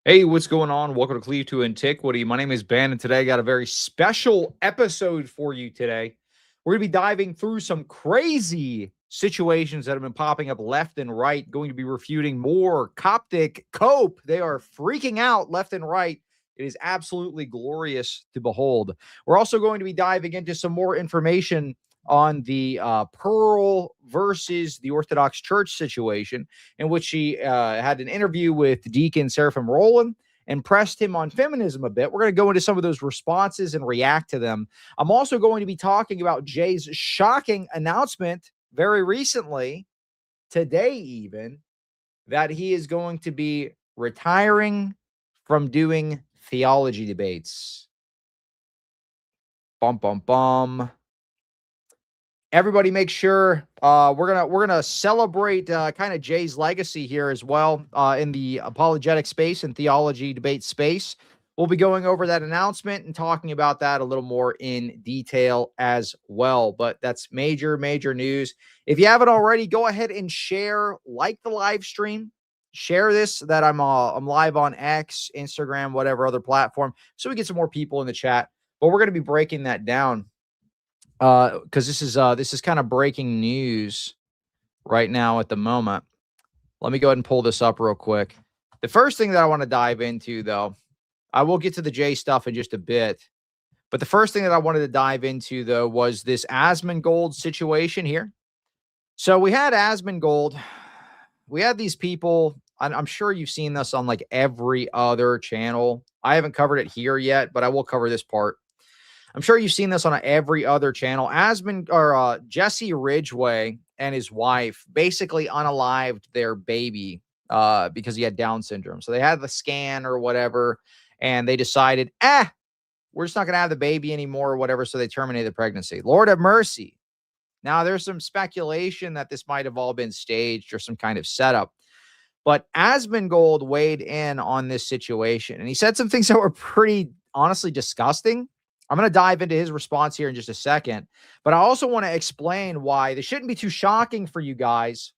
Hey, what's going on? Welcome to Cleave to Antiquity. My name is Ben, and today I got a very special episode for you today. We're going to be diving through some crazy situations that have been popping up left and right, going to be refuting more Coptic cope. They are freaking out left and right. It is absolutely glorious to behold. We're also going to be diving into some more information on the Pearl versus the Orthodox Church situation, in which she had an interview with Deacon Seraphim Rohlin and pressed him on feminism a bit. We're going to go into some of those responses and react to them. I'm also going to be talking about Jay's shocking announcement very recently, today even, that he is going to be retiring from doing theology debates. Bum, bum, bum. Everybody make sure we're gonna celebrate kind of Jay's legacy here as well in the apologetic space and theology debate space. We'll be going over that announcement and talking about that a little more in detail as well. But that's major news. If you haven't already, go ahead and share, like the live stream, share this that I'm live on X, Instagram, whatever other platform, so we get some more people in the chat. But we're going to be breaking that down because this is kind of breaking news right now at the moment. Let me go ahead and pull this up real quick. The first thing that I want to dive into, though, I will get to the J stuff in just a bit, but the first thing that I wanted to dive into, though, was this Asmongold situation here. So we had Asmongold. We had these people. I'm sure you've seen this on like every other channel. I haven't covered it here yet, but I will cover this part. I'm sure you've seen this on every other channel. Jesse Ridgeway and his wife basically unalived their baby because he had Down syndrome. So they had the scan or whatever, and they decided, we're just not going to have the baby anymore or whatever. So they terminated the pregnancy. Lord have mercy. Now, there's some speculation that this might have all been staged or some kind of setup. But Asmongold weighed in on this situation, and he said some things that were pretty honestly disgusting. I'm going to dive into his response here in just a second, but I also want to explain why this shouldn't be too shocking for you guys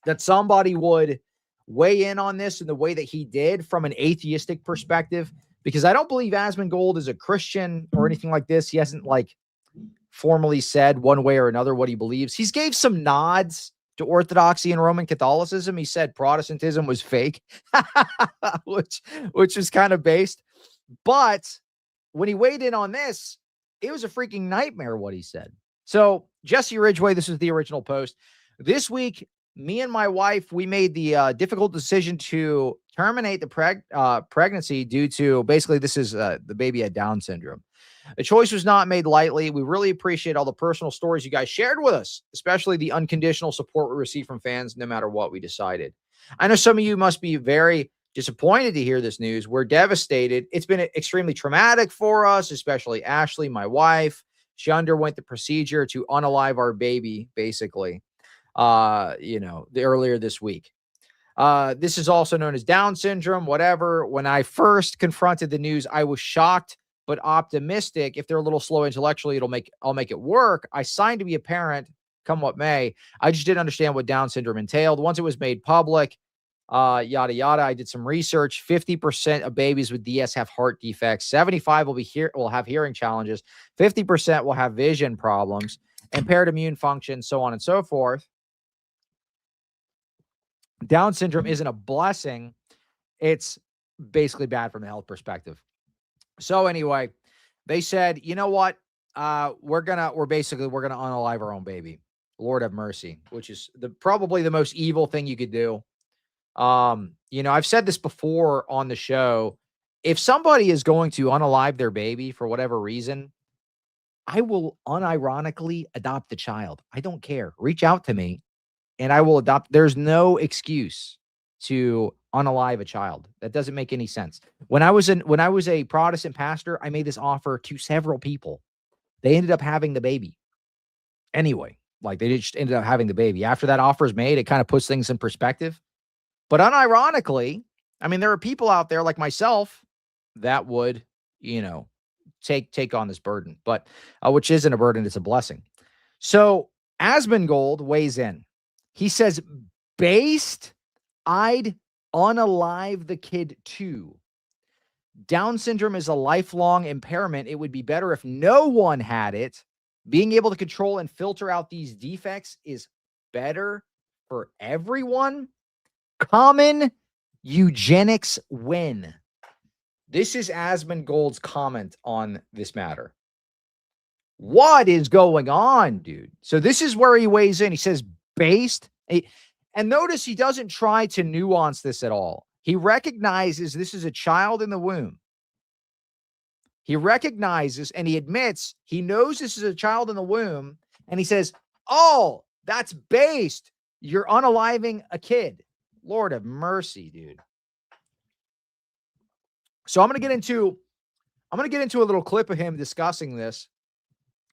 that somebody would weigh in on this in the way that he did from an atheistic perspective, because I don't believe Asmongold is a Christian or anything like this. He hasn't like formally said one way or another what he believes. He's gave some nods to Orthodoxy and Roman Catholicism. He said Protestantism was fake, which is kind of based. But when he weighed in on this, it was a freaking nightmare what he said. So Jesse Ridgeway, this is the original post. This week, me and my wife, we made the difficult decision to terminate the pregnancy due to basically this is the baby had Down syndrome. The choice was not made lightly. We really appreciate all the personal stories you guys shared with us, especially the unconditional support we received from fans, no matter what we decided. I know some of you must be very disappointed to hear this news. We're devastated. It's been extremely traumatic for us, especially Ashley, my wife. She underwent the procedure to unalive our baby, basically, earlier this week. This is also known as Down syndrome, whatever. When I first confronted the news, I was shocked but optimistic. If they're a little slow intellectually, I'll make it work. I signed to be a parent, come what may. I just didn't understand what Down syndrome entailed. Once it was made public, yada yada. I did some research. 50% of babies with DS have heart defects. 75 will have hearing challenges. 50% will have vision problems, impaired immune function, so on and so forth. Down syndrome isn't a blessing. It's basically bad from a health perspective. So anyway, they said, you know what? We're gonna unalive our own baby. Lord have mercy, which is probably the most evil thing you could do. I've said this before on the show. If somebody is going to unalive their baby for whatever reason, I will unironically adopt the child. I don't care. Reach out to me and I will adopt. There's no excuse to unalive a child. That doesn't make any sense. When I was a Protestant pastor, I made this offer to several people. They ended up having the baby. Anyway, like they just ended up having the baby. After that offer is made, it kind of puts things in perspective. But unironically, I mean, there are people out there like myself that would, take on this burden, but which isn't a burden, it's a blessing. So Asmongold weighs in. He says, based, I'd unalive the kid too. Down syndrome is a lifelong impairment. It would be better if no one had it. Being able to control and filter out these defects is better for everyone. Common eugenics win. This is Asmongold's comment on this matter. What is going on, dude? So this is where he weighs in. He says based. And notice he doesn't try to nuance this at all. He recognizes this is a child in the womb. He recognizes and he admits he knows this is a child in the womb. And he says, oh, that's based. You're unaliving a kid. Lord have mercy, dude. So I'm going to get into a little clip of him discussing this,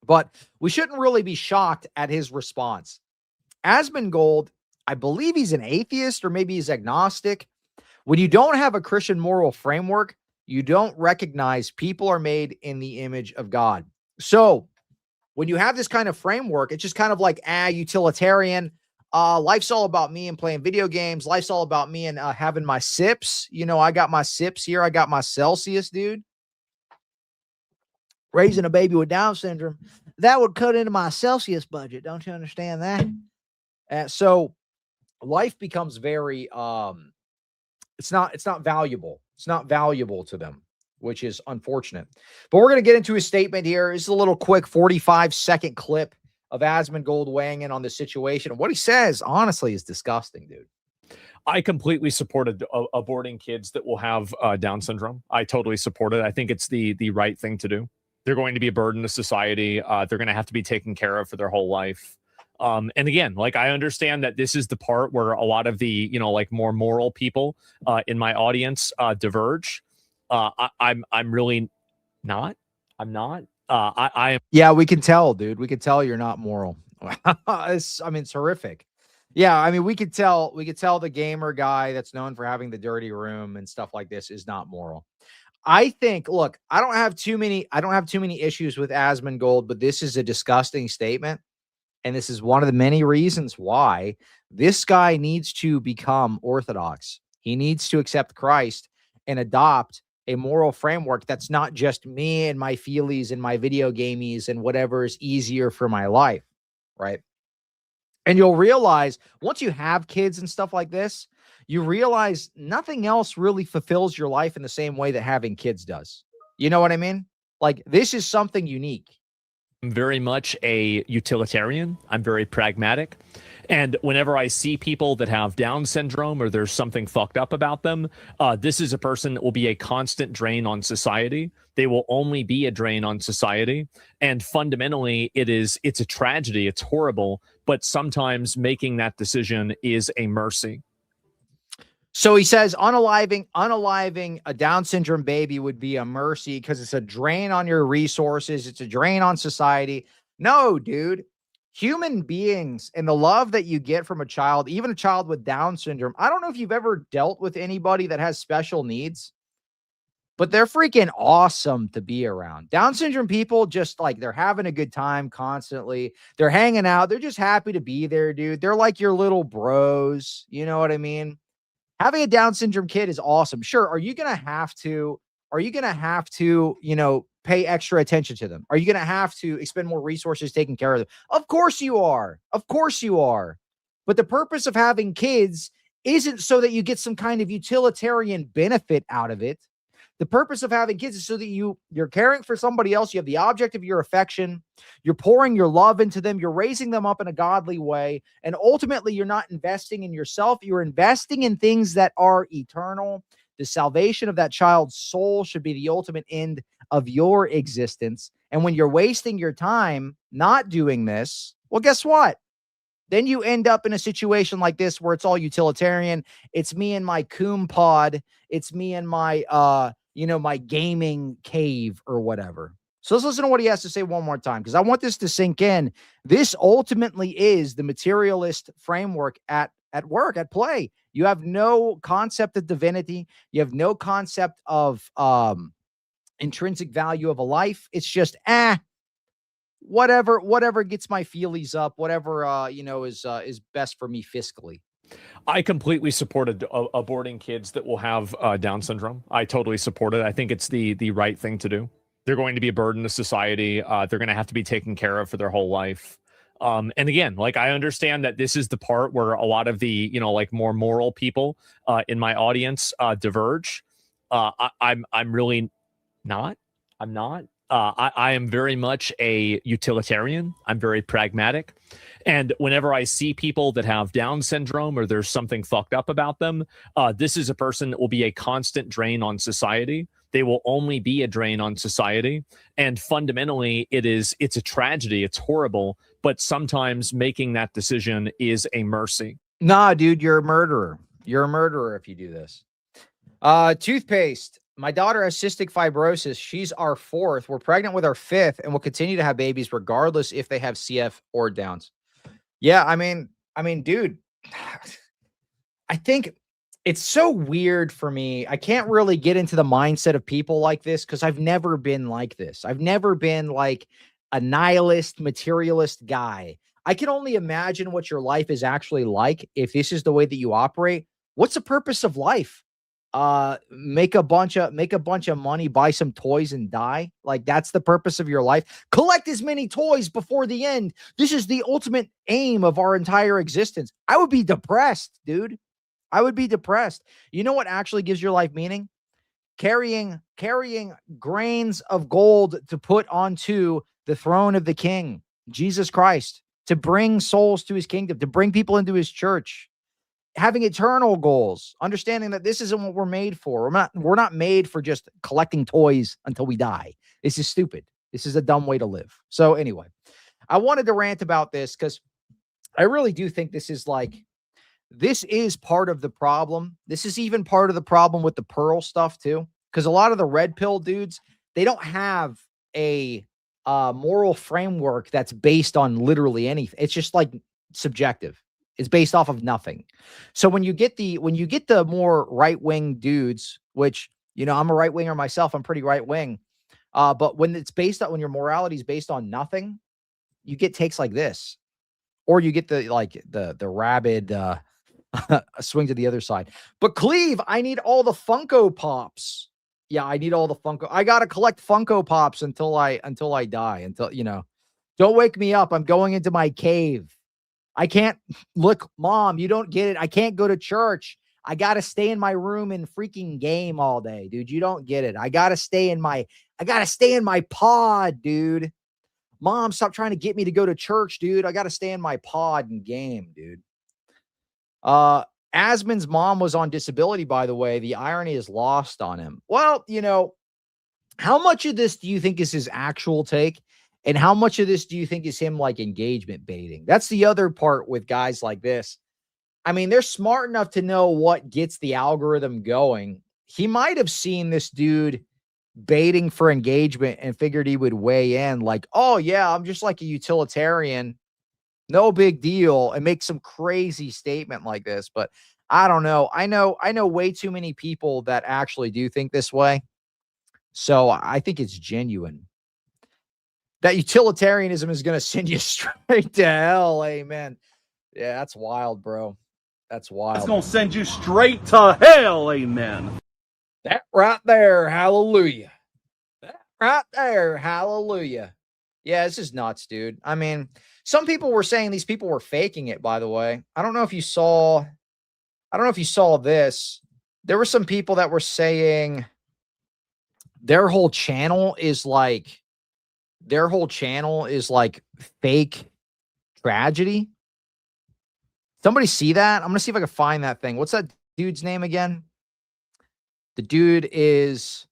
but we shouldn't really be shocked at his response. Asmongold, I believe he's an atheist or maybe he's agnostic. When you don't have a Christian moral framework, you don't recognize people are made in the image of God. So when you have this kind of framework, it's just kind of like utilitarian. Life's all about me and playing video games. Life's all about me and having my sips. You know, I got my sips here. I got my Celsius, dude. Raising a baby with Down syndrome, that would cut into my Celsius budget. Don't you understand that? So life becomes very, it's not valuable. It's not valuable to them, which is unfortunate. But we're going to get into his statement here. This is a little quick 45-second clip of Asmongold weighing in on the situation. What he says, honestly, is disgusting, dude. I completely supported aborting kids that will have Down syndrome. I totally support it. I think it's the right thing to do. They're going to be a burden to society. They're going to have to be taken care of for their whole life. And again, like, I understand that this is the part where a lot of the, like, more moral people in my audience diverge. I'm really not. I'm not. I am. Yeah, we can tell, dude. We can tell you're not moral. It's horrific. Yeah, I mean, we could tell the gamer guy that's known for having the dirty room and stuff like this is not moral. I think, look, I don't have too many issues with Asmongold, but this is a disgusting statement. And this is one of the many reasons why this guy needs to become Orthodox. He needs to accept Christ and adopt a moral framework that's not just me and my feelies and my video gamies and whatever is easier for my life, right? And you'll realize once you have kids and stuff like this, you realize nothing else really fulfills your life in the same way that having kids does. You know what I mean? Like, this is something unique. I'm very much a utilitarian. I'm very pragmatic. And whenever I see people that have Down syndrome or there's something fucked up about them, this is a person that will be a constant drain on society. They will only be a drain on society. And fundamentally, it's a tragedy. It's horrible. But sometimes making that decision is a mercy. So he says unaliving a Down syndrome baby would be a mercy because it's a drain on your resources. It's a drain on society. No, dude. Human beings and the love that you get from a child, even a child with Down syndrome. I don't know if you've ever dealt with anybody that has special needs, but they're freaking awesome to be around. Down syndrome people, just like, they're having a good time constantly. They're hanging out. They're just happy to be there, dude. They're like your little bros. You know what I mean? Having a Down syndrome kid is awesome. Sure. Are you going to have to, pay extra attention to them? Are you going to have to expend more resources taking care of them? Of course you are. Of course you are. But the purpose of having kids isn't so that you get some kind of utilitarian benefit out of it. The purpose of having kids is so that you're caring for somebody else. You have the object of your affection. You're pouring your love into them. You're raising them up in a godly way. And ultimately, you're not investing in yourself. You're investing in things that are eternal. The salvation of that child's soul should be the ultimate end of your existence. And when you're wasting your time not doing this, well, guess what? Then you end up in a situation like this where it's all utilitarian. It's me and my coom pod. It's me and my, my gaming cave or whatever. So let's listen to what he has to say one more time, because I want this to sink in. This ultimately is the materialist framework at work, at play. You have no concept of divinity. You have no concept of intrinsic value of a life. It's just, whatever gets my feelies up, whatever, is best for me fiscally. I completely support aborting kids that will have Down syndrome. I totally support it. I think it's the right thing to do. They're going to be a burden to society. They're going to have to be taken care of for their whole life. And again, like, I understand that this is the part where a lot of the, like, more moral people in my audience diverge. I'm really not. I'm not. I am very much a utilitarian. I'm very pragmatic. And whenever I see people that have Down syndrome or there's something fucked up about them, this is a person that will be a constant drain on society. They will only be a drain on society. And fundamentally, it's a tragedy. It's horrible. But sometimes making that decision is a mercy. Nah, dude, you're a murderer. You're a murderer if you do this. Toothpaste. My daughter has cystic fibrosis. She's our 4th. We're pregnant with our 5th and will continue to have babies regardless if they have CF or Downs. Yeah, I mean, dude, I think it's so weird for me. I can't really get into the mindset of people like this because I've never been like this. I've never been like a nihilist, materialist guy. I can only imagine what your life is actually like if this is the way that you operate. What's the purpose of life? Make a bunch of money, buy some toys and die. Like, that's the purpose of your life. Collect as many toys before the end. This is the ultimate aim of our entire existence. I would be depressed, dude. I would be depressed. You know what actually gives your life meaning? Carrying grains of gold to put onto the throne of the King, Jesus Christ, to bring souls to his kingdom, to bring people into his church. Having eternal goals, understanding that this isn't what we're made for. We're not made for just collecting toys until we die. This is stupid. This is a dumb way to live. So anyway, I wanted to rant about this because I really do think this is part of the problem. This is even part of the problem with the Pearl stuff too, because a lot of the red pill dudes, they don't have a moral framework that's based on literally anything. It's just like subjective. It's based off of nothing. So when you get the more right-wing dudes, which, I'm a right-winger myself, I'm pretty right-wing. But when your morality is based on nothing, you get takes like this. Or you get the rabid swing to the other side. But Cleve, I need all the Funko Pops. Yeah, I need all the Funko. I gotta collect Funko Pops until I die. Don't wake me up. I'm going into my cave. I can't look, Mom, you don't get it. I can't go to church. I got to stay in my room and freaking game all day, dude. You don't get it. I got to stay in my pod, dude. Mom, stop trying to get me to go to church, dude. I got to stay in my pod and game, dude. Asmon's mom was on disability, by the way. The irony is lost on him. Well, how much of this do you think is his actual take? And how much of this do you think is him like engagement baiting? That's the other part with guys like this. I mean, they're smart enough to know what gets the algorithm going. He might have seen this dude baiting for engagement and figured he would weigh in like, oh yeah, I'm just like a utilitarian. No big deal. And make some crazy statement like this. But I don't know. I know way too many people that actually do think this way. So I think it's genuine. That utilitarianism is going to send you straight to hell. Amen. Yeah, that's wild, bro. That's wild. It's going to send you straight to hell. Amen. That right there. Hallelujah. That right there. Hallelujah. Yeah, this is nuts, dude. I mean, some people were saying these people were faking it, by the way. I don't know if you saw this. There were some people that were saying their whole channel is like fake tragedy. Somebody see that? I'm going to see if I can find that thing. What's that dude's name again? The dude is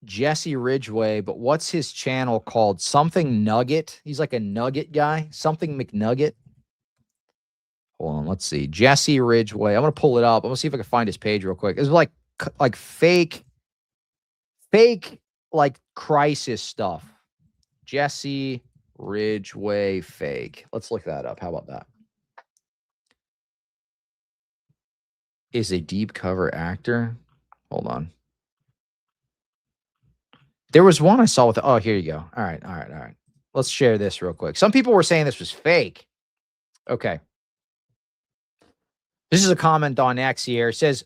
Jesse Ridgeway, but what's his channel called? Something Nugget. He's like a nugget guy. Something McNugget. Hold on, let's see. Jesse Ridgeway. I'm going to pull it up. I'm going to see if I can find his page real quick. It's like fake like crisis stuff. Jesse Ridgeway fake. Let's look that up. How about that? Is a deep cover actor. Hold on. There was one I saw with, oh, here you go. All right. Let's share this real quick. Some people were saying this was fake. Okay. This is a comment on X here. It says,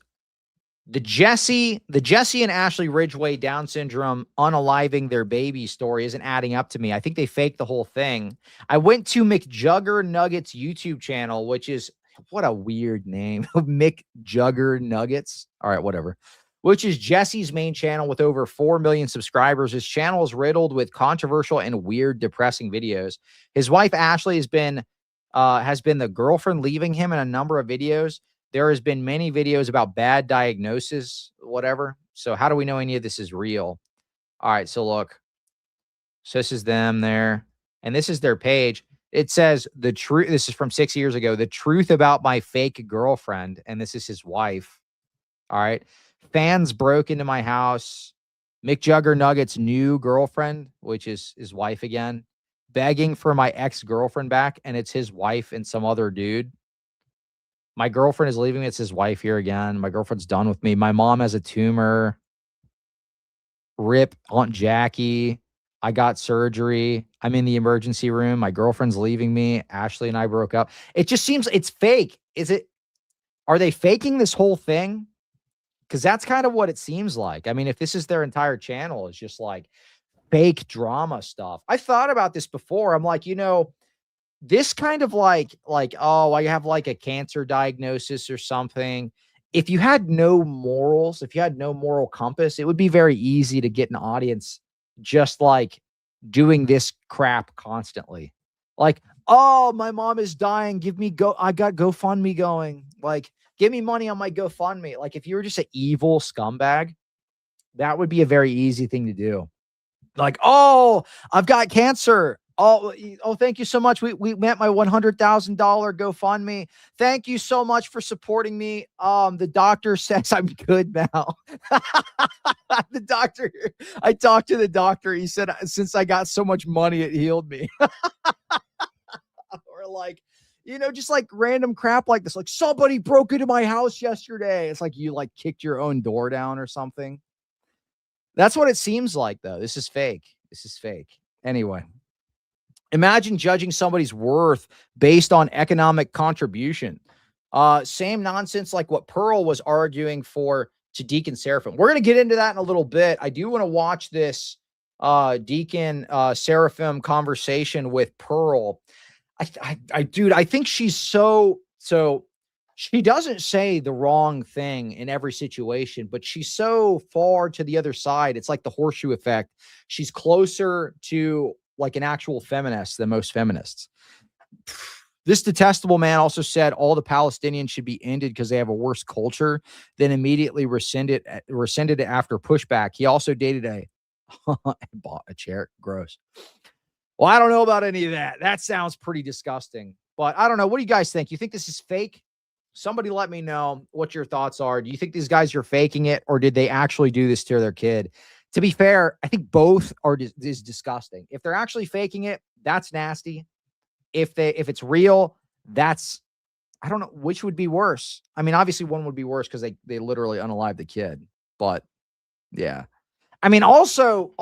the Jesse and Ashley Ridgeway Down syndrome unaliving their baby story isn't adding up to me. I think they faked the whole thing. I went to McJugger Nuggets YouTube channel, which is, what a weird name. McJugger Nuggets. All right, whatever. Which is Jesse's main channel with over 4 million subscribers. His channel is riddled with controversial and weird, depressing videos. His wife, Ashley, has been the girlfriend leaving him in a number of videos. There has been many videos about bad diagnosis, whatever. So how do we know any of this is real? All right, so look. So this is them there. And this is their page. It says, the truth. This is from 6 years ago. The truth about my fake girlfriend. And this is his wife. All right. Fans broke into my house. McJugger Nuggets' new girlfriend, which is his wife again, begging for my ex-girlfriend back. And it's his wife and some other dude. My girlfriend is leaving me. It's his wife here again. My girlfriend's done with me. My mom has a tumor. RIP Aunt Jackie. I got surgery. I'm in the emergency room. My girlfriend's leaving me. Ashley and I broke up. It just seems it's fake. Are they faking this whole thing? Because that's kind of what it seems like. I mean, if this is their entire channel, it's just like fake drama stuff. I thought about this before. I'm like, this kind of like, oh, I have like a cancer diagnosis or something. If you had no morals, if you had no moral compass, it would be very easy to get an audience just like doing this crap constantly. Like, oh, my mom is dying. I got GoFundMe going. Like, give me money on my GoFundMe. Like, if you were just an evil scumbag, that would be a very easy thing to do. Like, oh, I've got cancer. Oh, thank you so much. We met my $100,000 GoFundMe. Thank you so much for supporting me. The doctor says I'm good now. I talked to the doctor. He said, since I got so much money, it healed me. Or like, just like random crap like this. Like, somebody broke into my house yesterday. It's like you like kicked your own door down or something. That's what it seems like, though. This is fake. Anyway. Imagine judging somebody's worth based on economic contribution. Same nonsense like what Pearl was arguing for to Deacon Seraphim. We're going to get into that in a little bit. I do want to watch this Deacon Seraphim conversation with Pearl. I think she's so she doesn't say the wrong thing in every situation, but she's so far to the other side. It's like the horseshoe effect. She's closer to like an actual feminist than most feminists. This detestable man also said all the Palestinians should be ended because they have a worse culture, then immediately rescinded it after pushback. He also dated bought a chair. Gross. Well, I don't know about any of that. That sounds pretty disgusting, but I don't know. What do you guys think? You think this is fake? Somebody let me know what your thoughts are. Do you think these guys are faking it, or did they actually do this to their kid? To be fair, I think both is disgusting. If they're actually faking it, that's nasty. If it's real, that's, I don't know which would be worse. I mean, obviously one would be worse because they literally unalived the kid. But yeah, I mean, also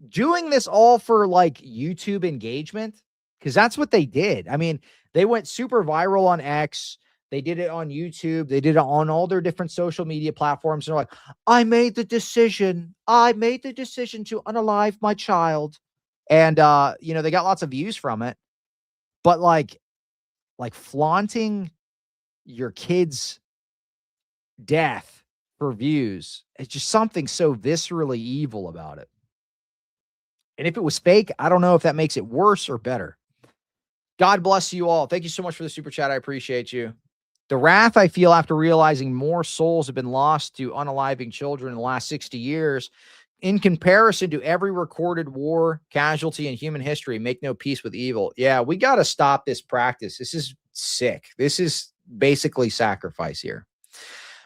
doing this all for like YouTube engagement, because that's what they did. I mean, they went super viral on X. They did it on YouTube. They did it on all their different social media platforms. And they're like, I made the decision to unalive my child. And, they got lots of views from it. But like flaunting your kid's death for views, it's just something so viscerally evil about it. And if it was fake, I don't know if that makes it worse or better. God bless you all. Thank you so much for the super chat. I appreciate you. The wrath I feel after realizing more souls have been lost to unaliving children in the last 60 years in comparison to every recorded war casualty in human history. Make no peace with evil. Yeah, we got to stop this practice. This is sick. This is basically sacrifice here.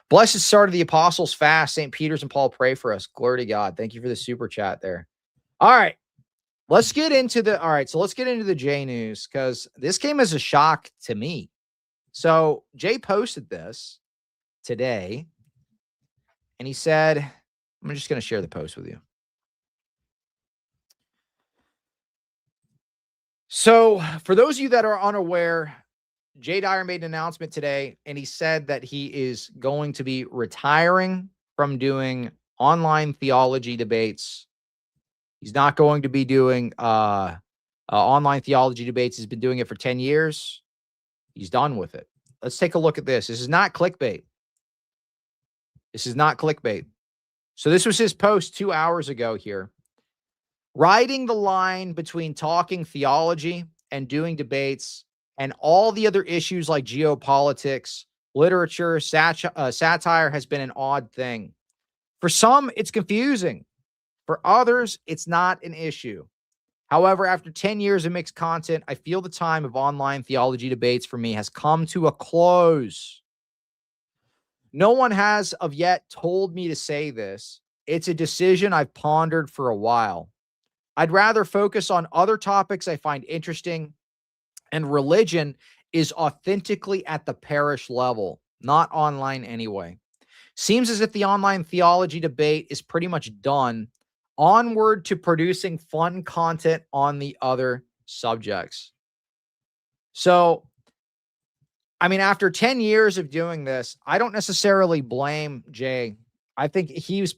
Blessed start of the Apostles' fast. St. Peter's and Paul pray for us. Glory to God. Thank you for the super chat there. All right. Let's get into the J news, because this came as a shock to me. So Jay posted this today, and he said, I'm just going to share the post with you. So for those of you that are unaware, Jay Dyer made an announcement today, and he said that he is going to be retiring from doing online theology debates. He's not going to be doing online theology debates. He's been doing it for 10 years. He's done with it. Let's take a look at this. This is not clickbait. This is not clickbait. So this was his post 2 hours ago here. Riding the line between talking theology and doing debates and all the other issues like geopolitics, literature, satire has been an odd thing. For some, it's confusing. For others, it's not an issue. However, after 10 years of mixed content, I feel the time of online theology debates for me has come to a close. No one has of yet told me to say this. It's a decision I've pondered for a while. I'd rather focus on other topics I find interesting, and religion is authentically at the parish level, not online anyway. Seems as if the online theology debate is pretty much done. Onward to producing fun content on the other subjects. So, I mean, after 10 years of doing this, I don't necessarily blame Jay. I think he's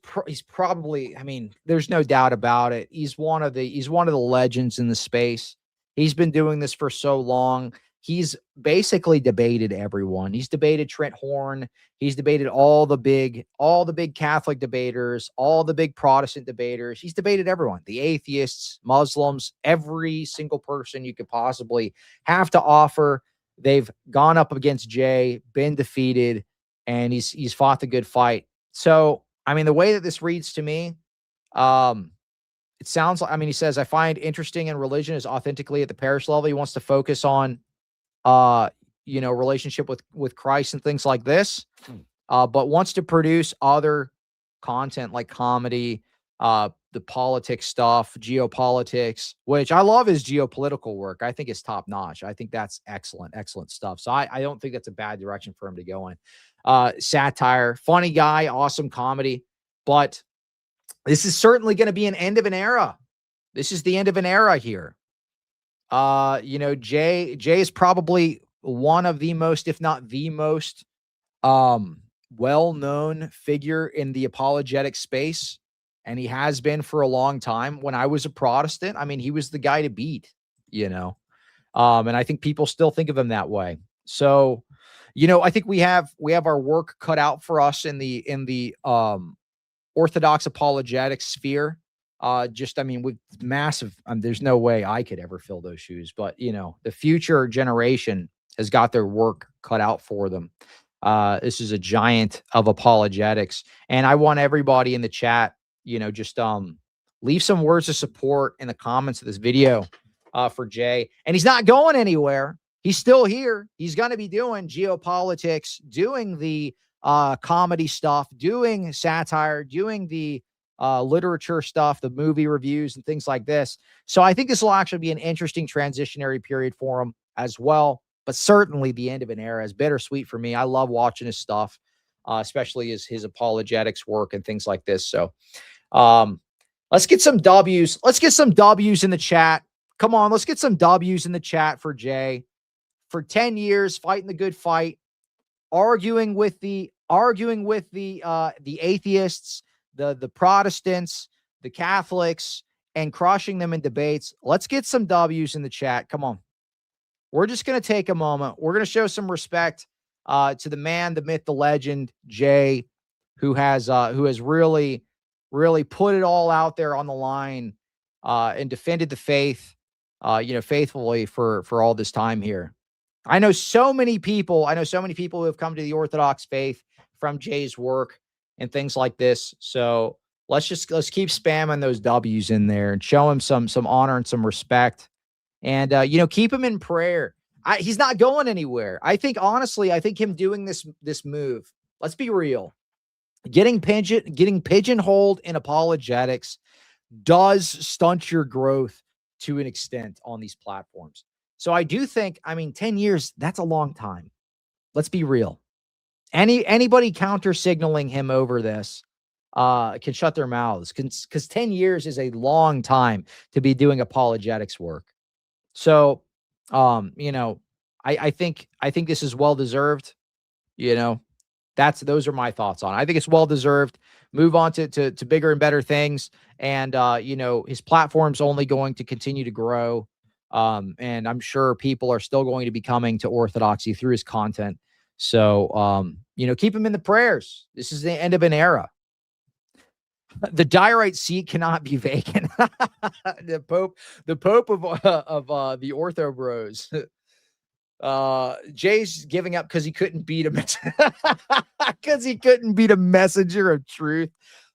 probably, I mean, there's no doubt about it. He's one of the legends in the space. He's been doing this for so long. He's basically debated everyone. He's debated Trent Horn. He's debated all the big Catholic debaters, all the big Protestant debaters. He's debated everyone, the atheists, Muslims, every single person you could possibly have to offer. They've gone up against Jay, been defeated, and he's fought the good fight. So, I mean, the way that this reads to me, it sounds like, I mean, he says, I find interesting in religion is authentically at the parish level. He wants to focus on, relationship with Christ and things like this, but wants to produce other content like comedy, the politics stuff, geopolitics, which I love his geopolitical work. I think it's top notch. I think that's excellent stuff. So I don't think that's a bad direction for him to go in. Satire, funny guy, awesome comedy, but this is certainly going to be an end of an era. This is the end of an era here. Jay is probably one of the most, if not the most, well-known figure in the apologetic space. And he has been for a long time. When I was a Protestant, I mean, he was the guy to beat, and I think people still think of him that way. So, I think we have our work cut out for us in the Orthodox apologetic sphere. With massive, there's no way I could ever fill those shoes, but the future generation has got their work cut out for them. This is a giant of apologetics, and I want everybody in the chat, leave some words of support in the comments of this video, for Jay. And he's not going anywhere. He's still here. He's going to be doing geopolitics, doing the comedy stuff, doing satire, doing the literature stuff, the movie reviews and things like this. So I think this will actually be an interesting transitionary period for him as well. But certainly the end of an era is bittersweet for me. I love watching his stuff, especially his apologetics work and things like this. So let's get some W's. Let's get some W's in the chat. Come on, let's get some W's in the chat for Jay. For 10 years, fighting the good fight, arguing with the atheists, the Protestants, the Catholics, and crushing them in debates. Let's get some W's in the chat. Come on. We're just going to take a moment. We're going to show some respect to the man, the myth, the legend, Jay, who has really, really put it all out there on the line and defended the faith, faithfully for all this time here. I know so many people who have come to the Orthodox faith from Jay's work and things like this. So let's keep spamming those W's in there and show him some honor and some respect. And, keep him in prayer. He's not going anywhere. I think him doing this move, let's be real, getting pigeonholed in apologetics does stunt your growth to an extent on these platforms. So I do think, 10 years, that's a long time. Let's be real. Anybody counter signaling him over this can shut their mouths, because 10 years is a long time to be doing apologetics work. So, I think this is well deserved. You know, those are my thoughts on it. I think it's well deserved. Move on to bigger and better things. And you know, his platform's only going to continue to grow. And I'm sure people are still going to be coming to Orthodoxy through his content. So you know, keep him in the prayers. This is the end of an era. The Dyerite seat cannot be vacant. The Pope of the Ortho Bros. Jay's giving up because he couldn't beat him because he couldn't beat a messenger of truth.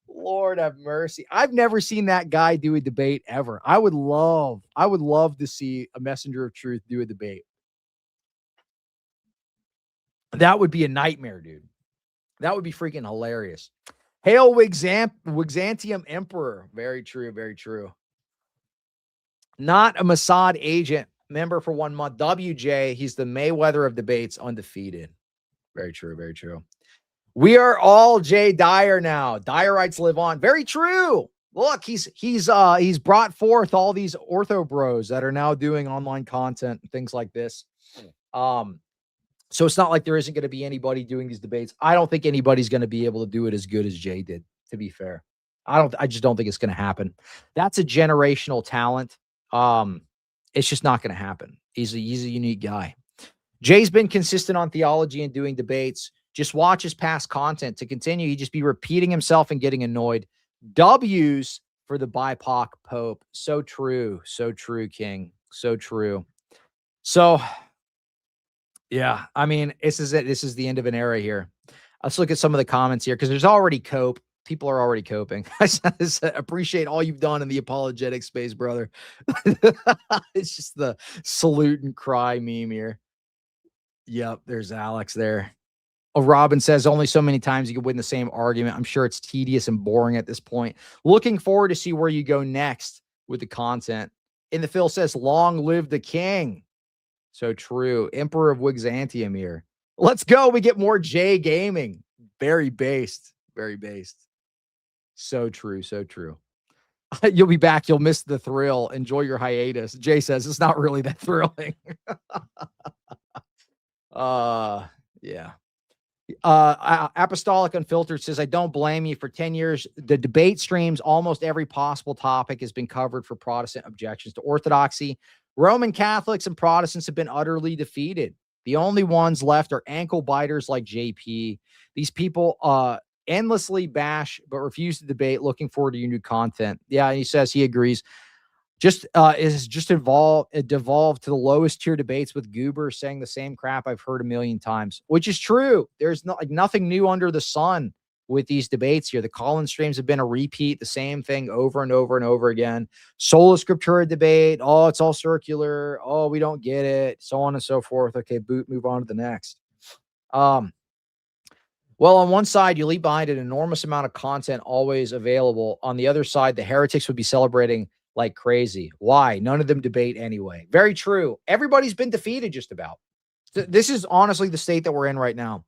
Lord have mercy. I've never seen that guy do a debate ever. I would love to see a messenger of truth do a debate. That would be a nightmare, dude. That would be freaking hilarious. Hail Wixantium Emperor. Very true. Very true. Not a Mossad agent. Member for 1 month. WJ. He's the Mayweather of debates, undefeated. Very true. Very true. We are all Jay Dyer now. Dyerites live on. Very true. Look, he's brought forth all these ortho bros that are now doing online content and things like this. So it's not like there isn't going to be anybody doing these debates. I don't think anybody's going to be able to do it as good as Jay did, to be fair. I just don't think it's going to happen. That's a generational talent. It's just not going to happen. He's a unique guy. Jay's been consistent on theology and doing debates. Just watch his past content to continue. He'd just be repeating himself and getting annoyed. W's for the BIPOC Pope. So true. So true, King. So true. So, yeah, I mean, this is it. This is the end of an era here. Let's look at some of the comments here because there's already cope. People are already coping. I appreciate all you've done in the apologetic space, brother. It's just the salute and cry meme here. Yep, there's Alex there. Oh, Robin says only so many times you can win the same argument. I'm sure it's tedious and boring at this point. Looking forward to see where you go next with the content. In the Phil says, long live the king. So true. Emperor of Wixantium here. Let's go. We get more J gaming. Very based. Very based. So true. So true. You'll be back. You'll miss the thrill. Enjoy your hiatus. Jay says it's not really that thrilling. Yeah. Apostolic Unfiltered says, I don't blame you. For 10 years, the debate streams, almost every possible topic has been covered for Protestant objections to Orthodoxy. Roman Catholics and Protestants have been utterly defeated. The only ones left are ankle biters like JP. These people endlessly bash but refuse to debate. Looking forward to your new content. Yeah, he says he agrees. Is just devolved to the lowest tier debates with Goober saying the same crap I've heard a million times, which is true. There's nothing new under the sun with these debates here. The Collins streams have been a repeat, the same thing over and over and over again. Sola Scriptura debate. Oh, it's all circular. Oh, we don't get it. So on and so forth. Okay, move on to the next. Well, on one side, you leave behind an enormous amount of content always available. On the other side, the heretics would be celebrating like crazy. Why? None of them debate anyway. Very true. Everybody's been defeated just about. This is honestly the state that we're in right now.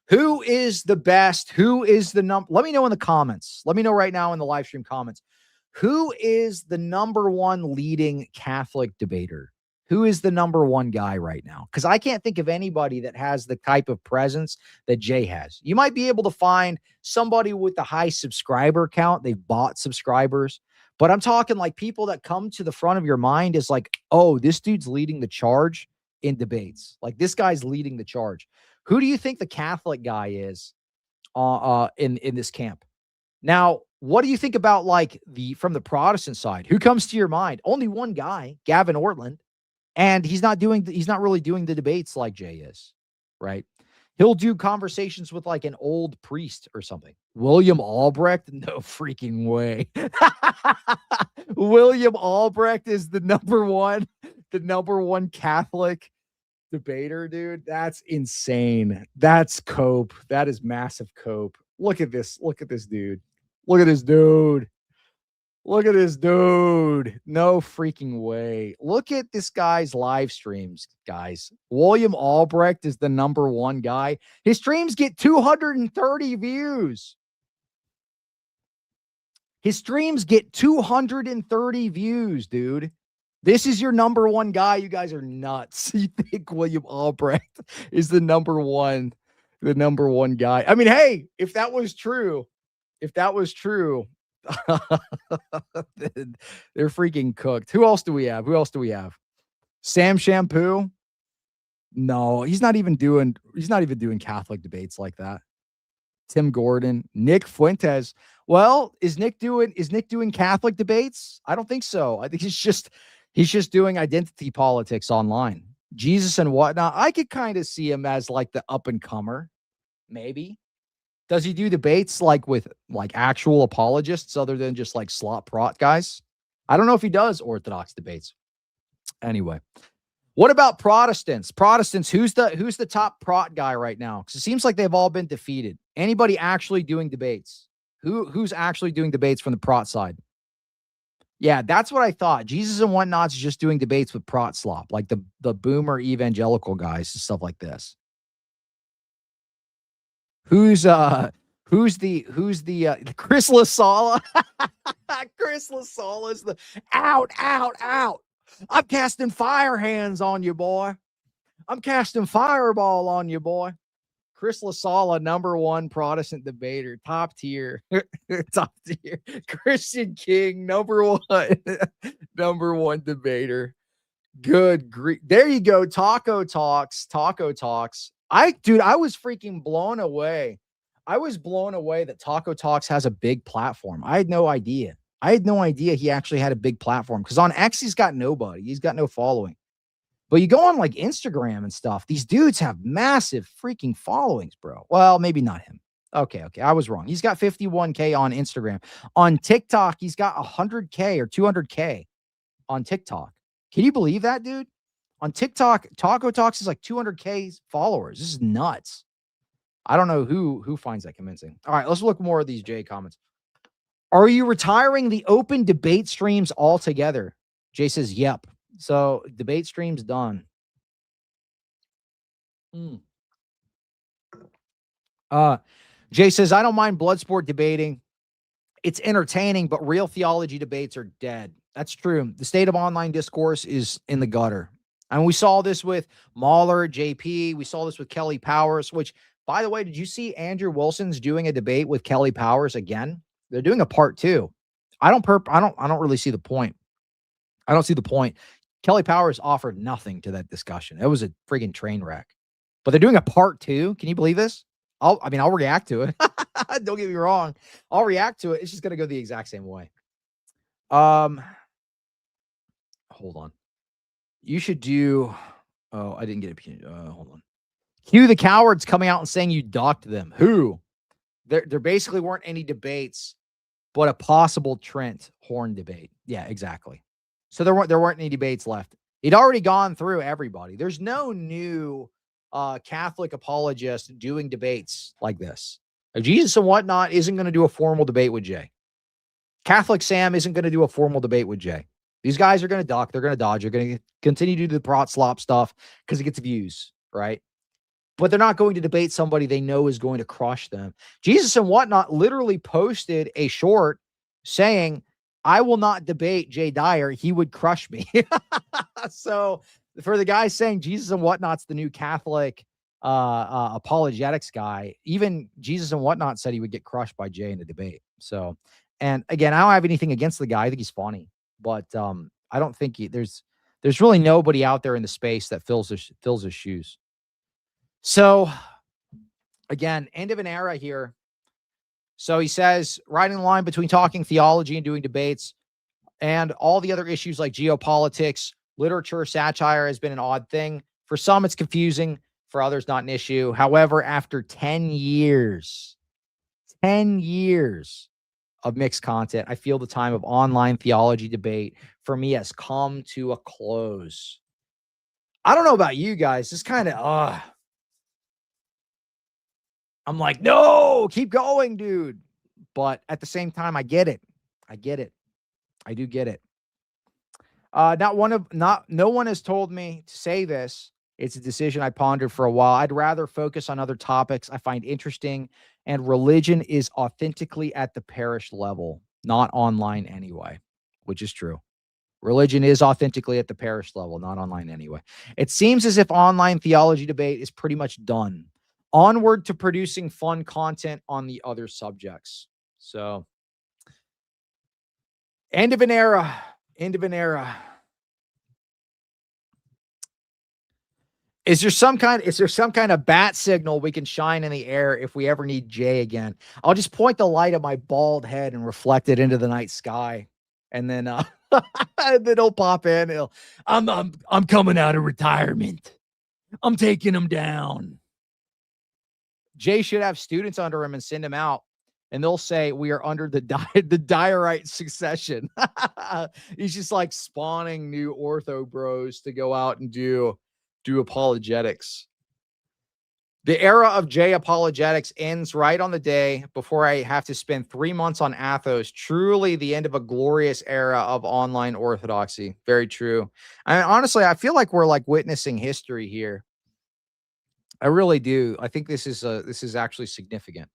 Who is the best? Who is the number? Let me know in the comments. Let me know right now in the live stream comments. Who is the number one leading Catholic debater? Who is the number one guy right now? Because I can't think of anybody that has the type of presence that Jay has. You might be able to find somebody with the high subscriber count. They've bought subscribers. But I'm talking like people that come to the front of your mind is like, oh, this dude's leading the charge in debates. Like this guy's leading the charge. Who do you think the Catholic guy is in this camp? Now, what do you think about like from the Protestant side? Who comes to your mind? Only one guy, Gavin Ortland, and he's not really doing the debates like Jay is, right? He'll do conversations with like an old priest or something. William Albrecht? No freaking way. William Albrecht is the number one Catholic debater, dude. That's insane. That's cope. That is massive cope. Look at this. Look at this dude. Look at this dude. Look at this dude. No freaking way. Look at this guy's live streams, guys. William Albrecht is the number one guy. His streams get 230 views. His streams get 230 views, dude. This is your number one guy. You guys are nuts. You think William Albrecht is the number one guy? I mean, hey, if that was true, they're freaking cooked. Who else do we have? Sam Shampoo? No, he's not even doing Catholic debates like that. Tim Gordon, Nick Fuentes. Well, is Nick doing Catholic debates? I don't think so. I think he's just doing identity politics online. Jesus and whatnot. I could kind of see him as like the up and comer, maybe. Does he do debates like with like actual apologists other than just like slot prot guys? I don't know if he does Orthodox debates. Anyway, what about Protestants? Who's the top prot guy right now? Because it seems like they've all been defeated. Anybody actually doing debates? Who's actually doing debates from the prot side? Yeah, that's what I thought. Jesus and whatnot's just doing debates with prot slop, like the boomer evangelical guys and stuff like this. Who's the Chris LaSala? Chris LaSala is the out. I'm casting fire hands on you, boy. I'm casting fireball on you, boy. Chris LaSala, number one Protestant debater, top tier. Christian King, number one debater. Good grief. There you go. Taco Talks. I was freaking blown away. I was blown away that Taco Talks has a big platform. I had no idea he actually had a big platform, because on X, he's got nobody. He's got no following. But you go on like Instagram and stuff, these dudes have massive freaking followings, bro. Well, maybe not him. Okay. I was wrong. He's got 51K on Instagram. On TikTok, he's got 100K or 200K on TikTok. Can you believe that, dude? On TikTok, Taco Talks is like 200K followers. This is nuts. I don't know who finds that convincing. All right, let's look more at these Jay comments. Are you retiring the open debate streams altogether? Jay says, yep. So debate stream's done. Jay says, I don't mind blood sport debating. It's entertaining, but real theology debates are dead. That's true. The state of online discourse is in the gutter. And we saw this with Mahler, JP. We saw this with Kelly Powers, which, by the way, did you see Andrew Wilson's doing a debate with Kelly Powers again? They're doing a part 2. I don't really see the point. I don't see the point. Kelly Powers offered nothing to that discussion. It was a friggin' train wreck. But they're doing a part 2. Can you believe this? I'll react to it. Don't get me wrong. I'll react to it. It's just going to go the exact same way. Hold on. You should do... Oh, I didn't get it. Hold on. Cue the cowards coming out and saying you docked them. Who? There basically weren't any debates, but a possible Trent Horn debate. Yeah, exactly. So there weren't any debates left. He'd already gone through everybody. There's no new Catholic apologist doing debates like this. Jesus and whatnot isn't going to do a formal debate with Jay. Catholic Sam isn't going to do a formal debate with Jay. These guys are going to duck. They're going to dodge. They're going to continue to do the prot slop stuff because it gets views, right? But they're not going to debate somebody they know is going to crush them. Jesus and whatnot literally posted a short saying, I will not debate Jay Dyer. He would crush me. So for the guy saying Jesus and whatnot's the new Catholic apologetics guy, even Jesus and whatnot said he would get crushed by Jay in a debate. So, and again, I don't have anything against the guy. I think he's funny, but I don't think there's really nobody out there in the space that fills his shoes. So again, end of an era here. So he says, riding the line between talking theology and doing debates and all the other issues like geopolitics, literature, satire has been an odd thing. For some, it's confusing. For others, not an issue. However, after 10 years of mixed content, I feel the time of online theology debate for me has come to a close. I don't know about you guys. This kind of, I'm like, no, keep going, dude. But at the same time, I get it. I do get it. No one has told me to say this. It's a decision I pondered for a while. I'd rather focus on other topics I find interesting, and religion is authentically at the parish level, not online anyway, which is true. Religion is authentically at the parish level, not online anyway. It seems as if online theology debate is pretty much done. Onward to producing fun content on the other subjects. So, end of an era. End of an era. Is there some kind of bat signal we can shine in the air if we ever need Jay again? I'll just point the light at my bald head and reflect it into the night sky. And then and then he'll pop in. I'm coming out of retirement. I'm taking him down. Jay should have students under him and send him out. And they'll say, we are under the Dyerite succession. He's just like spawning new ortho bros to go out and do apologetics. The era of Jay apologetics ends right on the day before I have to spend 3 months on Athos. Truly the end of a glorious era of online orthodoxy. Very true. I mean, honestly, I feel like we're like witnessing history here. I really do. I think this is actually significant.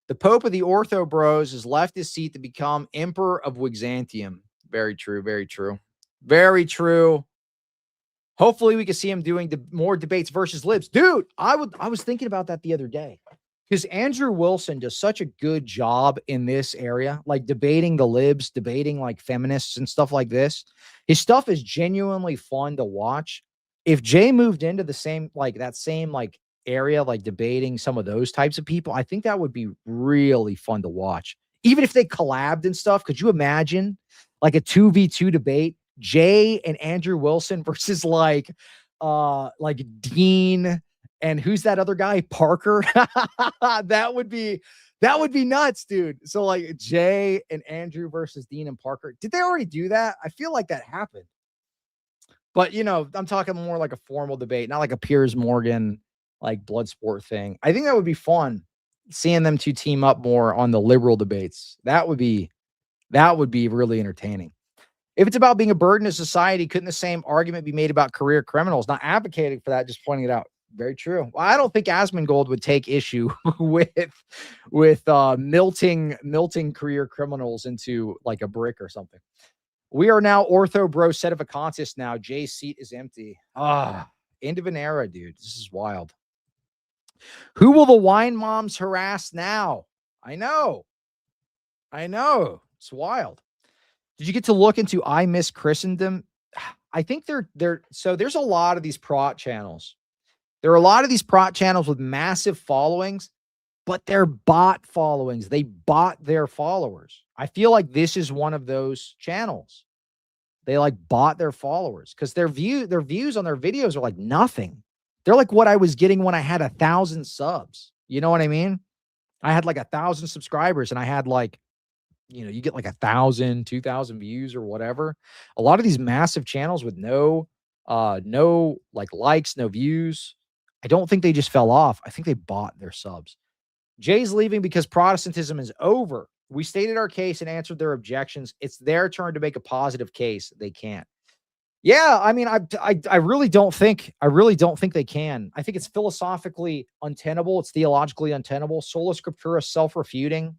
The Pope of the Ortho Bros has left his seat to become Emperor of Byzantium. Very true. Very true. Very true. Hopefully we can see him doing more debates versus libs. Dude, I was thinking about that the other day because Andrew Wilson does such a good job in this area, like debating the libs, debating like feminists and stuff like this. His stuff is genuinely fun to watch. If Jay moved into the same area, like debating some of those types of people, I think that would be really fun to watch. Even if they collabed and stuff, could you imagine like a 2v2 debate? Jay and Andrew Wilson versus like Dean and who's that other guy? Parker. that would be nuts, dude. So like Jay and Andrew versus Dean and Parker. Did they already do that? I feel like that happened. But you know, I'm talking more like a formal debate, not like a Piers Morgan like blood sport thing. I think that would be fun seeing them two team up more on the liberal debates. That would be really entertaining. If it's about being a burden to society, couldn't the same argument be made about career criminals? Not advocating for that, just pointing it out. Very true. Well, I don't think Asmongold would take issue with milting career criminals into like a brick or something. We are now ortho bro set of a contest now. Jay's seat is empty. End of an era, dude. This is wild. Who will the wine moms harass now? I know. It's wild. Did you get to look into I Miss Christendom? I think so there's a lot of these prot channels. There are a lot of these prot channels with massive followings, but they're bot followings. They bot their followers. I feel like this is one of those channels. They like bought their followers because their views on their videos are like nothing. They're like what I was getting when I had 1,000 subs. You know what I mean? I had like 1,000 subscribers and I had like, you know, you get like 1,000, 2,000 views or whatever. A lot of these massive channels with no like likes, no views. I don't think they just fell off. I think they bought their subs. Jay's leaving because Protestantism is over. We stated our case and answered their objections. It's their turn to make a positive case. They can't. Yeah, I mean, I really don't think they can. I think it's philosophically untenable. It's theologically untenable. Sola Scriptura, self-refuting.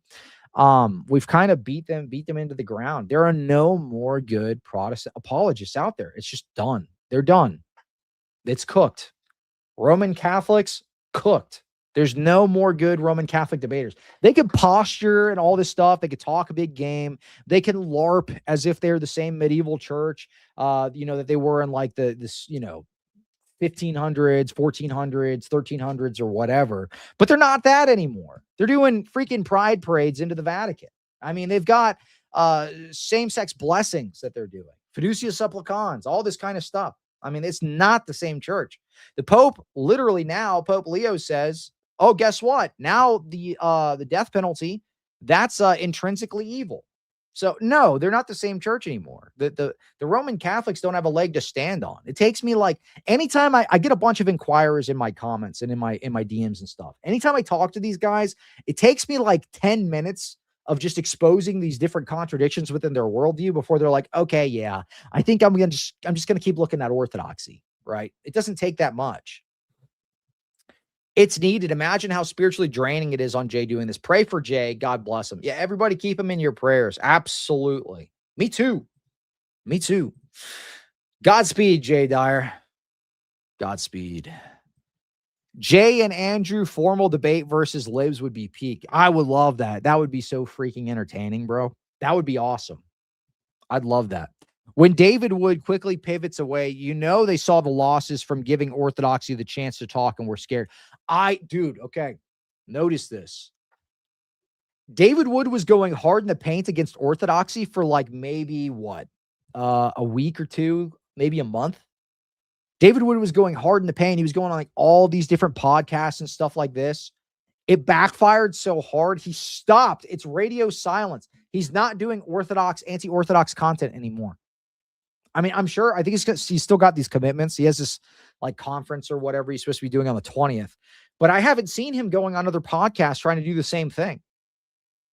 We've kind of beat them into the ground. There are no more good Protestant apologists out there. It's just done. They're done. It's cooked. Roman Catholics, cooked. There's no more good Roman Catholic debaters. They could posture and all this stuff. They could talk a big game. They can LARP as if they're the same medieval church, that they were in like this 1500s, 1400s, 1300s, or whatever. But they're not that anymore. They're doing freaking pride parades into the Vatican. I mean, they've got same-sex blessings that they're doing, fiducia supplicans, all this kind of stuff. I mean, it's not the same church. The Pope, literally now, Pope Leo says, oh, guess what? Now the death penalty, that's intrinsically evil. So no, they're not the same church anymore. The Roman Catholics don't have a leg to stand on. It takes me like anytime I get a bunch of inquirers in my comments and in my DMs and stuff. Anytime I talk to these guys, it takes me like 10 minutes of just exposing these different contradictions within their worldview before they're like, okay, yeah, I think I'm just going to keep looking at orthodoxy, right? It doesn't take that much. It's needed. Imagine how spiritually draining it is on Jay doing this. Pray for Jay. God bless him. Yeah, everybody keep him in your prayers. Absolutely. Me too. Me too. Godspeed, Jay Dyer. Godspeed. Jay and Andrew formal debate versus libs would be peak. I would love that. That would be so freaking entertaining, bro. That would be awesome. I'd love that. When David Wood quickly pivots away, you know they saw the losses from giving Orthodoxy the chance to talk and were scared. Dude, okay. Notice this. David Wood was going hard in the paint against Orthodoxy for like maybe what? A week or two, maybe a month. David Wood was going hard in the paint. He was going on like all these different podcasts and stuff like this. It backfired so hard. He stopped. It's radio silence. He's not doing Orthodox, anti-Orthodox content anymore. I mean, I'm sure, I think he's still got these commitments. He has this like conference or whatever he's supposed to be doing on the 20th. But I haven't seen him going on other podcasts trying to do the same thing.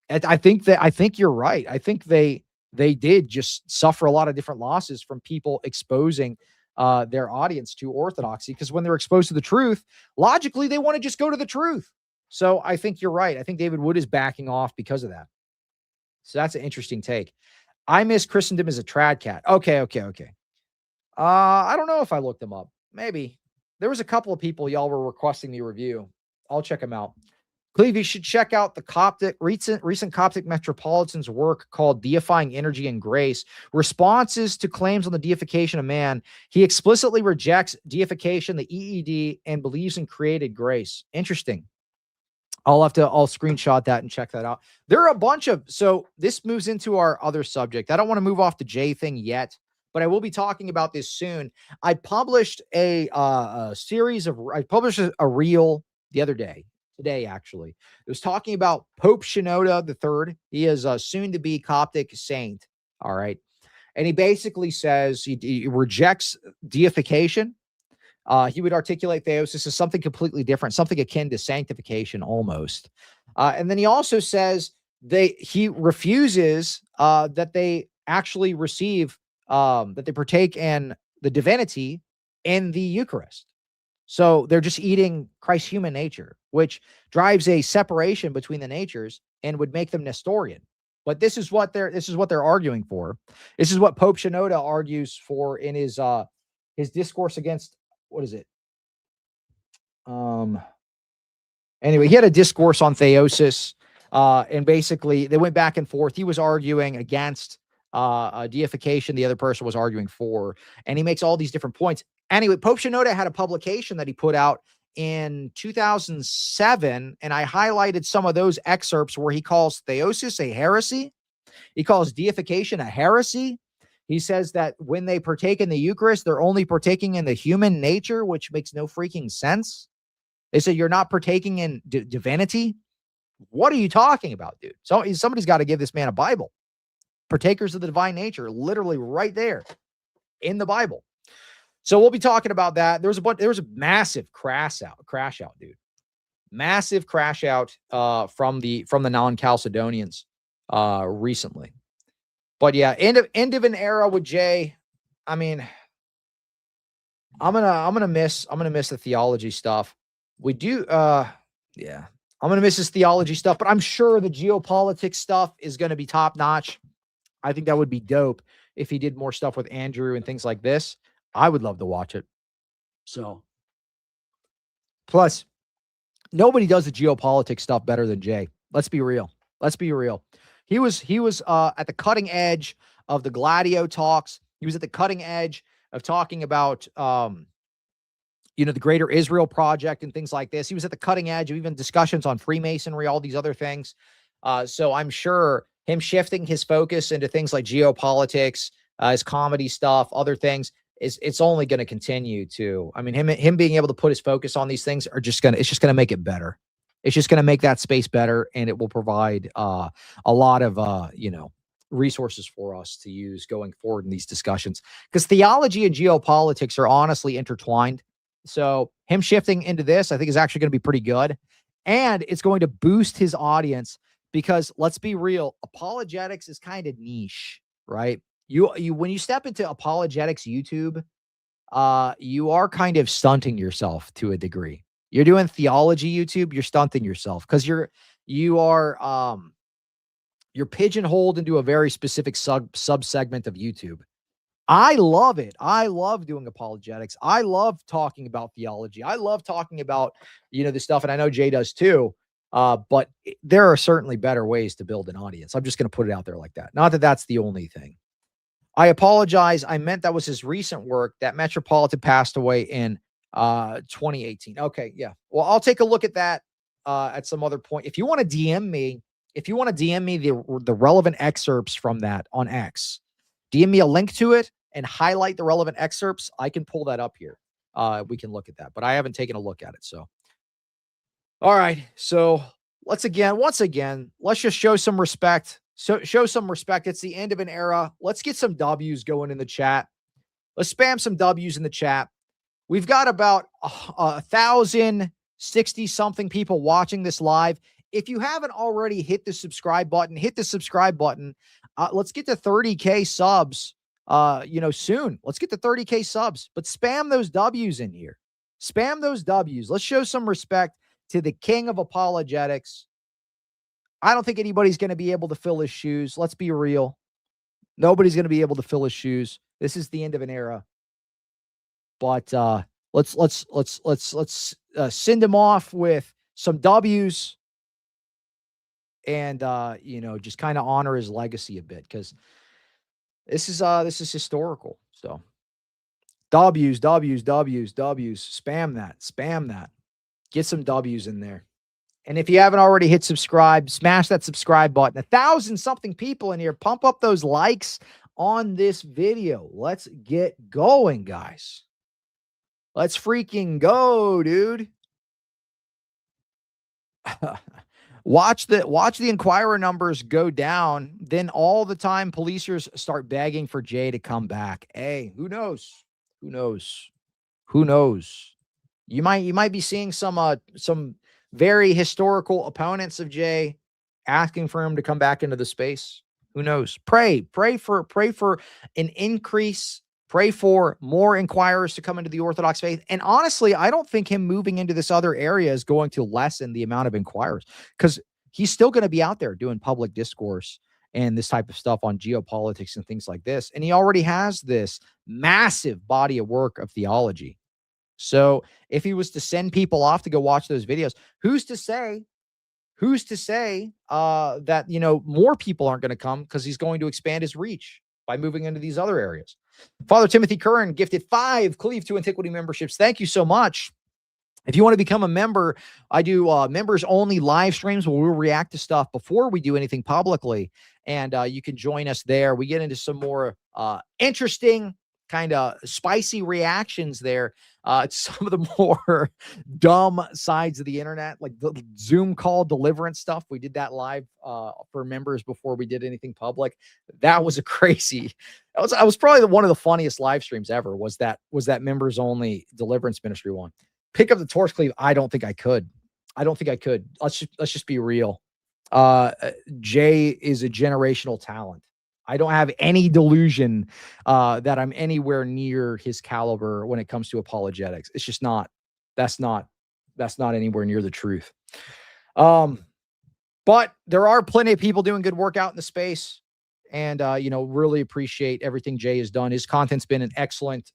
I think you're right. I think they did just suffer a lot of different losses from people exposing their audience to Orthodoxy, because when they're exposed to the truth, logically, they want to just go to the truth. So I think you're right. I think David Wood is backing off because of that. So that's an interesting take. I miss Christendom as a trad cat. Okay. I don't know if I looked them up. Maybe. There was a couple of people y'all were requesting me review. I'll check them out. Cleve, you should check out the recent Coptic Metropolitan's work called Deifying Energy and Grace, Responses to Claims on the Deification of Man. He explicitly rejects deification, the EED, and believes in created grace. Interesting. I'll screenshot that and check that out. There are a bunch of, so this moves into our other subject. I don't want to move off the J thing yet, but I will be talking about this soon. I published a reel the other day. Today, actually. It was talking about Pope Shenouda III. He is a soon-to-be Coptic saint, all right? And he basically says he rejects deification. He would articulate theosis as something completely different, something akin to sanctification almost. And then he also says he refuses that they actually receive, that they partake in the divinity in the Eucharist. So they're just eating Christ's human nature, which drives a separation between the natures and would make them Nestorian. But this is what they're arguing for. This is what Pope Shenouda argues for in his discourse against, what is it? Anyway, he had a discourse on theosis, and basically they went back and forth. He was arguing against deification. The other person was arguing for, and he makes all these different points. Anyway, Pope Shenouda had a publication that he put out in 2007, and I highlighted some of those excerpts where he calls theosis a heresy. He calls deification a heresy. He says that when they partake in the Eucharist, they're only partaking in the human nature, which makes no freaking sense. They say you're not partaking in divinity. What are you talking about, dude? So somebody's got to give this man a Bible. Partakers of the divine nature, literally right there in the Bible. So we'll be talking about that. There was a massive crash out, dude. Massive crash out from the non-Chalcedonians recently. But yeah, end of an era with Jay. I mean, I'm gonna miss the theology stuff. We do I'm gonna miss his theology stuff, but I'm sure the geopolitics stuff is gonna be top notch. I think that would be dope if he did more stuff with Andrew and things like this. I would love to watch it. So, plus, nobody does the geopolitics stuff better than Jay. Let's be real. He was at the cutting edge of the Gladio talks. He was at the cutting edge of talking about, the Greater Israel Project and things like this. He was at the cutting edge of even discussions on Freemasonry, all these other things. So I'm sure him shifting his focus into things like geopolitics, his comedy stuff, other things, it's only going to continue to. I mean, him being able to put his focus on these things it's just gonna make it better. It's just gonna make that space better, and it will provide a lot of resources for us to use going forward in these discussions. Because theology and geopolitics are honestly intertwined. So him shifting into this, I think, is actually going to be pretty good, and it's going to boost his audience. Because let's be real, apologetics is kind of niche, right? You when you step into apologetics YouTube, you are kind of stunting yourself to a degree. You're doing theology YouTube, you're stunting yourself because you're pigeonholed into a very specific sub segment of YouTube. I love it. I love doing apologetics. I love talking about theology. I love talking about, this stuff. And I know Jay does too. But there are certainly better ways to build an audience. I'm just going to put it out there like that. Not that that's the only thing. I apologize. I meant that was his recent work. That Metropolitan passed away in 2018. Okay, yeah. Well, I'll take a look at that at some other point. If you want to DM me, the relevant excerpts from that on X, DM me a link to it and highlight the relevant excerpts. I can pull that up here. We can look at that, but I haven't taken a look at it. So, all right. So once again, let's just show some respect. So show some respect. It's the end of an era. Let's get some W's going in the chat. Let's spam some W's in the chat. We've got about 1,060 something people watching this live. If you haven't already hit the subscribe button, hit the subscribe button. Let's get to 30K subs, soon. Let's get to 30K subs, but spam those W's in here. Spam those W's. Let's show some respect to the king of apologetics. I don't think anybody's going to be able to fill his shoes. Let's be real. Nobody's going to be able to fill his shoes. This is the end of an era. But let's send him off with some W's and just kind of honor his legacy a bit, because this is historical. So W's. Spam that. Get some W's in there. And if you haven't already hit subscribe, smash that subscribe button. 1,000 something people in here. Pump up those likes on this video. Let's get going, guys. Let's freaking go, dude. Watch the Inquirer numbers go down. Then all the time, policers start begging for Jay to come back. Hey, who knows? You might be seeing some very historical opponents of Jay asking for him to come back into the space. Who knows? Pray for an increase. Pray for more inquirers to come into the Orthodox faith. And honestly, I don't think him moving into this other area is going to lessen the amount of inquirers, because he's still going to be out there doing public discourse and this type of stuff on geopolitics and things like this. And he already has this massive body of work of theology. So if he was to send people off to go watch those videos, who's to say that, more people aren't going to come, because he's going to expand his reach by moving into these other areas. Father Timothy Curran gifted 5 Cleave to Antiquity memberships. Thank you so much. If you want to become a member, I do members only live streams where we'll react to stuff before we do anything publicly. And you can join us there. We get into some more interesting, kind of spicy reactions there. Some of the more dumb sides of the internet, like the Zoom call deliverance stuff. We did that live for members before we did anything public. That was a crazy. I was probably one of the funniest live streams ever. Was that members only deliverance ministry one? Pick up the torch, Cleve. I don't think I could. Let's just be real. Jay is a generational talent. I don't have any delusion that I'm anywhere near his caliber when it comes to apologetics. It's just not. That's not anywhere near the truth. But there are plenty of people doing good work out in the space, and really appreciate everything Jay has done. His content's been an excellent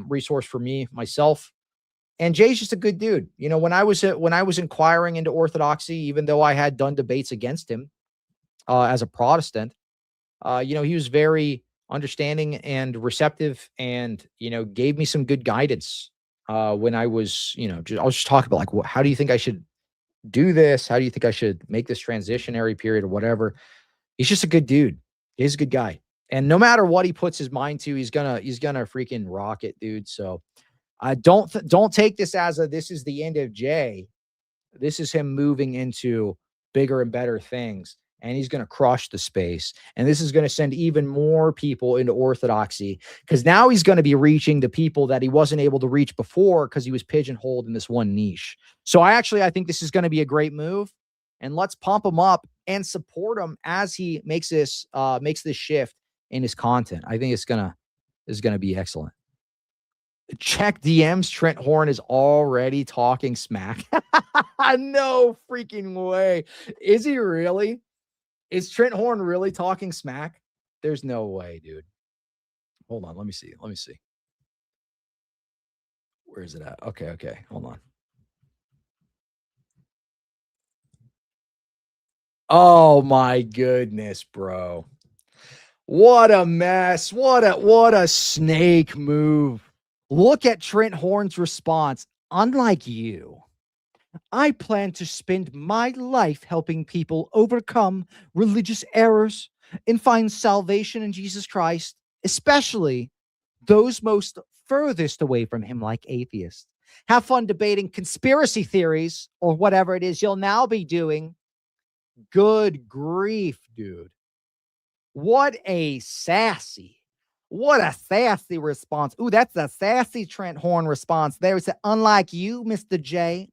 resource for me, myself. And Jay's just a good dude. When I was inquiring into orthodoxy, even though I had done debates against him as a Protestant, he was very understanding and receptive, and gave me some good guidance when I was, I was just talking about, like, how do you think I should do this? How do you think I should make this transitionary period or whatever? He's just a good dude. He's a good guy, and no matter what he puts his mind to, he's gonna freaking rock it, dude. So I don't take this as this is the end of Jay. This is him moving into bigger and better things, and he's going to crush the space. And this is going to send even more people into orthodoxy, because now he's going to be reaching the people that he wasn't able to reach before because he was pigeonholed in this one niche. So I think this is going to be a great move, and let's pump him up and support him as he makes this shift in his content. I think it's going to be excellent. Check DMs. Trent Horn is already talking smack. No freaking way. Is he really? Is Trent Horn really talking smack? There's no way, dude. Hold on. Let me see. Where is it at? Okay. Hold on. Oh my goodness, bro. What a mess. What a snake move. Look at Trent Horn's response. Unlike you, I plan to spend my life helping people overcome religious errors and find salvation in Jesus Christ, especially those most furthest away from him, like atheists. Have fun debating conspiracy theories or whatever it is you'll now be doing. Good grief, dude. What a sassy response. Ooh, that's a sassy Trent Horn response. There is, unlike you, Mr. J,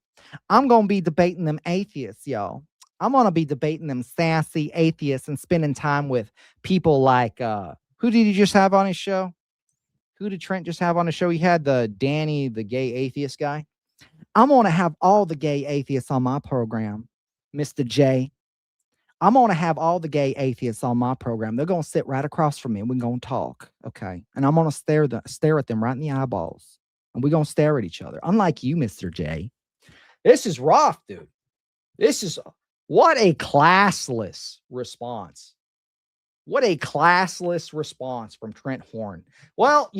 I'm going to be debating them atheists, y'all. I'm going to be debating them sassy atheists and spending time with people like, who did he just have on his show? Who did Trent just have on the show? He had the Danny, the gay atheist guy. I'm going to have all the gay atheists on my program, Mr. J. I'm going to have all the gay atheists on my program. They're going to sit right across from me and we're going to talk. Okay. And I'm going to stare at them right in the eyeballs. And we're going to stare at each other. Unlike you, Mr. J. This is rough, dude. What a classless response. What a classless response from Trent Horn. Well,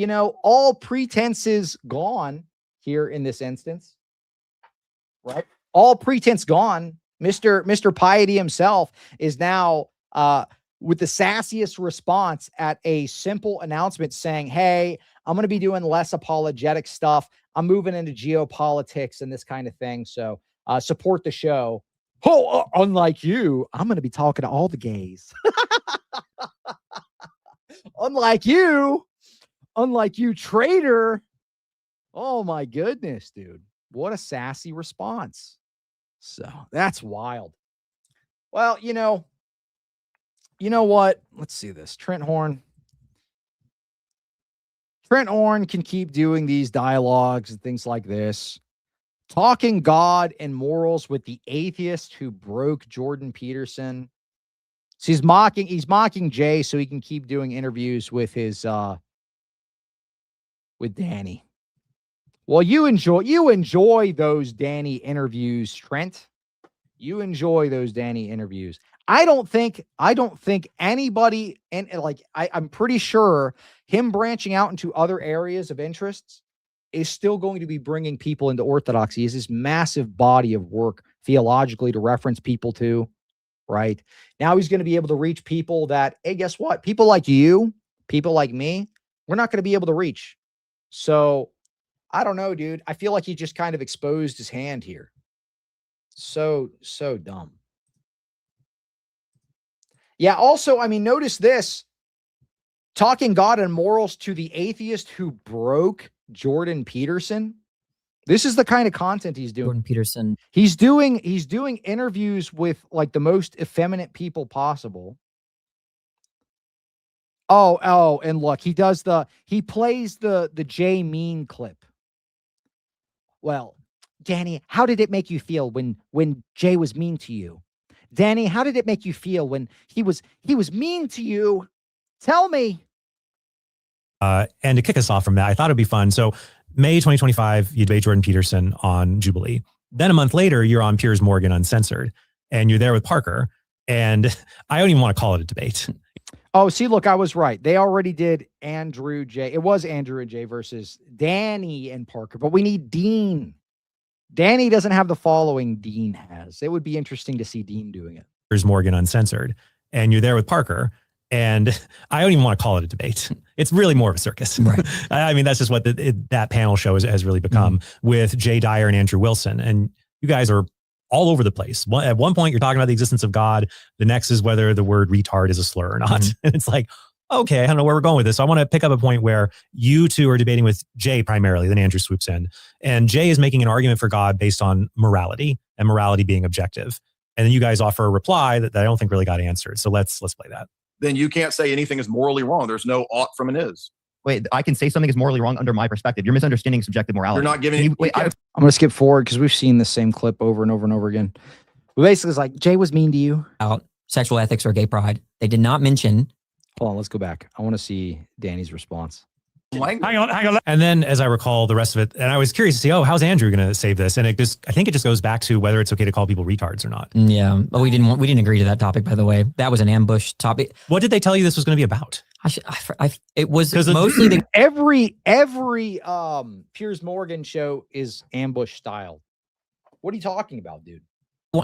all pretense is gone here in this instance, right? All pretense gone. Mr. Piety himself is now with the sassiest response at a simple announcement saying, hey, I'm going to be doing less apologetic stuff. I'm moving into geopolitics and this kind of thing. So support the show. Oh, unlike you, I'm going to be talking to all the gays. Unlike you, traitor. Oh my goodness, dude. What a sassy response. So that's wild. Well, you know what? Let's see this. Trent Horn can keep doing these dialogues and things like this. Talking God and morals with the atheist who broke Jordan Peterson. So he's mocking Jay so he can keep doing interviews with his with Danny. Well, you enjoy those Danny interviews, Trent. You enjoy those Danny interviews. I don't think anybody, and I'm pretty sure him branching out into other areas of interests is still going to be bringing people into orthodoxy. Is this massive body of work theologically to reference people to, right? Now he's going to be able to reach people that, hey, guess what? People like you, people like me, we're not going to be able to reach. So I don't know, dude. I feel like he just kind of exposed his hand here. So dumb. Yeah. Also, I mean, notice this. Talking God and morals to the atheist who broke Jordan Peterson. This is the kind of content he's doing. Jordan Peterson. He's doing interviews with like the most effeminate people possible. Oh, and look, he plays the Jay Mean clip. Well, Danny, how did it make you feel when Jay was mean to you? Danny, how did it make you feel when he was mean to you? Tell me. And to kick us off from that, I thought it'd be fun. So May 2025, you debate Jordan Peterson on Jubilee. Then a month later, you're on Piers Morgan Uncensored, and you're there with Parker. And I don't even want to call it a debate. Oh, see, look, I was right. They already did Andrew J. It was Andrew and Jay versus Danny and Parker, but we need Dean. Danny doesn't have the following Dean has. It would be interesting to see Dean doing it. Piers Morgan Uncensored, and you're there with Parker. And I don't even want to call it a debate. It's really more of a circus. Right. I mean, that's just what that panel show has really become with Jay Dyer and Andrew Wilson. And you guys are all over the place. At one point, you're talking about the existence of God. The next is whether the word retard is a slur or not. And it's like, okay, I don't know where we're going with this. So I want to pick up a point where you two are debating with Jay primarily, then Andrew swoops in. And Jay is making an argument for God based on morality and morality being objective. And then you guys offer a reply that I don't think really got answered. So let's play that. Then you can't say anything is morally wrong. There's no ought from an is. Wait, I can say something is morally wrong under my perspective. You're misunderstanding subjective morality. You're not giving. I'm going to skip forward because we've seen the same clip over and over and over again. But basically, it's like, Jay was mean to you. About sexual ethics or gay pride. They did not mention. Hold on, let's go back. I want to see Danny's response. Language. Hang on. And then, as I recall, the rest of it, and I was curious to see, how's Andrew going to save this? And I think it just goes back to whether it's okay to call people retards or not. Yeah, but we didn't agree to that topic, by the way. That was an ambush topic. What did they tell you this was going to be about? It was mostly every Piers Morgan show is ambush style. What are you talking about, dude?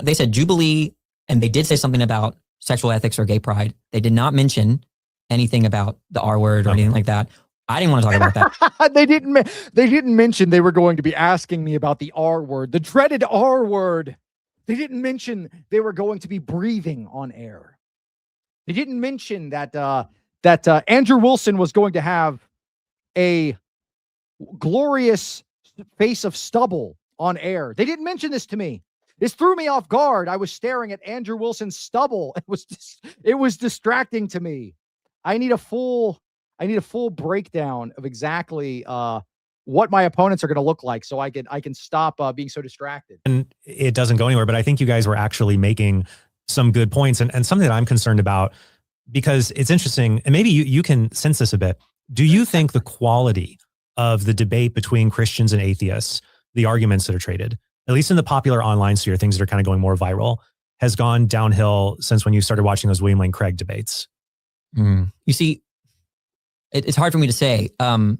They said Jubilee, and they did say something about sexual ethics or gay pride. They did not mention anything about the R word or anything like that. I didn't want to talk about that. They didn't mention they were going to be asking me about the R word, the dreaded R word. They didn't mention they were going to be breathing on air. They didn't mention that Andrew Wilson was going to have a glorious face of stubble on air. They didn't mention this to me. This threw me off guard. I was staring at Andrew Wilson's stubble. It was distracting to me. I need a full breakdown of exactly what my opponents are going to look like, so I can stop being so distracted. And it doesn't go anywhere. But I think you guys were actually making some good points, and something that I'm concerned about, because it's interesting, and maybe you can sense this a bit. Do you think the quality of the debate between Christians and atheists, the arguments that are traded, at least in the popular online sphere, things that are kind of going more viral, has gone downhill since when you started watching those William Lane Craig debates? You see, it's hard for me to say. A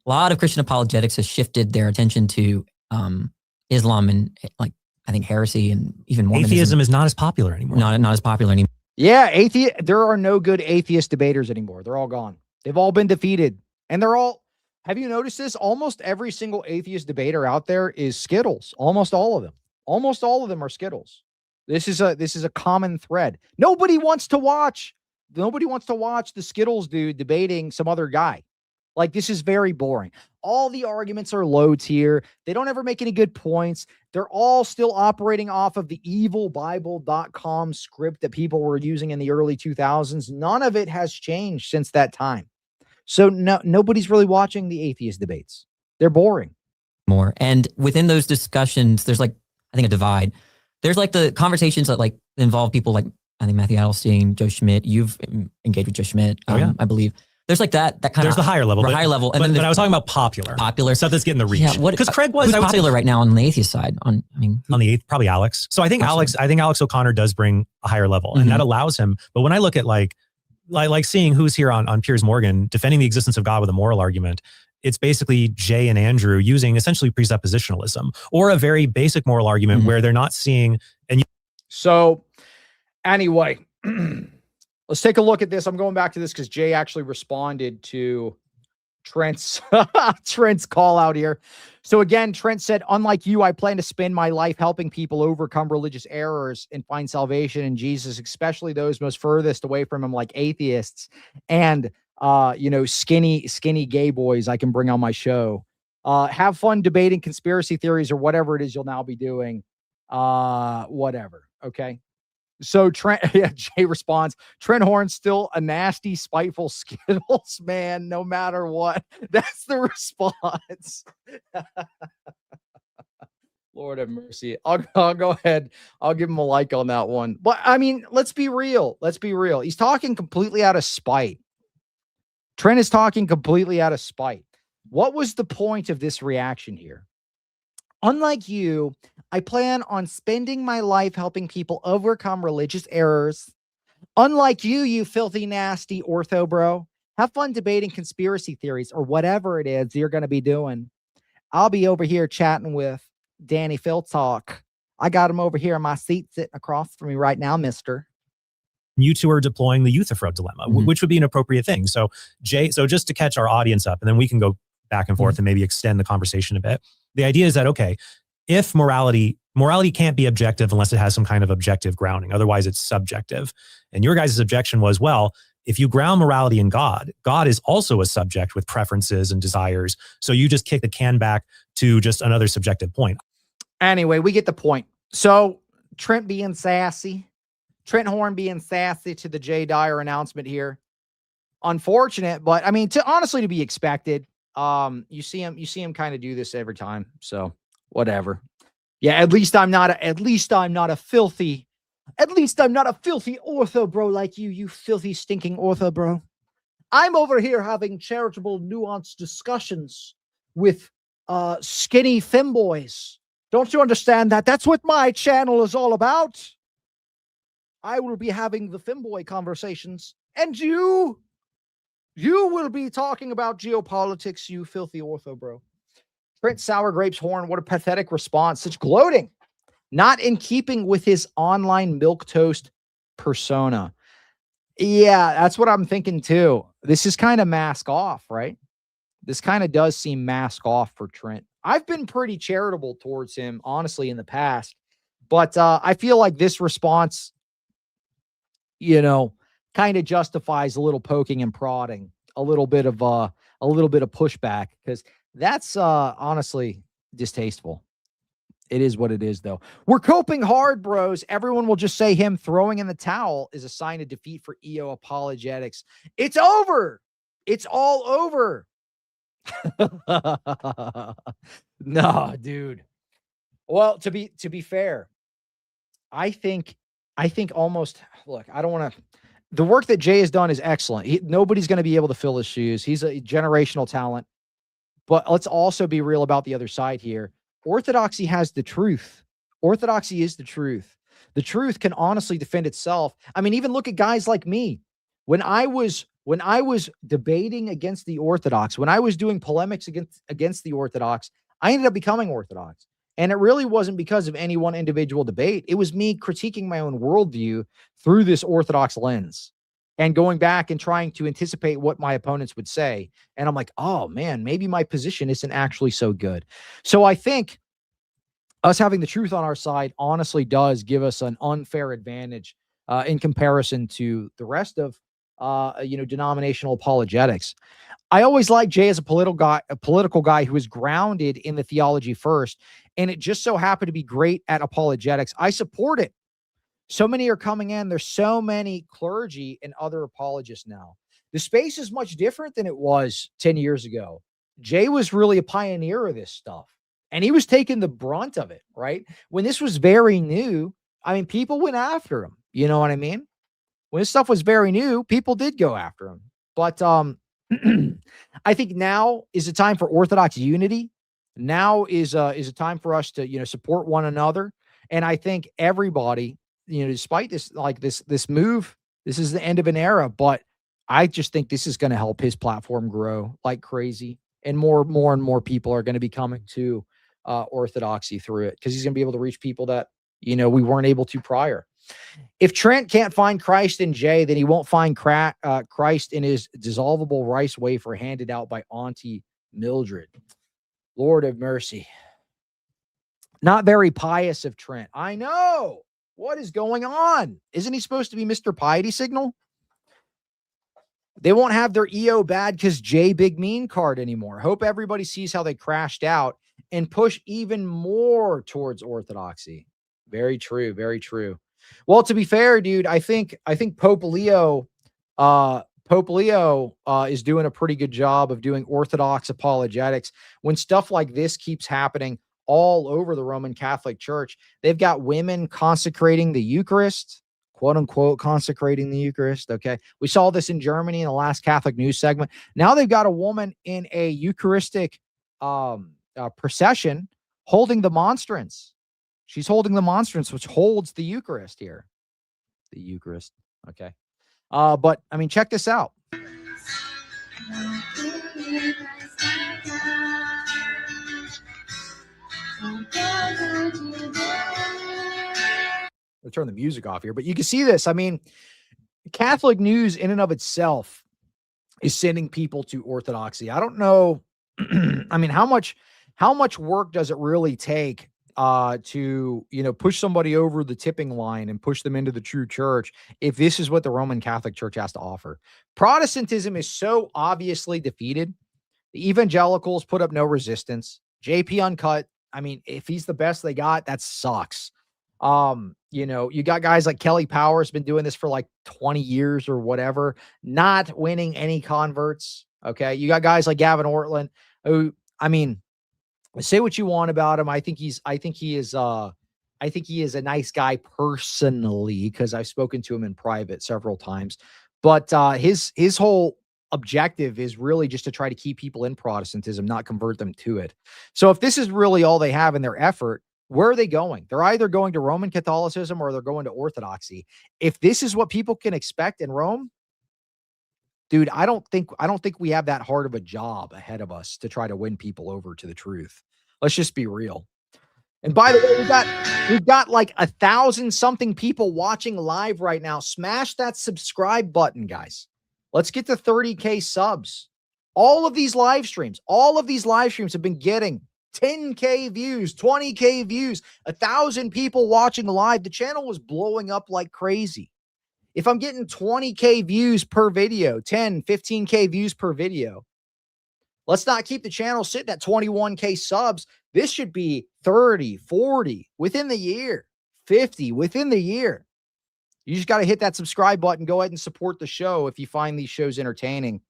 lot of Christian apologetics has shifted their attention to Islam and, like, I think heresy and even Mormonism. Atheism is not as popular anymore. Not as popular anymore. Yeah, there are no good atheist debaters anymore. They're all gone. They've all been defeated. And have you noticed this? Almost every single atheist debater out there is Skittles. Almost all of them. Almost all of them are Skittles. This is a common thread. Nobody wants to watch the Skittles dude debating some other guy. Like, this is very boring. All the arguments are low tier. They don't ever make any good points. They're all still operating off of the evilbible.com script that people were using in the early 2000s. None of it has changed since that time. So nobody's really watching the atheist debates. They're boring. More. And within those discussions, there's, like, I think, a divide. There's, like, the conversations that, like, involve people like, I think, Matthew Adelstein, Joe Schmidt. You've engaged with Joe Schmidt, I believe. There's, like, that kind of... There's the higher level. Higher level. And but I was talking about popular stuff that's getting the reach. Yeah, because Craig was... Who's popular right now on the atheist side? On the eighth, probably Alex. So I think Alex O'Connor does bring a higher level, and that allows him. But when I look at like seeing who's here on Piers Morgan defending the existence of God with a moral argument, it's basically Jay and Andrew using essentially presuppositionalism or a very basic moral argument where they're not seeing... So anyway... Let's take a look at this. I'm going back to this because Jay actually responded to Trent's call out here. So again, Trent said, unlike you, I plan to spend my life helping people overcome religious errors and find salvation in Jesus, especially those most furthest away from him, like atheists and, skinny gay boys I can bring on my show. Have fun debating conspiracy theories or whatever it is you'll now be doing. Whatever. Okay. So Jay responds, Trent Horn's still a nasty, spiteful Skittles, man, no matter what. That's the response. Lord have mercy. I'll go ahead. I'll give him a like on that one. But I mean, let's be real. He's talking completely out of spite. Trent is talking completely out of spite. What was the point of this reaction here? Unlike you, I plan on spending my life helping people overcome religious errors. Unlike you, you filthy, nasty ortho bro. Have fun debating conspiracy theories or whatever it is you're going to be doing. I'll be over here chatting with Danny Philtalk. I got him over here in my seat sitting across from me right now, mister. You two are deploying the Euthyphro dilemma, which would be an appropriate thing. So Jay, just to catch our audience up, and then we can go back and forth and maybe extend the conversation a bit. The idea is that, okay, if morality can't be objective unless it has some kind of objective grounding. Otherwise, it's subjective. And your guys' objection was, well, if you ground morality in God, God is also a subject with preferences and desires. So you just kick the can back to just another subjective point. Anyway, we get the point. So Trent being sassy, Trent Horn being sassy to the Jay Dyer announcement here. Unfortunate, but I mean, honestly, to be expected. You see him kind of do this every time. So whatever. Yeah, at least I'm not a filthy ortho bro like you filthy stinking ortho bro. I'm over here having charitable, nuanced discussions with skinny femboys. Don't you understand that? That's what my channel is all about. I will be having the femboy conversations, and you will be talking about geopolitics, you filthy ortho bro. Trent Sour Grapes Horn, what a pathetic response. Such gloating. Not in keeping with his online milquetoast persona. Yeah, that's what I'm thinking too. This is kind of mask off, right? This kind of does seem mask off for Trent. I've been pretty charitable towards him, honestly, in the past. But I feel like this response, kind of justifies a little poking and prodding, a little bit of pushback, because that's honestly distasteful. It is what it is, though. We're coping hard, bros. Everyone will just say him throwing in the towel is a sign of defeat for EO apologetics. It's over. It's all over. No, dude. Well, to be fair, I think almost, look, I don't want to, the work that Jay has done is excellent. Nobody's going to be able to fill his shoes. He's a generational talent. But let's also be real about the other side here. Orthodoxy has the truth. Orthodoxy is the truth. The truth can honestly defend itself. I mean, even look at guys like me. When I was debating against the Orthodox, when I was doing polemics against the Orthodox, I ended up becoming Orthodox. And it really wasn't because of any one individual debate. It was me critiquing my own worldview through this Orthodox lens and going back and trying to anticipate what my opponents would say. And I'm like, oh man, maybe my position isn't actually so good. So I think us having the truth on our side honestly does give us an unfair advantage in comparison to the rest of denominational apologetics. I always liked Jay as a political guy who is grounded in the theology first, and it just so happened to be great at apologetics. I support it. So many are coming in. There's so many clergy and other apologists now. The space is much different than it was 10 years ago. Jay was really a pioneer of this stuff, and he was taking the brunt of it, right? When this was very new, I mean, people went after him. You know what I mean? When this stuff was very new, people did go after him. But I think now is the time for Orthodox unity. Now is a time for us to, support one another. And I think everybody, despite this move, this is the end of an era, but I just think this is going to help his platform grow like crazy. And more and more people are going to be coming to Orthodoxy through it, because he's going to be able to reach people that, we weren't able to prior. If Trent can't find Christ in Jay, then he won't find Christ in his dissolvable rice wafer handed out by Auntie Mildred. Lord have mercy. Not very pious of Trent. I know. What is going on? Isn't he supposed to be Mr. Piety Signal? They won't have their EO bad because Jay Big Mean card anymore. Hope everybody sees how they crashed out and push even more towards Orthodoxy. Very true. Very true. Well, to be fair, dude, I think Pope Leo is doing a pretty good job of doing Orthodox apologetics. When stuff like this keeps happening all over the Roman Catholic Church, they've got women consecrating the Eucharist, quote unquote, consecrating the Eucharist. Okay. We saw this in Germany in the last Catholic news segment. Now they've got a woman in a Eucharistic procession holding the monstrance. She's holding the monstrance, which holds the Eucharist here. The Eucharist. Okay. But I mean, check this out. I'll turn the music off here, but you can see this. I mean, Catholic news in and of itself is sending people to Orthodoxy. I don't know. I mean, how much work does it really take to, push somebody over the tipping line and push them into the true church if this is what the Roman Catholic Church has to offer? Protestantism is so obviously defeated. The evangelicals put up no resistance. JP Uncut, I mean, if he's the best they got, that sucks. You got guys like Kelly Powers, been doing this for like 20 years or whatever, not winning any converts. Okay. You got guys like Gavin Ortland, who, I mean, say what you want about him. I think he is a nice guy personally, because I've spoken to him in private several times. But his whole objective is really just to try to keep people in Protestantism, not convert them to it. So if this is really all they have in their effort, where are they going? They're either going to Roman Catholicism or they're going to Orthodoxy. If this is what people can expect in Rome, dude, I don't think we have that hard of a job ahead of us to try to win people over to the truth. Let's just be real. And by the way, we've got like 1,000-something people watching live right now. Smash that subscribe button, guys. Let's get to 30K subs. All of these live streams have been getting 10K views, 20K views, 1,000 people watching live. The channel was blowing up like crazy. If I'm getting 20K views per video, 10, 15K views per video, let's not keep the channel sitting at 21K subs. This should be 30, 40 within the year, 50 within the year. You just got to hit that subscribe button. Go ahead and support the show if you find these shows entertaining.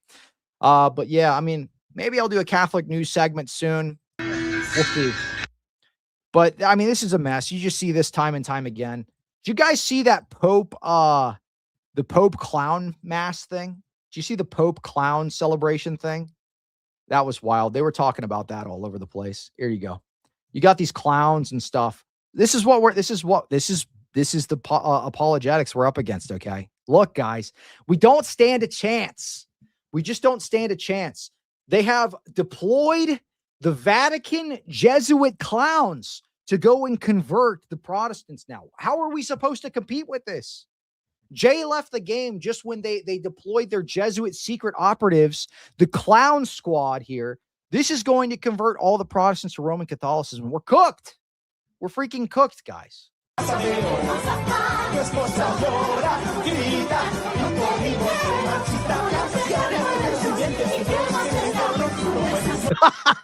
But yeah, I mean, maybe I'll do a Catholic news segment soon. We'll see. But I mean, this is a mess. You just see this time and time again. Did you guys see that Pope, the Pope clown mass thing? Did you see the Pope clown celebration thing? That was wild. They were talking about that all over the place. Here you go. You got these clowns and stuff. This is the apologetics we're up against. Okay. Look, guys, we don't stand a chance. We just don't stand a chance. They have deployed the Vatican Jesuit clowns to go and convert the Protestants now. How are we supposed to compete with this? Jay left the game just when they deployed their Jesuit secret operatives, the clown squad here. This is going to convert all the Protestants to Roman Catholicism. We're cooked. We're freaking cooked, guys.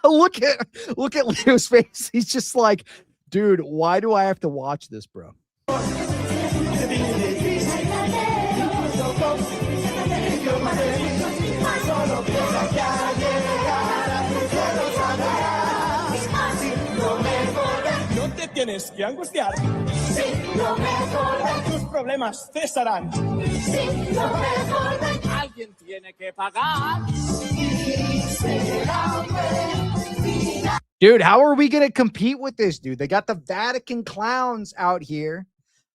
look at Leo's face. He's just like, dude, why do I have to watch this, bro? Tienes que angustiar. Tus problemas cesarán. Alguien tiene que pagar. Dude, how are we going to compete with this, dude? They got the Vatican clowns out here.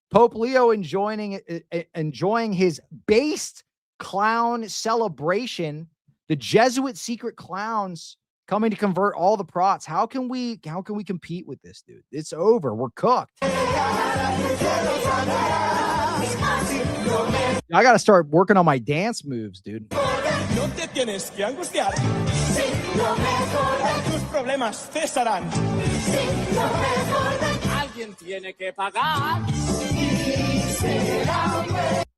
Pope Leo enjoying his based clown celebration. The Jesuit secret clowns coming to convert all the prots. How can we compete with this, dude? It's over. We're cooked. I got to start working on my dance moves, dude. No te tienes que angustiar. Tus problemas cesarán. Alguien tiene que pagar.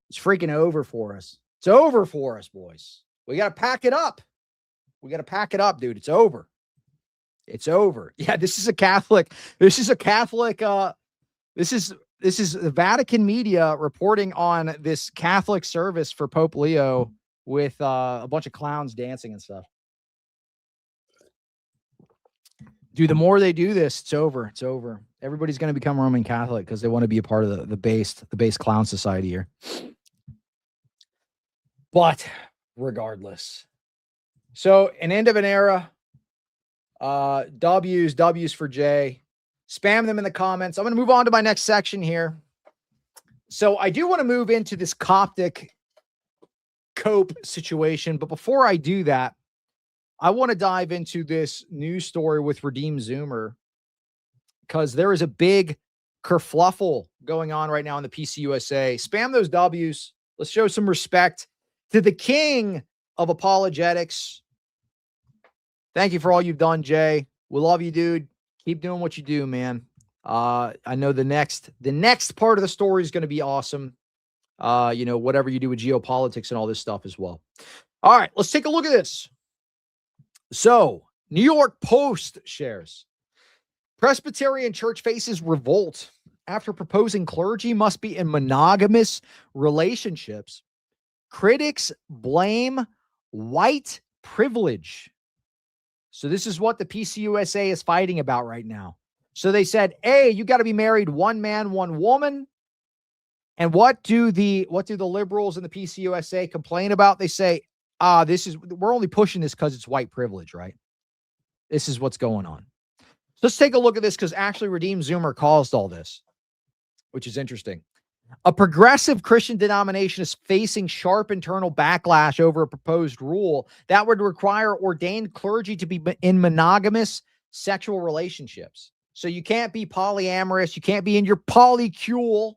It's freaking over for us. It's over for us, boys. We got to pack it up. We got to pack it up, dude. It's over. It's over. Yeah, this is a Catholic. This is the Vatican media reporting on this Catholic service for Pope Leo with a bunch of clowns dancing and stuff. Dude, the more they do this, it's over. It's over. Everybody's going to become Roman Catholic because they want to be a part of the base clown society here. But regardless. So an end of an era. W's for Jay. Spam them in the comments. I'm going to move on to my next section here. So I do want to move into this Coptic cope situation. But before I do that, I want to dive into this news story with Redeemed Zoomer because there is a big kerfluffle going on right now in the PCUSA. Spam those W's. Let's show some respect to the king of apologetics. Thank you for all you've done, Jay. We love you, dude. Keep doing what you do, man. I know the next part of the story is going to be awesome. Whatever you do with geopolitics and all this stuff as well. All right, let's take a look at this. So, New York Post shares. Presbyterian Church faces revolt after proposing clergy must be in monogamous relationships. Critics blame white privilege. So this is what the PCUSA is fighting about right now. So they said, hey, you got to be married one man, one woman. And what do the liberals in the PCUSA complain about? They say, we're only pushing this because it's white privilege, right? This is what's going on. So let's take a look at this because actually Redeemed Zoomer caused all this, which is interesting. A progressive Christian denomination is facing sharp internal backlash over a proposed rule that would require ordained clergy to be in monogamous sexual relationships. So you can't be polyamorous. You can't be in your polycule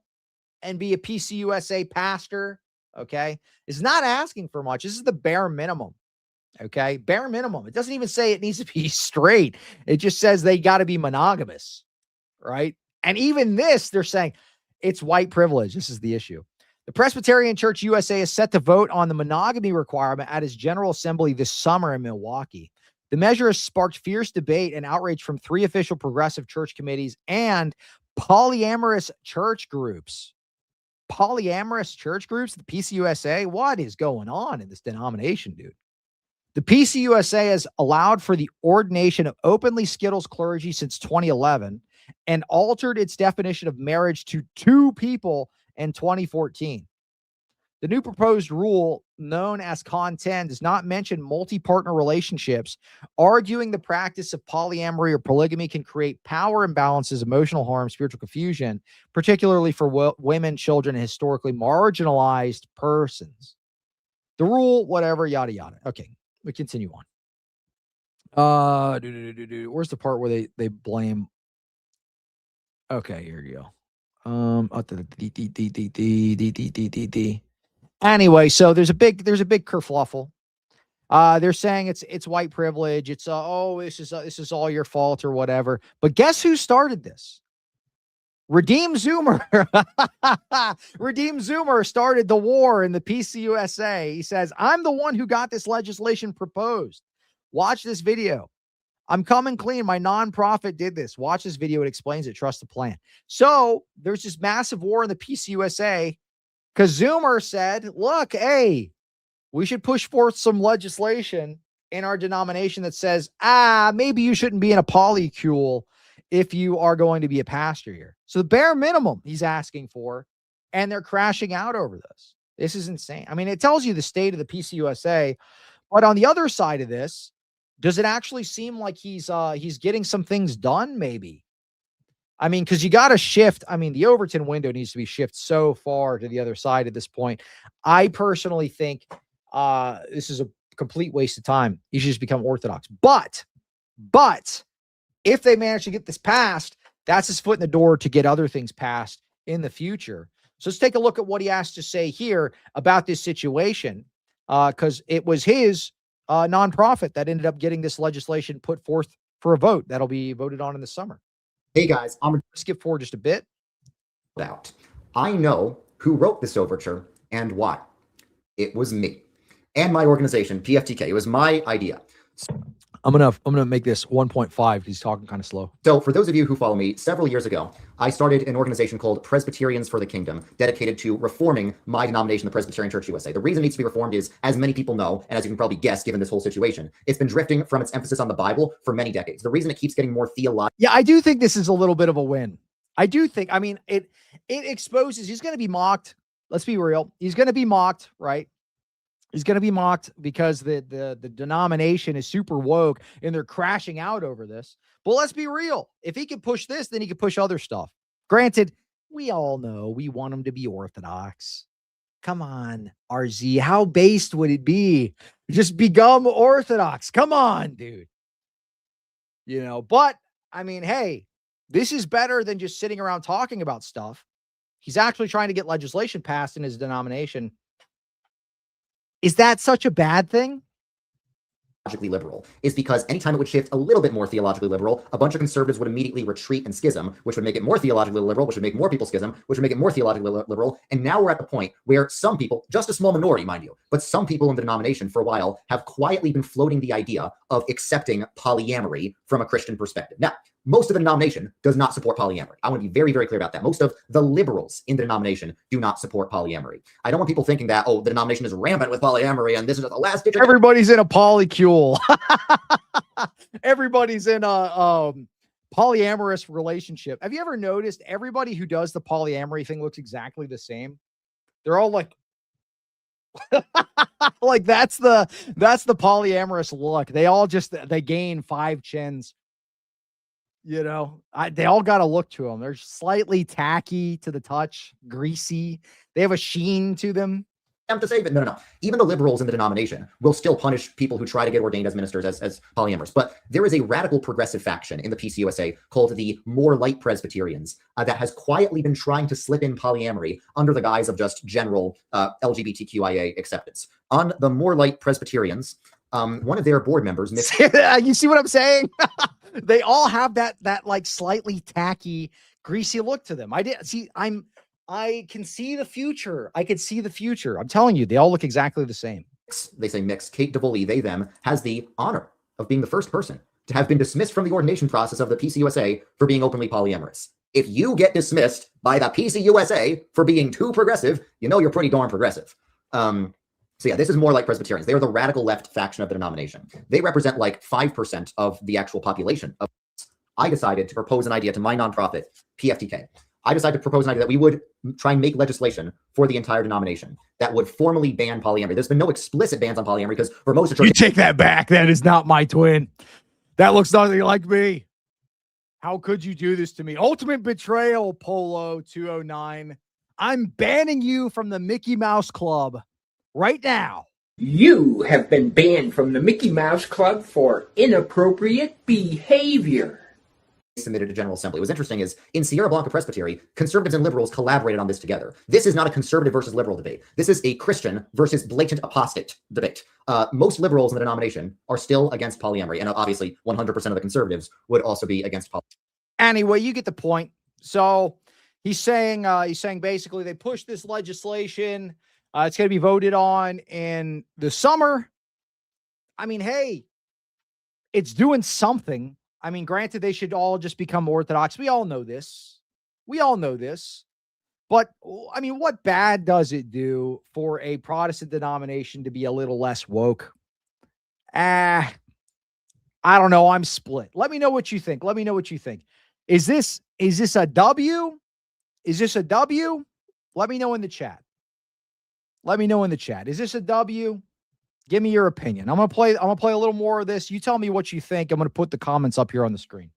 and be a PCUSA pastor. Okay. It's not asking for much. This is the bare minimum. Okay. Bare minimum. It doesn't even say it needs to be straight. It just says they got to be monogamous. Right. And even this, they're saying it's white privilege. This is the issue. The Presbyterian Church USA is set to vote on the monogamy requirement at its General Assembly this summer in Milwaukee. The measure has sparked fierce debate and outrage from 3 official progressive church committees and polyamorous church groups. Polyamorous church groups, the PCUSA, what is going on in this denomination, dude? The PCUSA has allowed for the ordination of openly Skittles clergy since 2011 and altered its definition of marriage to 2 people in 2014. The new proposed rule, known as Con 10, does not mention multi-partner relationships, arguing the practice of polyamory or polygamy can create power imbalances, emotional harm, spiritual confusion, particularly for women, children, and historically marginalized persons. The rule, whatever, yada, yada. Okay, we continue on. Where's the part where they blame? Okay, here you go. Anyway, so there's a big kerfluffle. They're saying it's white privilege. It's this is all your fault or whatever. But guess who started this? Redeemed Zoomer. Redeemed Zoomer started the war in the PCUSA. He says, I'm the one who got this legislation proposed. Watch this video. I'm coming clean. My nonprofit did this. Watch this video. It explains it. Trust the plan. So there's this massive war in the PCUSA because Zoomer said, look, hey, we should push forth some legislation in our denomination that says, maybe you shouldn't be in a polycule if you are going to be a pastor here. So the bare minimum he's asking for, and they're crashing out over this. This is insane. I mean, it tells you the state of the PCUSA, but on the other side of this, does it actually seem like he's getting some things done? Maybe. I mean, because you got to shift. I mean, the Overton window needs to be shifted so far to the other side at this point. I personally think this is a complete waste of time. You should just become Orthodox. But if they manage to get this passed, that's his foot in the door to get other things passed in the future. So let's take a look at what he has to say here about this situation, because it was his nonprofit that ended up getting this legislation put forth for a vote that'll be voted on in the summer. Hey guys, I'm going to skip forward just a bit. I know who wrote this overture and why. It was me and my organization, PFTK. It was my idea. I'm gonna make this 1.5. He's talking kind of slow. So for those of you who follow me, several years ago, I started an organization called Presbyterians for the Kingdom, dedicated to reforming my denomination, the Presbyterian Church USA. The reason it needs to be reformed is, as many people know, and as you can probably guess, given this whole situation, it's been drifting from its emphasis on the Bible for many decades. The reason it keeps getting more theological. Yeah, I do think this is a little bit of a win. I do think. I mean, it exposes. He's going to be mocked. Let's be real. He's going to be mocked, right? He's going to be mocked because the denomination is super woke and they're crashing out over this. But let's be real. If he can push this, then he can push other stuff. Granted, we all know we want him to be Orthodox. Come on, RZ. How based would it be? Just become Orthodox. Come on, dude. You know, but I mean, hey, this is better than just sitting around talking about stuff. He's actually trying to get legislation passed in his denomination. Is that such a bad thing? Liberal is because anytime it would shift a little bit more theologically liberal, a bunch of conservatives would immediately retreat and schism, which would make it more theologically liberal, which would make more people schism, which would make it more theologically liberal. And now we're at the point where some people, just a small minority, mind you, but some people in the denomination for a while have quietly been floating the idea of accepting polyamory from a Christian perspective. Now, most of the denomination does not support polyamory. I want to be very, very clear about that. Most of the liberals in the denomination do not support polyamory. I don't want people thinking that, oh, the denomination is rampant with polyamory and this is the last ditch. Everybody's in a polycule. Everybody's in a polyamorous relationship. Have you ever noticed everybody who does the polyamory thing looks exactly the same? They're all like Like that's the polyamorous look. They all just they gain 5 chins. You know, they all got a look to them. They're slightly tacky to the touch, greasy. They have a sheen to them. To say that no. Even the liberals in the denomination will still punish people who try to get ordained as ministers as polyamorous. But there is a radical progressive faction in the PCUSA called the More Light Presbyterians that has quietly been trying to slip in polyamory under the guise of just general LGBTQIA acceptance. On the More Light Presbyterians, one of their board members, you see what I'm saying? They all have that like slightly tacky, greasy look to them. I can see the future. I could see the future. I'm telling you, they all look exactly the same. They say mix, Kate DeVoley, they, them, has the honor of being the first person to have been dismissed from the ordination process of the PCUSA for being openly polyamorous. If you get dismissed by the PCUSA for being too progressive, you know you're pretty darn progressive. So yeah, this is More Like Presbyterians. They are the radical left faction of the denomination. They represent like 5% of the actual population. I decided to propose an idea to my nonprofit, PFTK. I decided to propose an idea that we would try and make legislation for the entire denomination that would formally ban polyamory. There's been no explicit bans on polyamory because for most of churches— You take that back. That is not my twin. That looks nothing like me. How could you do this to me? Ultimate betrayal, Polo 209. I'm banning you from the Mickey Mouse Club right now. You have been banned from the Mickey Mouse Club for inappropriate behavior. Submitted to General Assembly. What was interesting is in Sierra Blanca Presbytery, conservatives and liberals collaborated on this together. This is not a conservative versus liberal debate. This is a Christian versus blatant apostate debate. Most liberals in the denomination are still against polyamory, and obviously 100% of the conservatives would also be against polyamory. Anyway, you get the point. So he's saying basically they pushed this legislation. It's going to be voted on in the summer. I mean, hey, it's doing something. I mean, granted, they should all just become Orthodox. We all know this. But, I mean, what bad does it do for a Protestant denomination to be a little less woke? I don't know. I'm split. Let me know what you think. Is this a W? Is this a W? Let me know in the chat. Is this a W? Give me your opinion. I'm gonna play a little more of this. You tell me what you think. I'm gonna put the comments up here on the screen.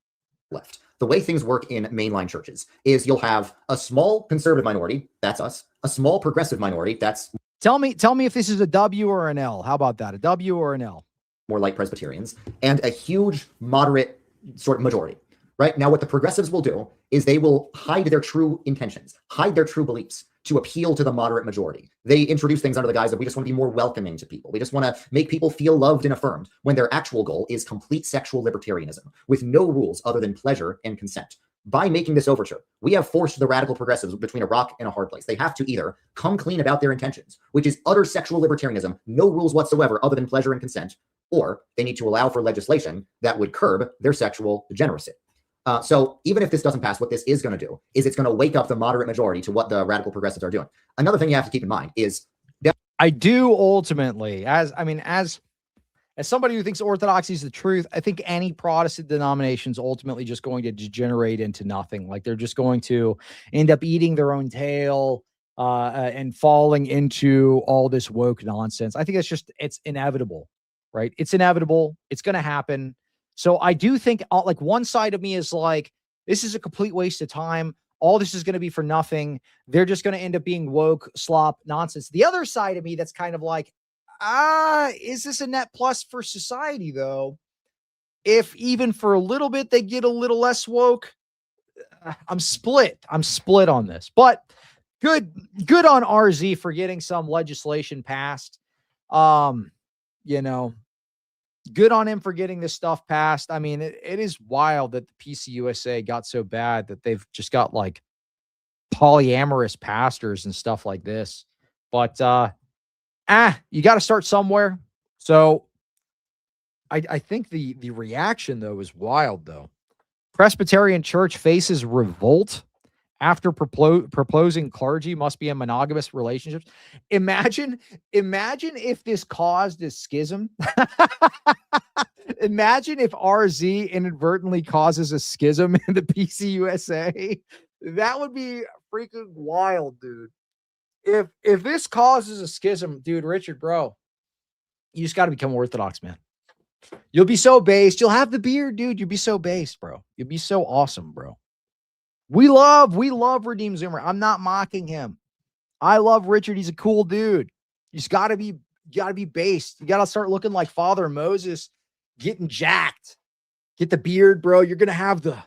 Left. The way things work in mainline churches is you'll have a small conservative minority, that's us, a small progressive minority, that's— Tell me if this is a W or an L. How about that? A W or an L? More like Presbyterians, and a huge moderate sort of majority. Right now, what the progressives will do is they will hide their true intentions, hide their true beliefs to appeal to the moderate majority. They introduce things under the guise of we just want to be more welcoming to people. We just want to make people feel loved and affirmed, when their actual goal is complete sexual libertarianism with no rules other than pleasure and consent. By making this overture, we have forced the radical progressives between a rock and a hard place. They have to either come clean about their intentions, which is utter sexual libertarianism, no rules whatsoever other than pleasure and consent, or they need to allow for legislation that would curb their sexual degeneracy. So even if this doesn't pass, what this is going to do is it's going to wake up the moderate majority to what the radical progressives are doing. Another thing you have to keep in mind is— I do ultimately, as somebody who thinks orthodoxy is the truth, I think any Protestant denomination is ultimately just going to degenerate into nothing. Like they're just going to end up eating their own tail and falling into all this woke nonsense. I think it's inevitable, right? It's inevitable. It's going to happen. So I do think like one side of me is like, this is a complete waste of time. All this is going to be for nothing. They're just going to end up being woke, slop, nonsense. The other side of me that's kind of like, is this a net plus for society though? If even for a little bit they get a little less woke, I'm split on this. But good on RZ for getting some legislation passed. Good on him for getting this stuff passed. I mean, it is wild that the PCUSA got so bad that they've just got like polyamorous pastors and stuff like this. But you got to start somewhere. So I think the reaction though is wild though. Presbyterian Church faces revolt after proposing clergy must be in monogamous relationships. Imagine if this caused a schism. Imagine if RZ inadvertently causes a schism in the PCUSA. That would be freaking wild, dude. if this causes a schism, dude, Richard, bro, you just got to become Orthodox, man. You'll be so based. You'll have the beard, dude. You'll be so based, bro. You'll be so awesome, bro. We love Redeem Zoomer. I'm not mocking him. I love Richard. He's a cool dude. You just gotta be based. You gotta start looking like Father Moses, getting jacked. Get the beard, bro. You're gonna have the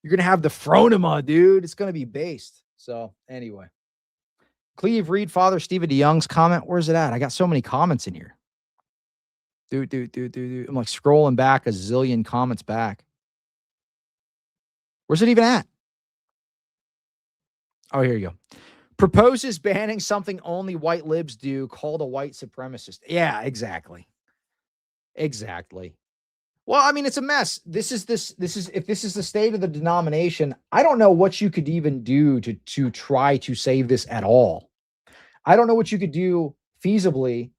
phronema, dude. It's gonna be based. So anyway. Cleve, read Father Stephen DeYoung's comment. Where's it at? I got so many comments in here. Dude. I'm like scrolling back a zillion comments back. Where's it even at? Oh, here you go. Proposes banning something only white libs do, called a white supremacist. Yeah, exactly. Exactly. Well, I mean, it's a mess. This is if this is the state of the denomination, I don't know what you could even do to try to save this at all. I don't know what you could do feasibly.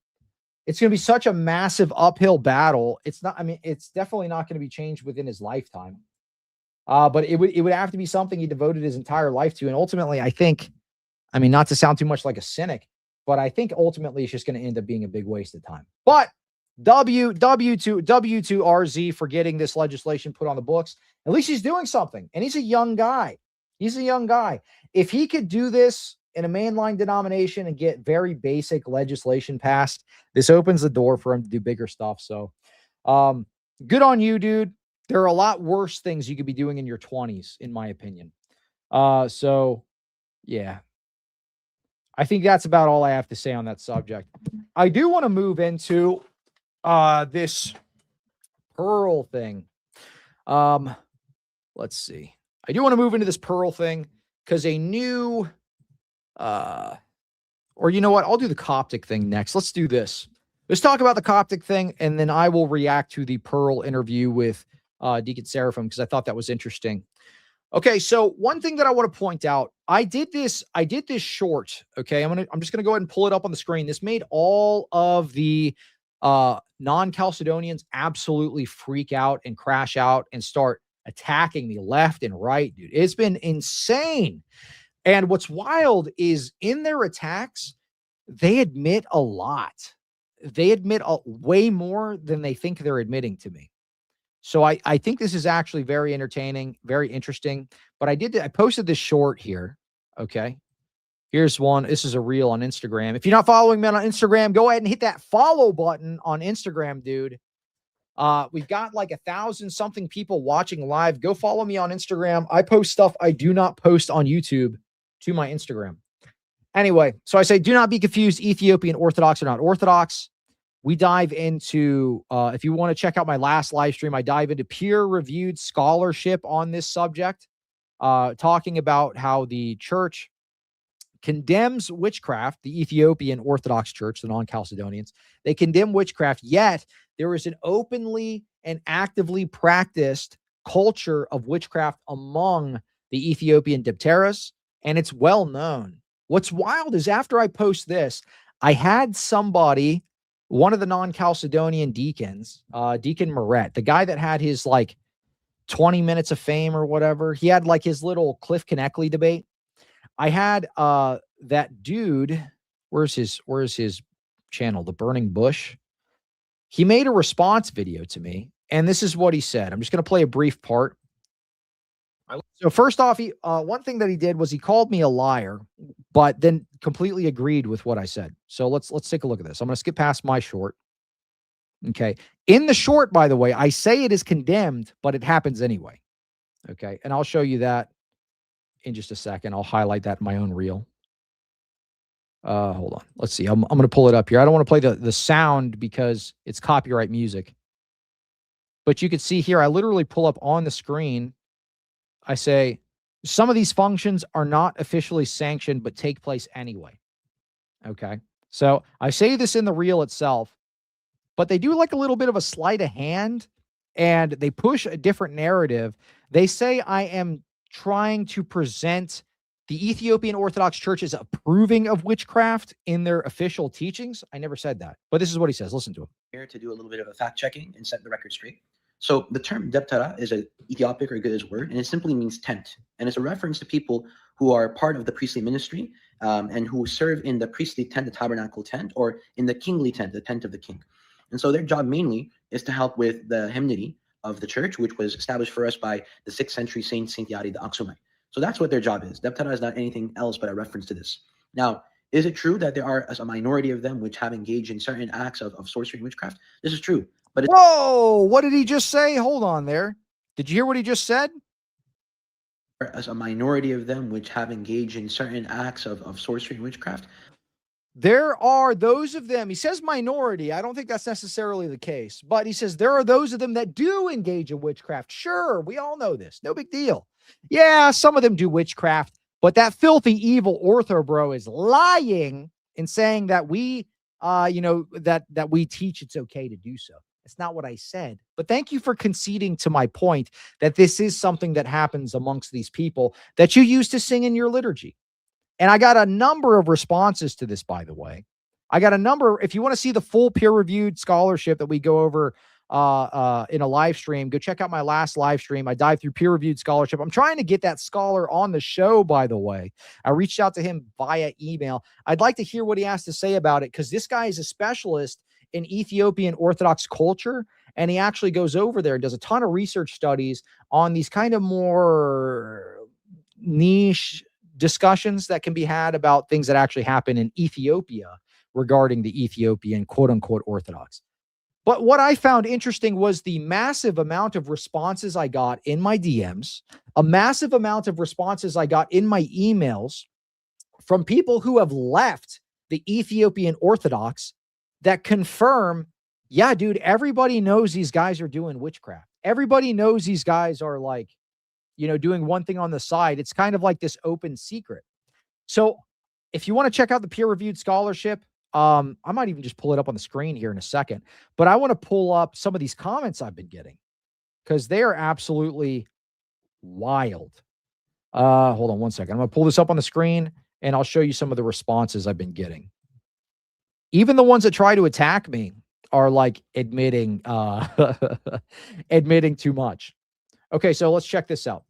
It's going to be such a massive uphill battle. It's not, I mean, it's definitely not going to be changed within his lifetime. But it would have to be something he devoted his entire life to. And ultimately, I think, I mean, not to sound too much like a cynic, but I think ultimately it's just going to end up being a big waste of time. But W to RZ for getting this legislation put on the books. At least he's doing something. And he's a young guy. He's a young guy. If he could do this in a mainline denomination and get very basic legislation passed, this opens the door for him to do bigger stuff. So good on you, dude. There are a lot worse things you could be doing in your 20s, in my opinion. So yeah. I think that's about all I have to say on that subject. I do want to move into this Pearl thing. Let's see. I do want to move into this Pearl thing because a new or you know what? I'll do the Coptic thing next. Let's do this. Let's talk about the Coptic thing, and then I will react to the Pearl interview with Deacon Seraphim because I thought that was interesting. Okay, so one thing that I want to point out, I did this short. Okay, I'm just gonna go ahead and pull it up on the screen. This made all of the non-Chalcedonians absolutely freak out and crash out and start attacking me left and right, dude. It's been insane. And what's wild is in their attacks, they admit a lot. They admit way more than they think they're admitting to me. So I think this is actually very entertaining, very interesting. But I posted this short here. Okay. Here's one. This is a reel on Instagram. If you're not following me on Instagram, go ahead and hit that follow button on Instagram, dude. We've got like 1,000 something people watching live. Go follow me on Instagram. I post stuff I do not post on YouTube to my Instagram. Anyway, so I say, do not be confused. Ethiopian Orthodox or not Orthodox. We dive into, if you want to check out my last live stream, I dive into peer-reviewed scholarship on this subject, talking about how the church condemns witchcraft, the Ethiopian Orthodox Church, the non-Chalcedonians. They condemn witchcraft, yet there is an openly and actively practiced culture of witchcraft among the Ethiopian Dipteras, and it's well known. What's wild is after I post this, I had somebody, one of the non-Chalcedonian deacons, Deacon Moret, the guy that had his like 20 minutes of fame or whatever, he had like his little Cliff Connectley debate. I had that dude, where's his channel, The Burning Bush. He made a response video to me, and this is what he said. I'm just going to play a brief part. So first off, one thing that he did was he called me a liar, but then completely agreed with what I said. So let's take a look at this. I'm going to skip past my short. Okay. In the short, by the way, I say it is condemned, but it happens anyway. Okay. And I'll show you that in just a second. I'll highlight that in my own reel. Hold on. Let's see. I'm going to pull it up here. I don't want to play the sound because it's copyright music. But you can see here, I literally pull up on the screen. I say, some of these functions are not officially sanctioned, but take place anyway. Okay. So I say this in the reel itself, but they do like a little bit of a sleight of hand and they push a different narrative. They say I am trying to present the Ethiopian Orthodox Church as approving of witchcraft in their official teachings. I never said that, but this is what he says. Listen to him. Here to do a little bit of a fact checking and set the record straight. So the term Deptera is an Ethiopic or Goetish word, and it simply means tent. And it's a reference to people who are part of the priestly ministry and who serve in the priestly tent, the tabernacle tent, or in the kingly tent, the tent of the king. And so their job mainly is to help with the hymnody of the church, which was established for us by the 6th century Saint Yari the Aksumite. So that's what their job is. Debtera is not anything else but a reference to this. Now, is it true that there are a minority of them which have engaged in certain acts of sorcery and witchcraft? This is true. But whoa, what did he just say? Hold on there. Did you hear what he just said? As a minority of them which have engaged in certain acts of sorcery and witchcraft. There are those of them. He says minority. I don't think that's necessarily the case, but he says there are those of them that do engage in witchcraft. Sure, we all know this. No big deal. Yeah, some of them do witchcraft, but that filthy, evil ortho bro is lying in saying that we, that we teach it's okay to do so. It's not what I said, but thank you for conceding to my point that this is something that happens amongst these people that you use to sing in your liturgy. And I got a number of responses to this, by the way. I got a number. If you want to see the full peer-reviewed scholarship that we go over in a live stream, go check out my last live stream. I dive through peer-reviewed scholarship. I'm trying to get that scholar on the show, by the way. I reached out to him via email. I'd like to hear what he has to say about it, because this guy is a specialist in Ethiopian Orthodox culture, and he actually goes over there and does a ton of research studies on these kind of more niche discussions that can be had about things that actually happen in Ethiopia regarding the Ethiopian quote-unquote Orthodox. But what I found interesting was the massive amount of responses I got in my DMs, a massive amount of responses I got in my emails from people who have left the Ethiopian Orthodox that confirm, yeah, dude, everybody knows these guys are doing witchcraft. Everybody knows these guys are like, doing one thing on the side. It's kind of like this open secret. So if you want to check out the peer-reviewed scholarship, I might even just pull it up on the screen here in a second, but I want to pull up some of these comments I've been getting because they are absolutely wild. Hold on one second. I'm going to pull this up on the screen and I'll show you some of the responses I've been getting. Even the ones that try to attack me are like admitting too much. Okay, so let's check this out.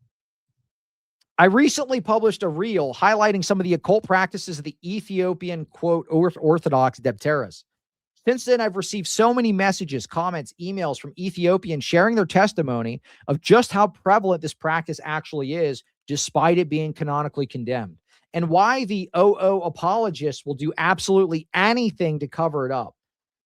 I recently published a reel highlighting some of the occult practices of the Ethiopian, quote, Orthodox Debteras. Since then, I've received so many messages, comments, emails from Ethiopians sharing their testimony of just how prevalent this practice actually is, despite it being canonically condemned, and why the OO apologists will do absolutely anything to cover it up.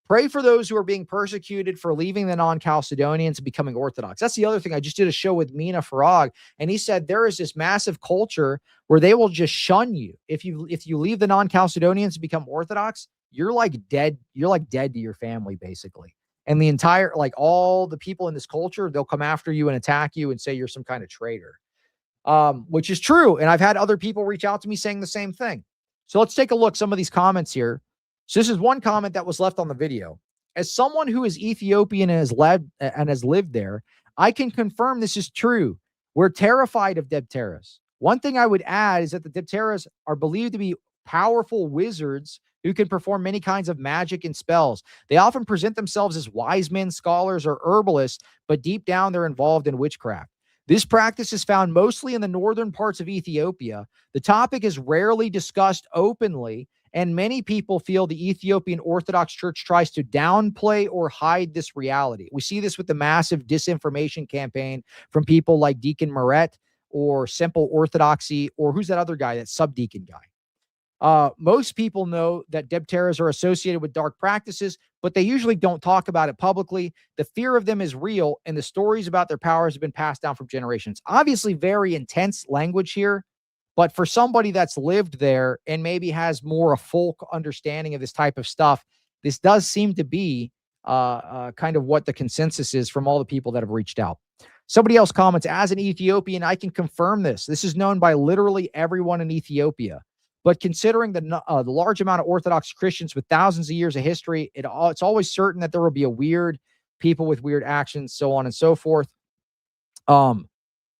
Pray for those who are being persecuted for leaving the non-Chalcedonians and becoming Orthodox. That's the other thing. I just did a show with Mina Farag, and he said there is this massive culture where they will just shun you. If you leave the non-Chalcedonians and become Orthodox, you're like dead. You're like dead to your family, basically. And the entire, like all the people in this culture, they'll come after you and attack you and say you're some kind of traitor, which is true. And I've had other people reach out to me saying the same thing. So let's take a look at some of these comments here. So this is one comment that was left on the video. As someone who is Ethiopian and has lived there, I can confirm this is true. We're terrified of Debteras. One thing I would add is that the Debteras are believed to be powerful wizards who can perform many kinds of magic and spells. They often present themselves as wise men, scholars, or herbalists, but deep down they're involved in witchcraft. This practice is found mostly in the northern parts of Ethiopia. The topic is rarely discussed openly, and many people feel the Ethiopian Orthodox Church tries to downplay or hide this reality. We see this with the massive disinformation campaign from people like Deacon Moret or Simple Orthodoxy, or who's that other guy, that subdeacon guy. Most people know that Debteras are associated with dark practices, but they usually don't talk about it publicly. The fear of them is real, and the stories about their powers have been passed down from generations. Obviously, very intense language here. But for somebody that's lived there and maybe has more a folk understanding of this type of stuff, this does seem to be kind of what the consensus is from all the people that have reached out. Somebody else comments, as an Ethiopian, I can confirm this. This is known by literally everyone in Ethiopia. But considering the large amount of Orthodox Christians with thousands of years of history, it's always certain that there will be a weird people with weird actions, so on and so forth.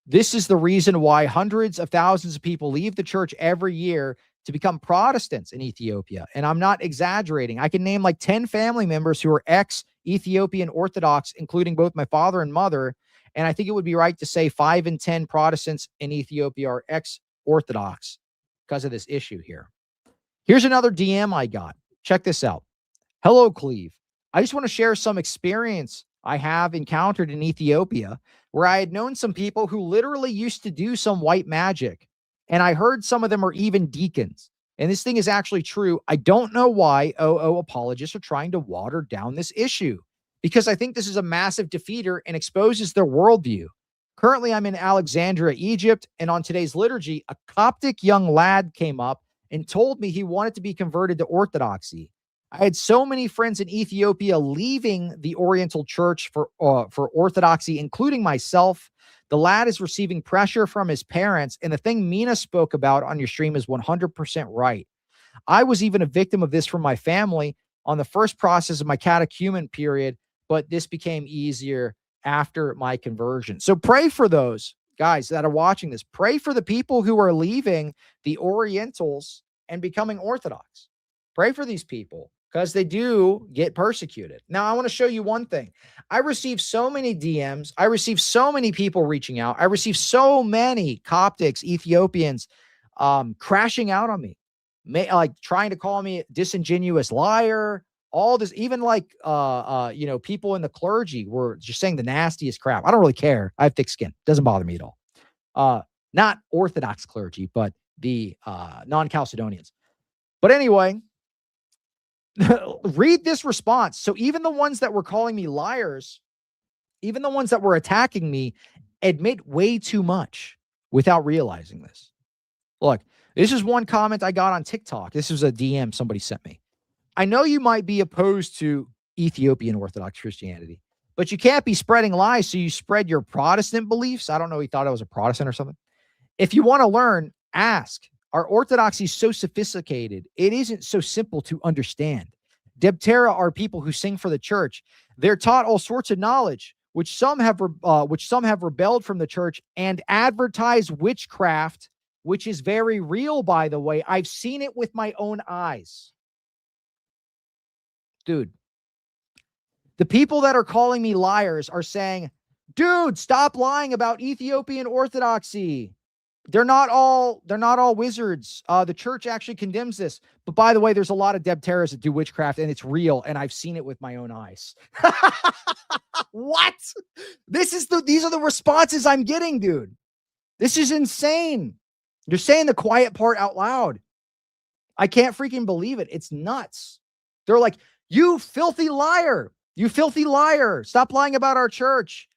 This is the reason why hundreds of thousands of people leave the church every year to become Protestants in Ethiopia. And I'm not exaggerating. I can name like 10 family members who are ex-Ethiopian Orthodox, including both my father and mother. And I think it would be right to say 5 in 10 Protestants in Ethiopia are ex-Orthodox because of this issue here. Here's another DM I got. Check this out. Hello, Cleve. I just want to share some experience I have encountered in Ethiopia where I had known some people who literally used to do some white magic. And I heard some of them are even deacons. And this thing is actually true. I don't know why OO apologists are trying to water down this issue, because I think this is a massive defeater and exposes their worldview. Currently, I'm in Alexandria, Egypt, and on today's liturgy, a Coptic young lad came up and told me he wanted to be converted to Orthodoxy. I had so many friends in Ethiopia leaving the Oriental Church for Orthodoxy, including myself. The lad is receiving pressure from his parents, and the thing Mina spoke about on your stream is 100% right. I was even a victim of this from my family on the first process of my catechumen period, but this became easier after my conversion. So pray for those guys that are watching this. Pray for the people who are leaving the Orientals and becoming Orthodox. Pray for these people, because they do get persecuted. Now, I want to show you one thing. I received so many DMs. I received so many people reaching out. I received so many Coptics, Ethiopians, crashing out on me, like trying to call me a disingenuous liar. All this, even like, people in the clergy were just saying the nastiest crap. I don't really care. I have thick skin. Doesn't bother me at all. Not Orthodox clergy, but the non-Chalcedonians. But anyway, read this response. So even the ones that were calling me liars, even the ones that were attacking me, admit way too much without realizing this. Look, this is one comment I got on TikTok. This was a DM somebody sent me. I know you might be opposed to Ethiopian Orthodox Christianity, but you can't be spreading lies, so you spread your Protestant beliefs. I don't know. He thought I was a Protestant or something. If you want to learn, ask. Our orthodoxy is so sophisticated, it isn't so simple to understand. Debtera are people who sing for the church. They're taught all sorts of knowledge, which some have rebelled from the church and advertise witchcraft, which is very real, by the way. I've seen it with my own eyes. Dude, the people that are calling me liars are saying, dude, stop lying about Ethiopian Orthodoxy. They're not all wizards. The church actually condemns this. But by the way, there's a lot of Debteras that do witchcraft, and it's real, and I've seen it with my own eyes. What? These are the responses I'm getting, dude. This is insane. You're saying the quiet part out loud. I can't freaking believe it. It's nuts. They're like, you filthy liar. You filthy liar. Stop lying about our church.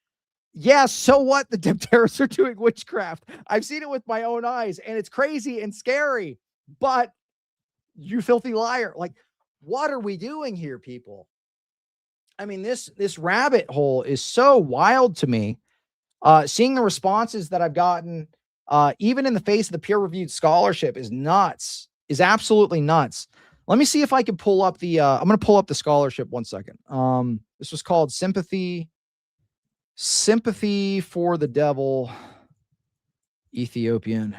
Yeah, so what? The Debteras are doing witchcraft. I've seen it with my own eyes, and it's crazy and scary. But you filthy liar. Like, what are we doing here, people? I mean, this rabbit hole is so wild to me. Seeing the responses that I've gotten, even in the face of the peer-reviewed scholarship, is nuts. Is absolutely nuts. Let me see if I can pull up the. I'm going to pull up the scholarship 1 second. This was called Sympathy for the Devil, Ethiopian.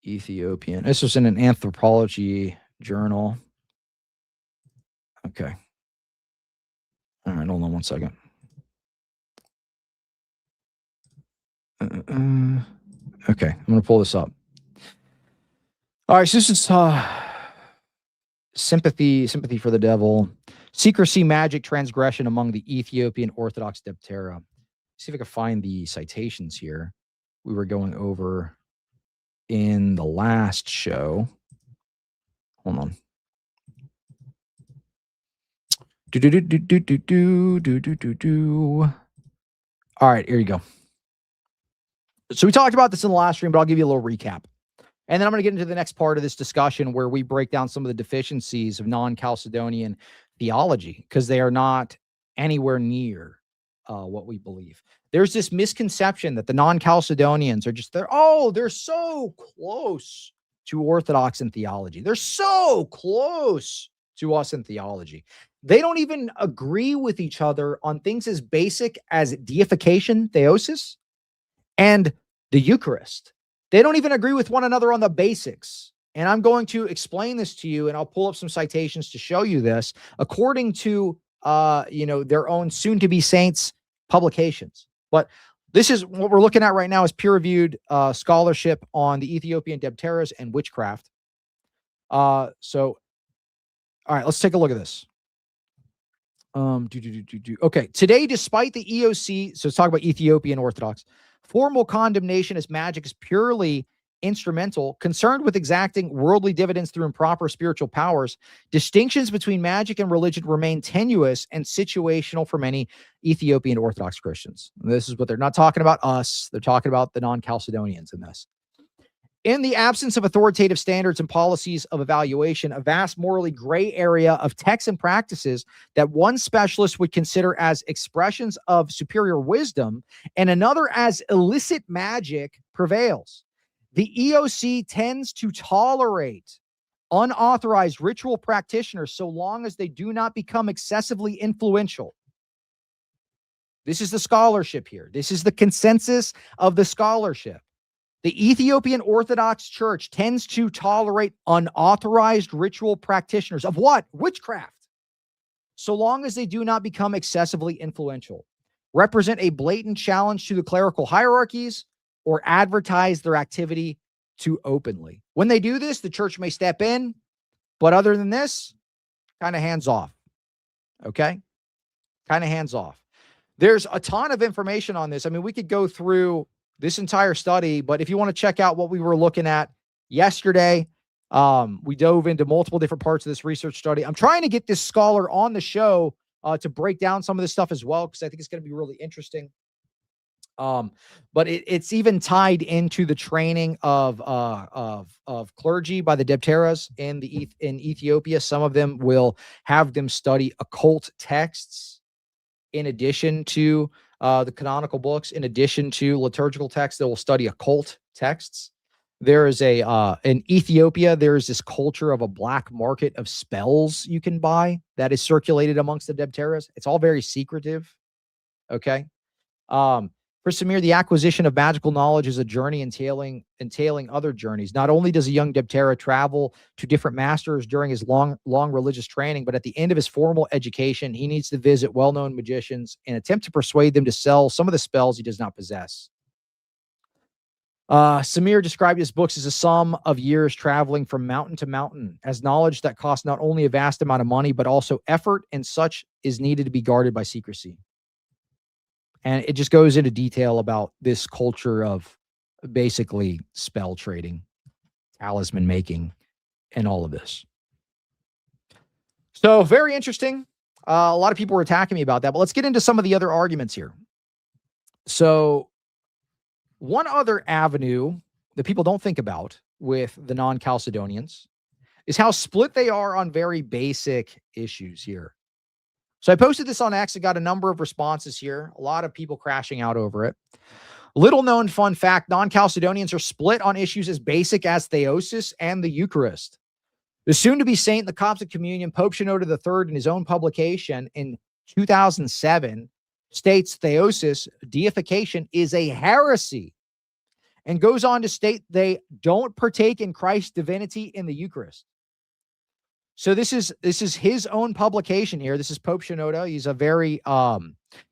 This was in an anthropology journal. Okay. All right, hold on 1 second. Okay, I'm going to pull this up. All right, so this is sympathy for the devil. Secrecy, magic, transgression among the Ethiopian Orthodox Debtera. See if I can find the citations here. We were going over in the last show. Hold on. All right, here you go. So we talked about this in the last stream, but I'll give you a little recap. And then I'm going to get into the next part of this discussion where we break down some of the deficiencies of non-Chalcedonian theology, because they are not anywhere near what we believe. There's this misconception that the non-Chalcedonians are just, they're so close to Orthodox in theology. They're so close to us in theology. They don't even agree with each other on things as basic as deification, theosis, and the Eucharist. They don't even agree with one another on the basics. And I'm going to explain this to you, and I'll pull up some citations to show you this, according to, their own soon-to-be saints publications. But this is what we're looking at right now is peer-reviewed scholarship on the Ethiopian Debteras and witchcraft. So, all right, let's take a look at this. Okay, today, despite the EOC, so let's talk about Ethiopian Orthodox, formal condemnation as magic is purely instrumental, concerned with exacting worldly dividends through improper spiritual powers, distinctions between magic and religion remain tenuous and situational for many Ethiopian Orthodox Christians. And this is what they're not talking about us. They're talking about the non-Chalcedonians in this. In the absence of authoritative standards and policies of evaluation, a vast morally gray area of texts and practices that one specialist would consider as expressions of superior wisdom and another as illicit magic prevails. The EOC tends to tolerate unauthorized ritual practitioners so long as they do not become excessively influential. This is the scholarship here. This is the consensus of the scholarship. The Ethiopian Orthodox Church tends to tolerate unauthorized ritual practitioners of what? Witchcraft. So long as they do not become excessively influential, represent a blatant challenge to the clerical hierarchies, or advertise their activity too openly. When they do this, the church may step in, but other than this, kind of hands off. Okay? Kind of hands off. There's a ton of information on this. I mean, we could go through this entire study, but if you want to check out what we were looking at yesterday, we dove into multiple different parts of this research study. I'm trying to get this scholar on the show to break down some of this stuff as well, because I think it's going to be really interesting. But it's even tied into the training of clergy by the Debteras in Ethiopia. Some of them will have them study occult texts in addition to the canonical books, in addition to liturgical texts. They will study occult texts. There is in Ethiopia, there is this culture of a black market of spells you can buy that is circulated amongst the Debteras. It's all very secretive. Okay. For Samir, the acquisition of magical knowledge is a journey entailing other journeys. Not only does a young Debtera travel to different masters during his long religious training, but at the end of his formal education, he needs to visit well-known magicians and attempt to persuade them to sell some of the spells he does not possess. Samir described his books as a sum of years traveling from mountain to mountain, as knowledge that costs not only a vast amount of money, but also effort, and such is needed to be guarded by secrecy. And it just goes into detail about this culture of basically spell trading, talisman making, and all of this. So very interesting. A lot of people were attacking me about that, but let's get into some of the other arguments here. So one other avenue that people don't think about with the non-Chalcedonians is how split they are on very basic issues here. So I posted this on X. I got a number of responses here. A lot of people crashing out over it. Little known fun fact, non-Chalcedonians are split on issues as basic as theosis and the Eucharist. The soon-to-be saint in the Coptic communion, Pope Shenouda III, in his own publication in 2007, states theosis, deification, is a heresy, and goes on to state they don't partake in Christ's divinity in the Eucharist. So this is his own publication here. This is Pope Shenouda. He's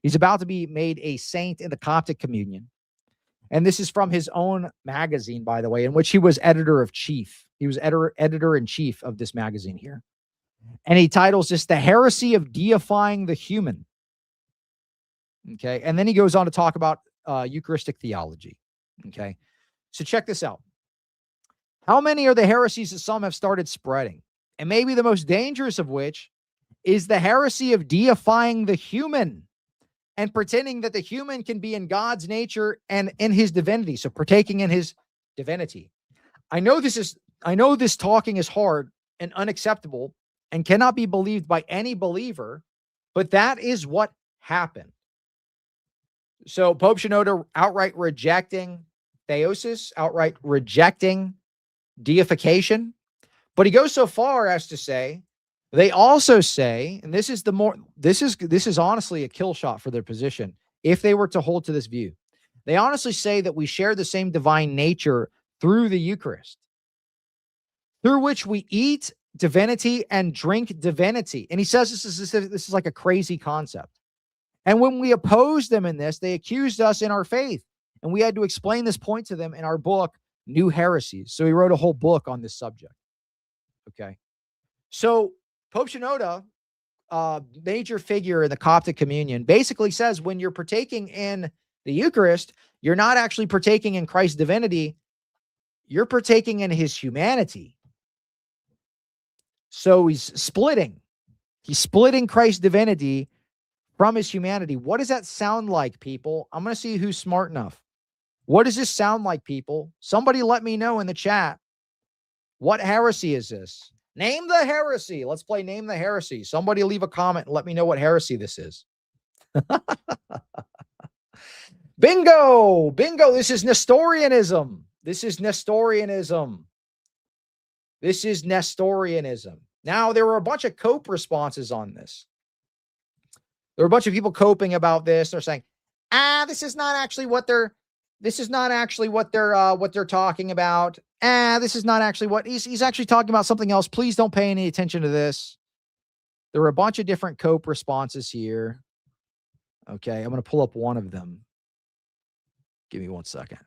he's about to be made a saint in the Coptic communion. And this is from his own magazine, by the way, in which he was editor-in-chief. He was editor-in-chief of this magazine here. And he titles this The Heresy of Deifying the Human. Okay. And then he goes on to talk about Eucharistic theology. Okay. So check this out. How many are the heresies that some have started spreading? And maybe the most dangerous of which is the heresy of deifying the human and pretending that the human can be in God's nature and in his divinity. So partaking in his divinity. I know this talking is hard and unacceptable and cannot be believed by any believer, but that is what happened. So Pope Shenouda outright rejecting theosis, outright rejecting deification. But he goes so far as to say, they also say, and this is honestly a kill shot for their position, if they were to hold to this view. They honestly say that we share the same divine nature through the Eucharist, through which we eat divinity and drink divinity. And he says this is like a crazy concept. And when we opposed them in this, they accused us in our faith. And we had to explain this point to them in our book, New Heresies. So he wrote a whole book on this subject. Okay. So Pope Shenouda, major figure in the Coptic communion, basically says when you're partaking in the Eucharist, you're not actually partaking in Christ's divinity, you're partaking in his humanity. So he's splitting Christ's divinity from his humanity. What does that sound like, people? I'm going to see who's smart enough. What does this sound like, people? Somebody let me know in the chat. What heresy is this? Name the heresy. Let's play Name the Heresy. Somebody leave a comment and let me know what heresy this is. Bingo. Bingo. This is Nestorianism. This is Nestorianism. This is Nestorianism. Now, there were a bunch of cope responses on this. There were a bunch of people coping about this. They're saying, this is not actually what they're talking about. This is not actually what he's actually talking about something else. Please don't pay any attention to this. There were a bunch of different cope responses here. Okay, I'm going to pull up one of them. Give me 1 second.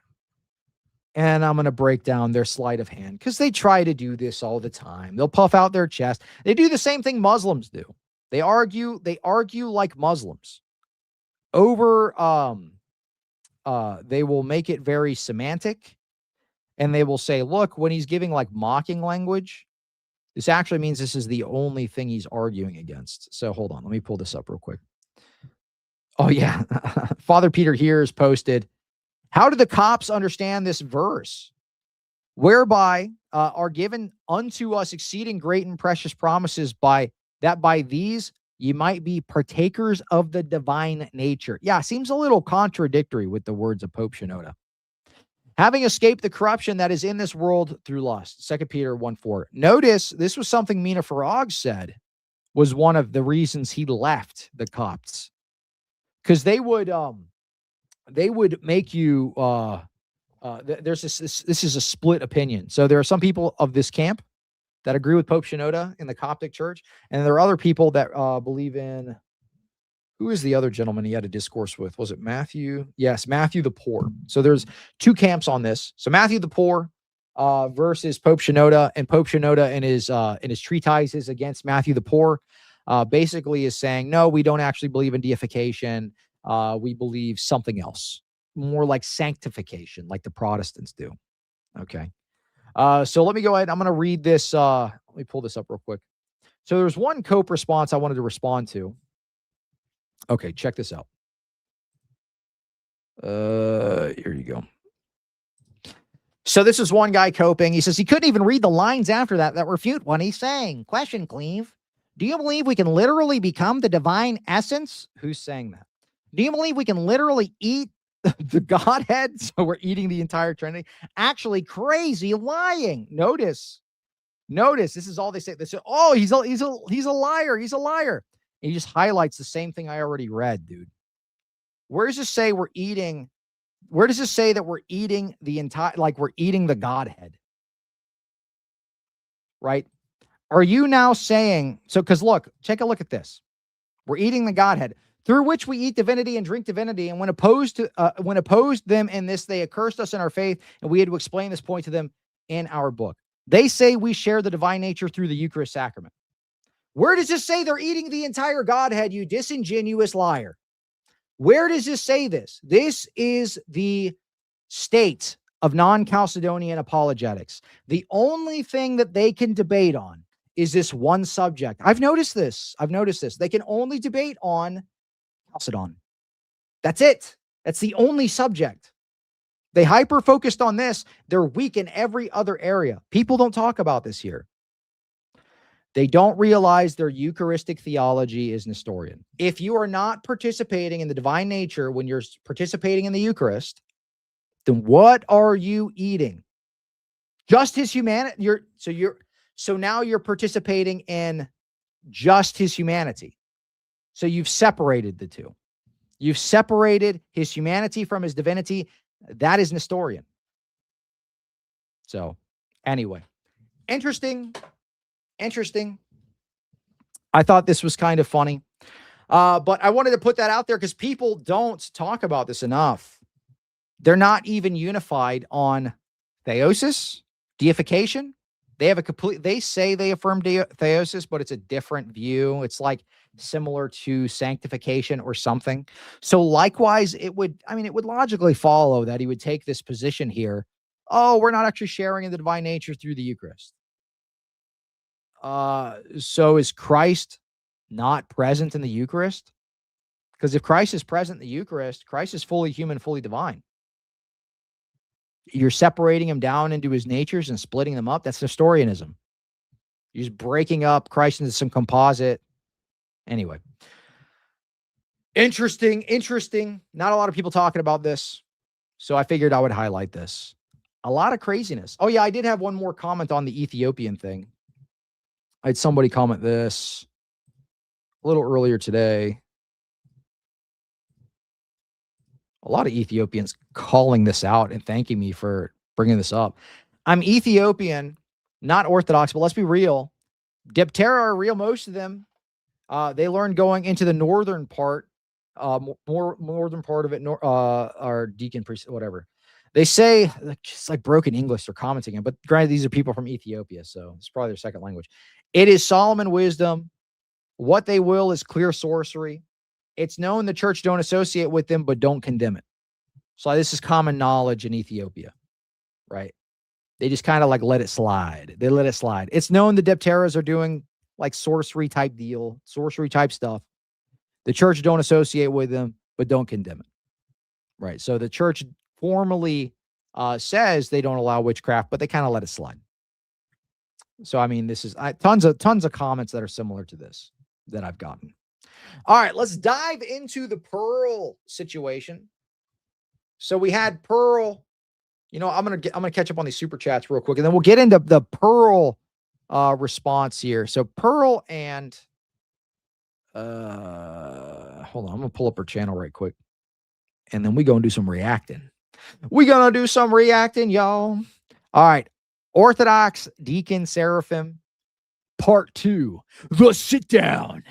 And I'm going to break down their sleight of hand because they try to do this all the time. They'll puff out their chest. They do the same thing Muslims do. They argue like Muslims over, they will make it very semantic, and they will say, look, when he's giving like mocking language, this actually means this is the only thing he's arguing against. So hold on, let me pull this up real quick. Oh yeah. Father Peter here has posted, how do the cops understand this verse? Whereby are given unto us exceeding great and precious promises, by these you might be partakers of the divine nature. Yeah, seems a little contradictory with the words of Pope Shenouda. Having escaped the corruption that is in this world through lust. 2 Peter 1:4. Notice this was something Mina Farag said was one of the reasons he left the Copts. Because they would make you this is a split opinion. So there are some people of this camp that agree with Pope Shenouda in the Coptic Church, and there are other people that believe in, who is the other gentleman he had a discourse with? Was it Matthew? Yes, Matthew the Poor. So there's two camps on this. So Matthew the Poor versus Pope Shenouda, and Pope Shenouda in his treatises against Matthew the Poor basically is saying, no, we don't actually believe in deification. We believe something else, more like sanctification, like the Protestants do. Okay. So let me go ahead. I'm going to read this. Let me pull this up real quick. So there's one cope response I wanted to respond to. Okay, check this out. Here you go. So this is one guy coping. He says he couldn't even read the lines after that refute what he's saying. Question, Cleve. Do you believe we can literally become the divine essence? Who's saying that? Do you believe we can literally eat the Godhead? So we're eating the entire Trinity. Actually, crazy lying. Notice. This is all they say. They say, "Oh, he's a liar. He's a liar." And he just highlights the same thing I already read, dude. Where does it say we're eating? Where does it say that we're eating the entire, like we're eating the Godhead? Right? Are you now saying so? Because look, take a look at this. We're eating the Godhead, through which we eat divinity and drink divinity. And when opposed them in this, they accursed us in our faith, and we had to explain this point to them in our book. They say we share the divine nature through the Eucharist sacrament. Where does this say they're eating the entire Godhead, you disingenuous liar? Where does this say this? This is the state of non-Chalcedonian apologetics. The only thing that they can debate on is this one subject. I've noticed this. They can only debate on Chalcedon. That's it. That's the only subject. They hyper-focused on this. They're weak in every other area. People don't talk about this here. They don't realize their Eucharistic theology is Nestorian. If you are not participating in the divine nature when you're participating in the Eucharist, then what are you eating? Just his humanity. So now you're participating in just his humanity. So you've separated the two. You've separated his humanity from his divinity. That is Nestorian. So anyway, interesting. I thought this was kind of funny. But I wanted to put that out there because people don't talk about this enough. They're not even unified on theosis, deification, They have a complete, they say they affirm theosis, but it's a different view. It's like similar to sanctification or something. So likewise, it would logically follow that he would take this position here. Oh, we're not actually sharing in the divine nature through the Eucharist. So is Christ not present in the Eucharist? Because if Christ is present in the Eucharist, Christ is fully human, fully divine. You're separating him down into his natures and splitting them up. That's Nestorianism. You're just breaking up Christ into some composite. Anyway. Interesting. Not a lot of people talking about this. So I figured I would highlight this. A lot of craziness. Oh, yeah, I did have one more comment on the Ethiopian thing. I had somebody comment this a little earlier today. A lot of Ethiopians calling this out and thanking me for bringing this up. I'm Ethiopian, not Orthodox, but let's be real. Diptera are real, most of them. They learned going into the northern part, more northern part of it, our Deacon, priest, whatever. They say, it's like broken English they're commenting on, but granted, these are people from Ethiopia, so it's probably their second language. It is Solomon wisdom. What they will is clear sorcery. It's known the church don't associate with them, but don't condemn it. So this is common knowledge in Ethiopia, right? They just kind of like let it slide. They let it slide. It's known the Dipteras are doing like sorcery type deal, sorcery type stuff. The church don't associate with them, but don't condemn it, right? So the church formally says they don't allow witchcraft, but they kind of let it slide. So, I mean, this is tons of comments that are similar to this that I've gotten. All right, let's dive into the Pearl situation. So we had Pearl. You know, I'm gonna catch up on these super chats real quick, and then we'll get into the Pearl response here. So Pearl and hold on, I'm gonna pull up her channel right quick, and then we go and do some reacting. Y'all. All right, Orthodox Deacon Seraphim, part 2, the sit down.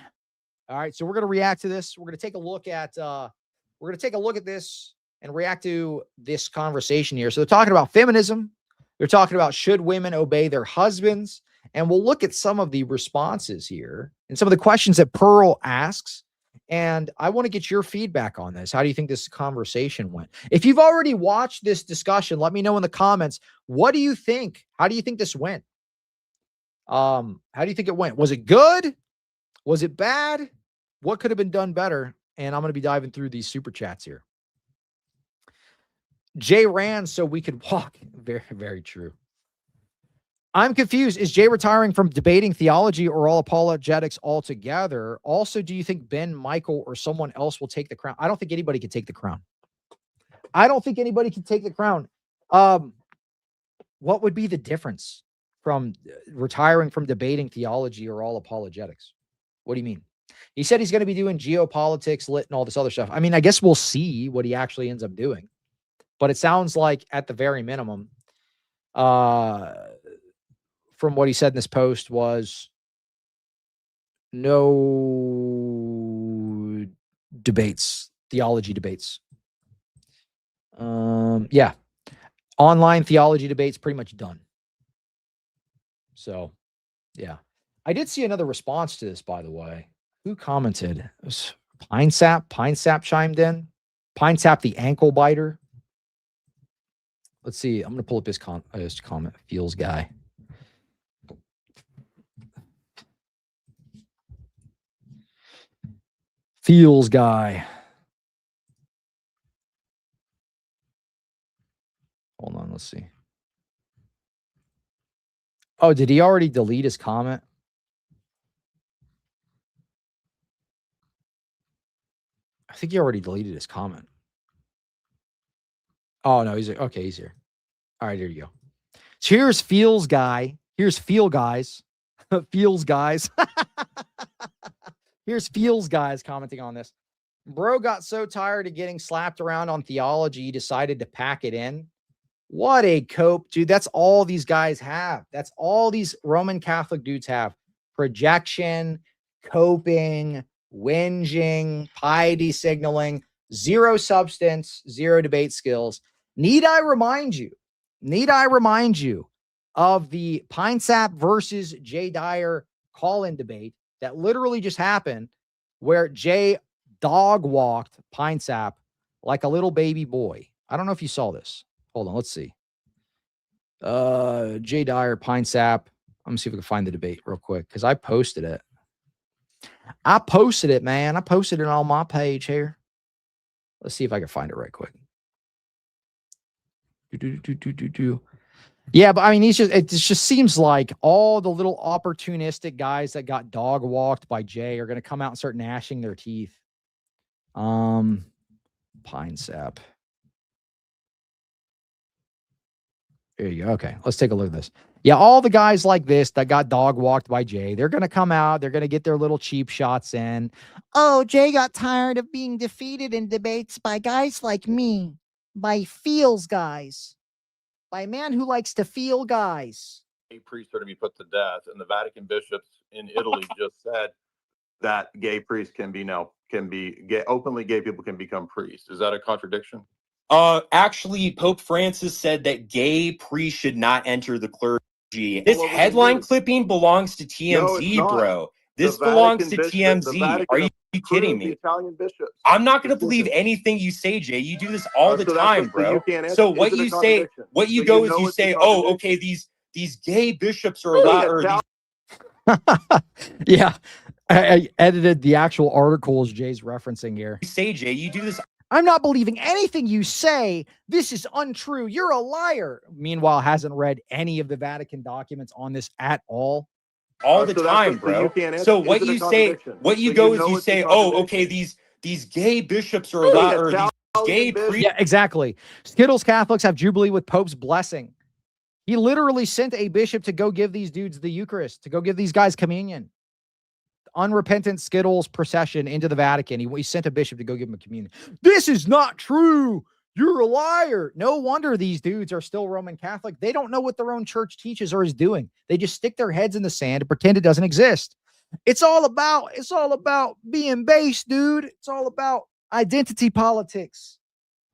All right, so we're gonna react to this. We're gonna take a look at this and react to this conversation here. So they're talking about feminism. They're talking about should women obey their husbands, and we'll look at some of the responses here and some of the questions that Pearl asks. And I want to get your feedback on this. How do you think this conversation went? If you've already watched this discussion, let me know in the comments. What do you think? How do you think this went? How do you think it went? Was it good? Was it bad? What could have been done better? And I'm going to be diving through these super chats here. Jay ran so we could walk. Very, very true. I'm confused. Is Jay retiring from debating theology or all apologetics altogether? Also, do you think Ben, Michael, or someone else will take the crown? I don't think anybody can take the crown. What would be the difference from retiring from debating theology or all apologetics? What do you mean? He said he's going to be doing geopolitics, lit, and all this other stuff. I mean, I guess we'll see what he actually ends up doing. But it sounds like at the very minimum, from what he said in this post, was no debates, theology debates. Yeah. Online theology debates pretty much done. So, yeah. I did see another response to this, by the way. Who commented? It was Pine Sap chimed in. Pine Sap, the ankle biter. Let's see. I'm going to pull up his comment. Feels guy. Feels guy. Hold on. Let's see. Oh, did he already delete his comment? I think he already deleted his comment. Oh, no, he's okay. He's here. All right, here you go. So here's Feels guy. Here's Feel guys. Feels guys. Here's Feels guys commenting on this. Bro got so tired of getting slapped around on theology, he decided to pack it in. What a cope, dude. That's all these guys have. That's all these Roman Catholic dudes have. Projection, coping, whinging, piety signaling, zero substance, zero debate skills. Need I remind you of the Pine Sap versus Jay Dyer call-in debate that literally just happened, where Jay dog walked Pine Sap like a little baby boy. I don't know if you saw this. Hold on, let's see. Jay Dyer, Pine Sap. Let me see if we can find the debate real quick, because I posted it. Man. I posted it on my page here. Let's see if I can find it right quick. Yeah, but I mean, it just seems like all the little opportunistic guys that got dog walked by Jay are going to come out and start gnashing their teeth. Pine Sap. There you go. Okay, let's take a look at this. Yeah, all the guys like this that got dog walked by Jay, they're going to come out. They're going to get their little cheap shots in. Oh, Jay got tired of being defeated in debates by guys like me, by feels guys, by a man who likes to feel guys. Gay priests are to be put to death, and the Vatican bishops in Italy just said that gay priests can be gay, openly gay people can become priests. Is that a contradiction? Actually, Pope Francis said that gay priests should not enter the clergy. This headline clipping belongs to TMZ, bro. This belongs to TMZ. Are you kidding me? Italian bishops. I'm not going to believe anything you say, Jay. You do this all the time, bro. So what you say, what you go is you say, oh, okay, these gay bishops are allowed. Yeah, I edited the actual articles Jay's referencing here. You say, Jay, you do this. I'm not believing anything you say. This is untrue. You're a liar. Meanwhile, hasn't read any of the Vatican documents on this at all. All the time, bro. So what you say, what you go is you say, oh, okay, these gay bishops are allowed, or these gay priests. Yeah, exactly. Skittles Catholics have Jubilee with Pope's blessing. He literally sent a bishop to go give these dudes the Eucharist, to go give these guys communion. Unrepentant Skittles procession into the Vatican. He sent a bishop to go give him a communion. This is not true. You're a liar. No wonder these dudes are still Roman Catholic. They don't know what their own church teaches or is doing. They just stick their heads in the sand and pretend it doesn't exist. It's all about being base, dude. It's all about identity politics.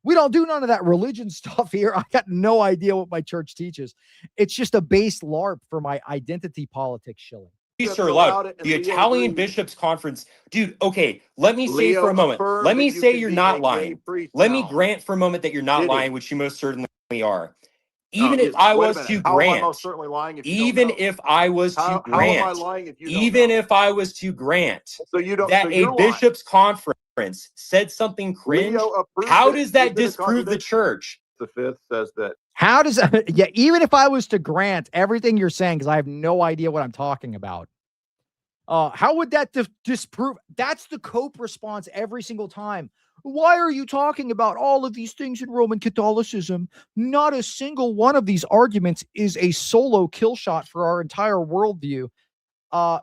We don't do none of that religion stuff here. I got no idea what my church teaches. It's just a base LARP for my identity politics shilling. Are allowed. The Italian Bishops Conference, dude. Okay, let me say for a moment. Let me say you're not lying. Let me grant for a moment that you're not lying, which you most certainly are. Even if I was to grant, even if I was to grant that a bishops conference said something cringe, how does that disprove the church? The fifth says that. How does yeah, even if I was to grant everything you're saying, because I have no idea what I'm talking about, how would that disprove? That's the Cope response every single time. Why are you talking about all of these things in Roman Catholicism? Not a single one of these arguments is a solo kill shot for our entire worldview.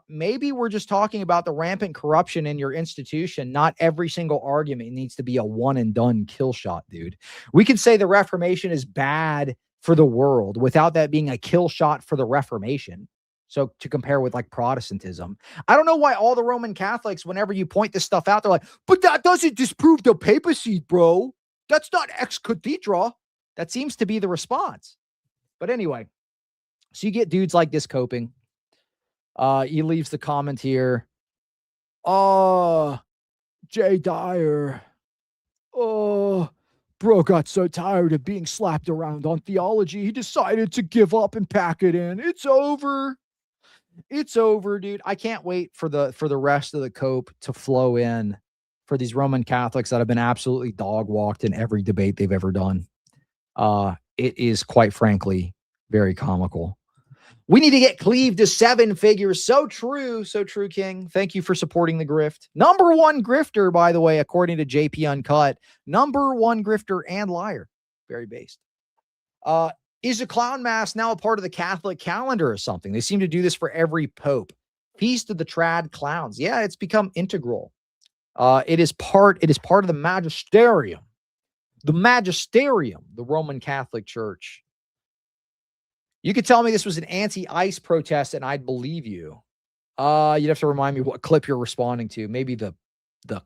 Maybe we're just talking about the rampant corruption in your institution. Not every single argument needs to be a one and done kill shot, dude. We could say the Reformation is bad for the world without that being a kill shot for the Reformation. So to compare with like Protestantism, I don't know why all the Roman Catholics, whenever you point this stuff out, they're like, but that doesn't disprove the papacy, bro. That's not ex cathedra. That seems to be the response. But anyway, so you get dudes like this coping. He leaves the comment here. Jay Dyer. Bro got so tired of being slapped around on theology, he decided to give up and pack it in. It's over. It's over, dude. I can't wait for the rest of the Cope to flow in for these Roman Catholics that have been absolutely dog walked in every debate they've ever done. It is quite frankly very comical. We need to get Cleve to 7 figures. So true, King. Thank you for supporting the grift. Number 1 grifter, by the way, according to JP Uncut. Number 1 grifter and liar. Very based. Is a clown mass now a part of the Catholic calendar or something? They seem to do this for every pope. Feast of the Trad Clowns. Yeah, it's become integral. It is part of the magisterium. The magisterium, the Roman Catholic Church. You could tell me this was an anti-ICE protest and I'd believe you. You'd have to remind me what clip you're responding to. Maybe the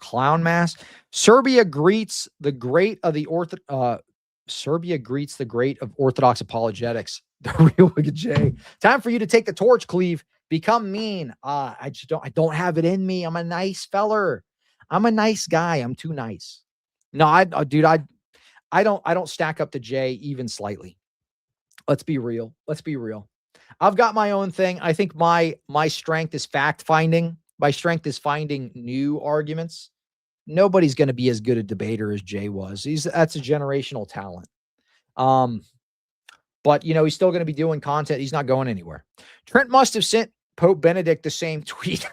clown mass. Serbia greets the great of Orthodox Apologetics. The real Wicked J. Time for you to take the torch, Cleve. Become mean. I don't have it in me. I'm a nice feller. I'm a nice guy. I'm too nice. No, I don't stack up to Jay even slightly. Let's be real. I've got my own thing. I think my strength is fact finding. My strength is finding new arguments. Nobody's going to be as good a debater as Jay was. That's a generational talent. But he's still going to be doing content. He's not going anywhere. Trent must have sent Pope Benedict the same tweet.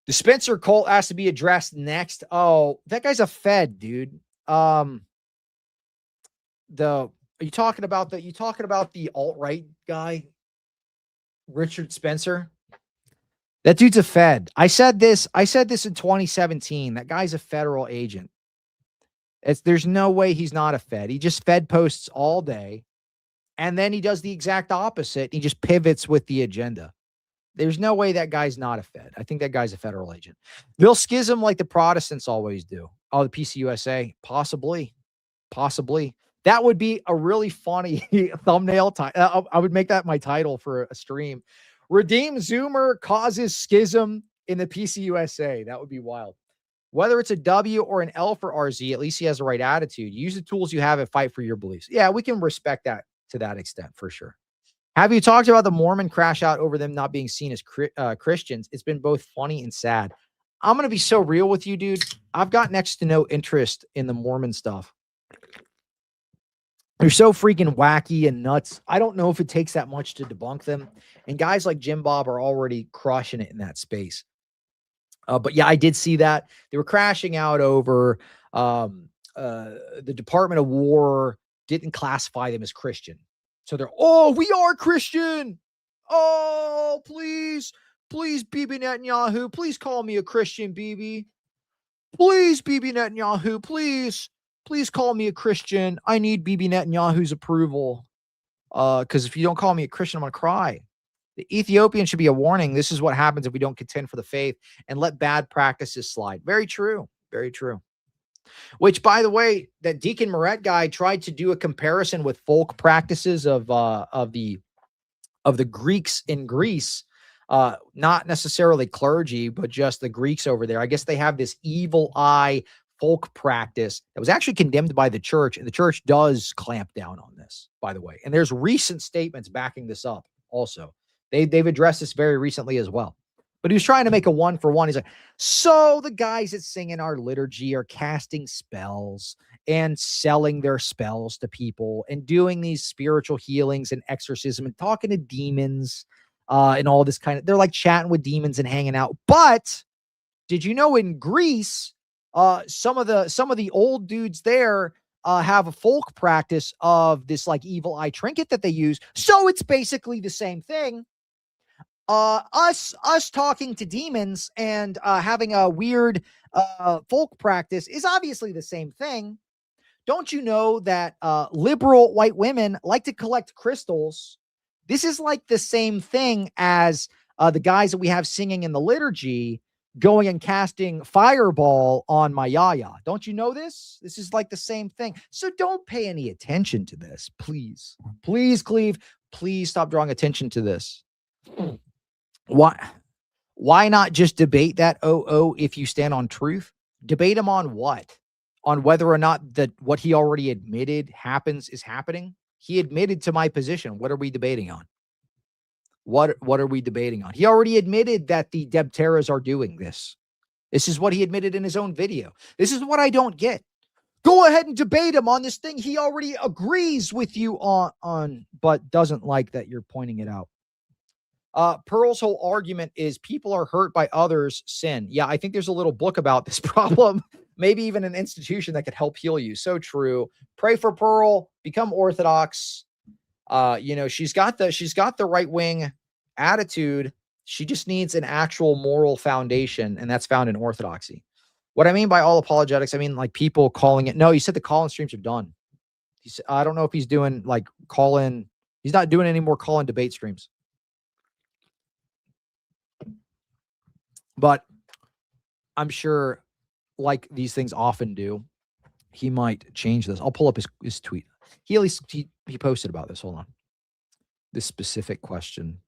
The Spencer cult has to be addressed next. Oh, that guy's a Fed, dude. Are you talking about the alt-right guy, Richard Spencer? That dude's a Fed. I said this in 2017. That guy's a federal agent. There's no way he's not a Fed. He just Fed posts all day, and then he does the exact opposite. He just pivots with the agenda. There's no way that guy's not a Fed. I think that guy's a federal agent. They'll schism like the Protestants always do. Oh, the PCUSA? Possibly. That would be a really funny thumbnail. I would make that my title for a stream. Redeem Zoomer causes schism in the PCUSA. That would be wild. Whether it's a W or an L for RZ, at least he has the right attitude. Use the tools you have and fight for your beliefs. Yeah, we can respect that to that extent for sure. Have you talked about the Mormon crash out over them not being seen as Christians? It's been both funny and sad. I'm going to be so real with you, dude. I've got next to no interest in the Mormon stuff. They're so freaking wacky and nuts. I don't know if it takes that much to debunk them. And guys like Jim Bob are already crushing it in that space. But yeah, I did see that. They were crashing out over the Department of War didn't classify them as Christian. So they're, we are Christian. Oh, please, Bibi Netanyahu, please call me a Christian, Bibi. Please, Bibi Netanyahu, please call me a Christian. I need Bibi Netanyahu's approval. Because if you don't call me a Christian, I'm going to cry. The Ethiopian should be a warning. This is what happens if we don't contend for the faith and let bad practices slide. Very true. Very true. Which, by the way, that Deacon Moret guy tried to do a comparison with folk practices of the Greeks in Greece, not necessarily clergy, but just the Greeks over there. I guess they have this evil eye folk practice that was actually condemned by the church, and the church does clamp down on this, by the way. And there's recent statements backing this up also. They've addressed this very recently as well. But he was trying to make a one-for-one. He's like, so the guys that sing in our liturgy are casting spells and selling their spells to people and doing these spiritual healings and exorcism and talking to demons and all this kind of, they're like chatting with demons and hanging out. But did you know in Greece, some of the old dudes there have a folk practice of this like evil eye trinket that they use. So it's basically the same thing. Us talking to demons and having a weird folk practice is obviously the same thing. Don't you know that liberal white women like to collect crystals? This is like the same thing as the guys that we have singing in the liturgy going and casting fireball on my yaya. Don't you know this? This is like the same thing. So don't pay any attention to this, please. Please, Cleve, please stop drawing attention to this. Why not just debate that if you stand on truth? Debate him on what? On whether or not what he already admitted is happening? He admitted to my position. What are we debating on? What are we debating on? He already admitted that the Debteras are doing this. This is what he admitted in his own video. This is what I don't get. Go ahead and debate him on this thing he already agrees with you on, but doesn't like that you're pointing it out. Pearl's whole argument is people are hurt by others' sin. Yeah, I think there's a little book about this problem. Maybe even an institution that could help heal you. So true. Pray for Pearl. Become Orthodox. She's got the right wing attitude. She just needs an actual moral foundation, and that's found in Orthodoxy. What I mean by all apologetics, I mean like people calling it. No, you said the call-in streams are done. I don't know if he's doing like call-in. He's not doing any more call-in debate streams. But I'm sure, like these things often do, he might change this. I'll pull up his tweet. He at least he posted about this. Hold on. This specific question.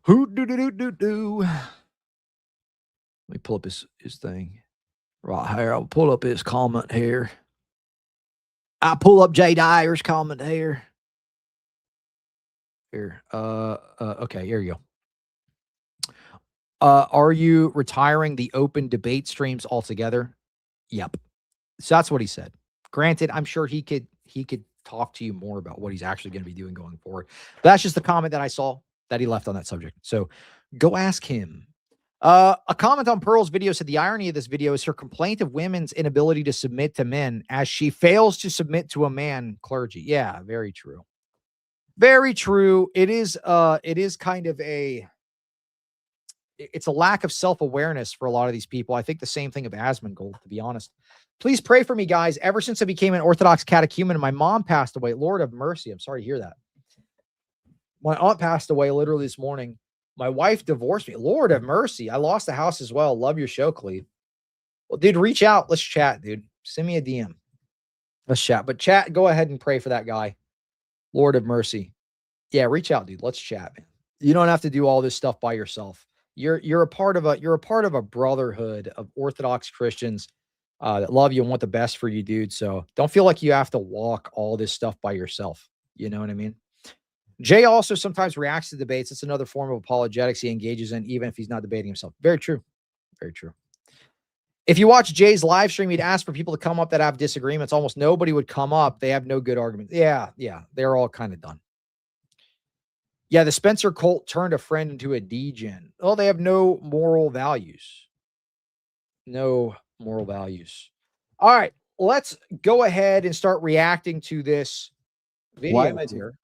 Who do. Let me pull up his thing. Right here. I'll pull up his comment here. I pull up Jay Dyer's comment here. Here. Okay, here you go. Are you retiring the open debate streams altogether? Yep. So that's what he said. Granted, I'm sure he could talk to you more about what he's actually going to be doing going forward. But that's just the comment that I saw that he left on that subject. So go ask him. A comment on Pearl's video said the irony of this video is her complaint of women's inability to submit to men as she fails to submit to a man clergy. Yeah, very true. Very true. It is kind of it's a lack of self-awareness for a lot of these people. I think the same thing of Asmongold, to be honest. Please pray for me, guys. Ever since I became an Orthodox catechumen, my mom passed away. Lord have mercy. I'm sorry to hear that. My aunt passed away literally this morning. My wife divorced me. Lord have mercy. I lost the house as well. Love your show, Cleve. Well, dude, reach out. Let's chat, dude. Send me a DM. Let's chat. But chat, go ahead and pray for that guy. Lord of mercy. Yeah, reach out, dude. Let's chat, man. You don't have to do all this stuff by yourself. You're a part of a brotherhood of Orthodox Christians that love you and want the best for you, dude. So don't feel like you have to walk all this stuff by yourself. You know what I mean? Jay also sometimes reacts to debates. It's another form of apologetics he engages in, even if he's not debating himself. Very true. Very true. If you watch Jay's live stream, he'd ask for people to come up that have disagreements. Almost nobody would come up. They have no good arguments. Yeah. They're all kind of done. Yeah, the Spencer cult turned a friend into a degen. Oh, they have no moral values. No moral values. All right, let's go ahead and start reacting to this video. Why am I here?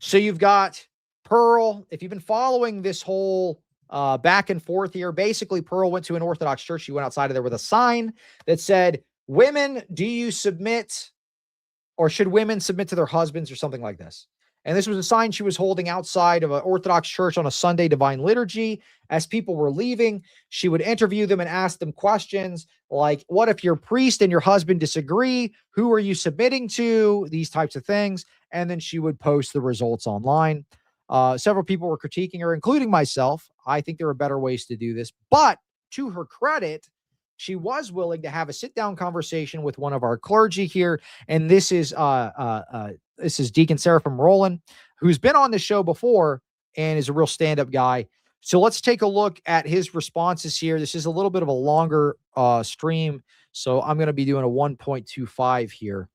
So you've got Pearl. If you've been following this whole back and forth here, basically Pearl went to an Orthodox church. She went outside of there with a sign that said, "Women, do you submit, or should women submit to their husbands," or something like this. And this was a sign she was holding outside of an Orthodox church on a Sunday divine liturgy. As people were leaving, she would interview them and ask them questions like, what if your priest and your husband disagree? Who are you submitting to? These types of things. And then she would post the results online. Several people were critiquing her, including myself. I think there are better ways to do this. But to her credit, she was willing to have a sit-down conversation with one of our clergy here. And this is Deacon Seraphim Rohlin, who's been on the show before and is a real stand-up guy. So let's take a look at his responses here. This is a little bit of a longer stream, so I'm going to be doing a 1.25 here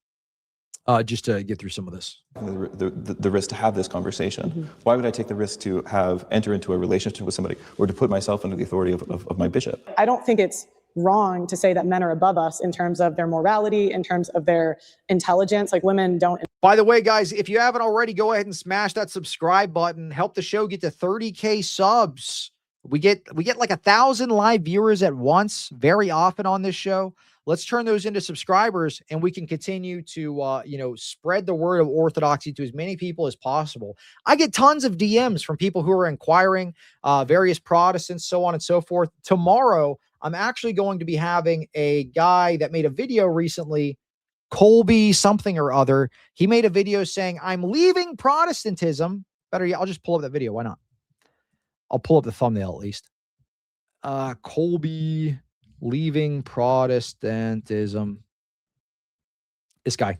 just to get through some of this. The risk to have this conversation. Why would I take the risk to enter into a relationship with somebody or to put myself under the authority of my bishop? I don't think it's wrong to say that men are above us in terms of their morality, in terms of their intelligence. Like, women don't. By the way, guys, if you haven't already, go ahead and smash that subscribe button. Help the show get to 30K subs. We get like 1,000 live viewers at once very often on this show. Let's turn those into subscribers, and we can continue to spread the word of orthodoxy to as many people as possible. I get tons of DMs from people who are inquiring, various Protestants, so on and so forth. Tomorrow, I'm actually going to be having a guy that made a video recently, Colby something or other. He made a video saying, I'm leaving Protestantism. Better yet, I'll just pull up that video. Why not? I'll pull up the thumbnail at least. Colby leaving Protestantism. This video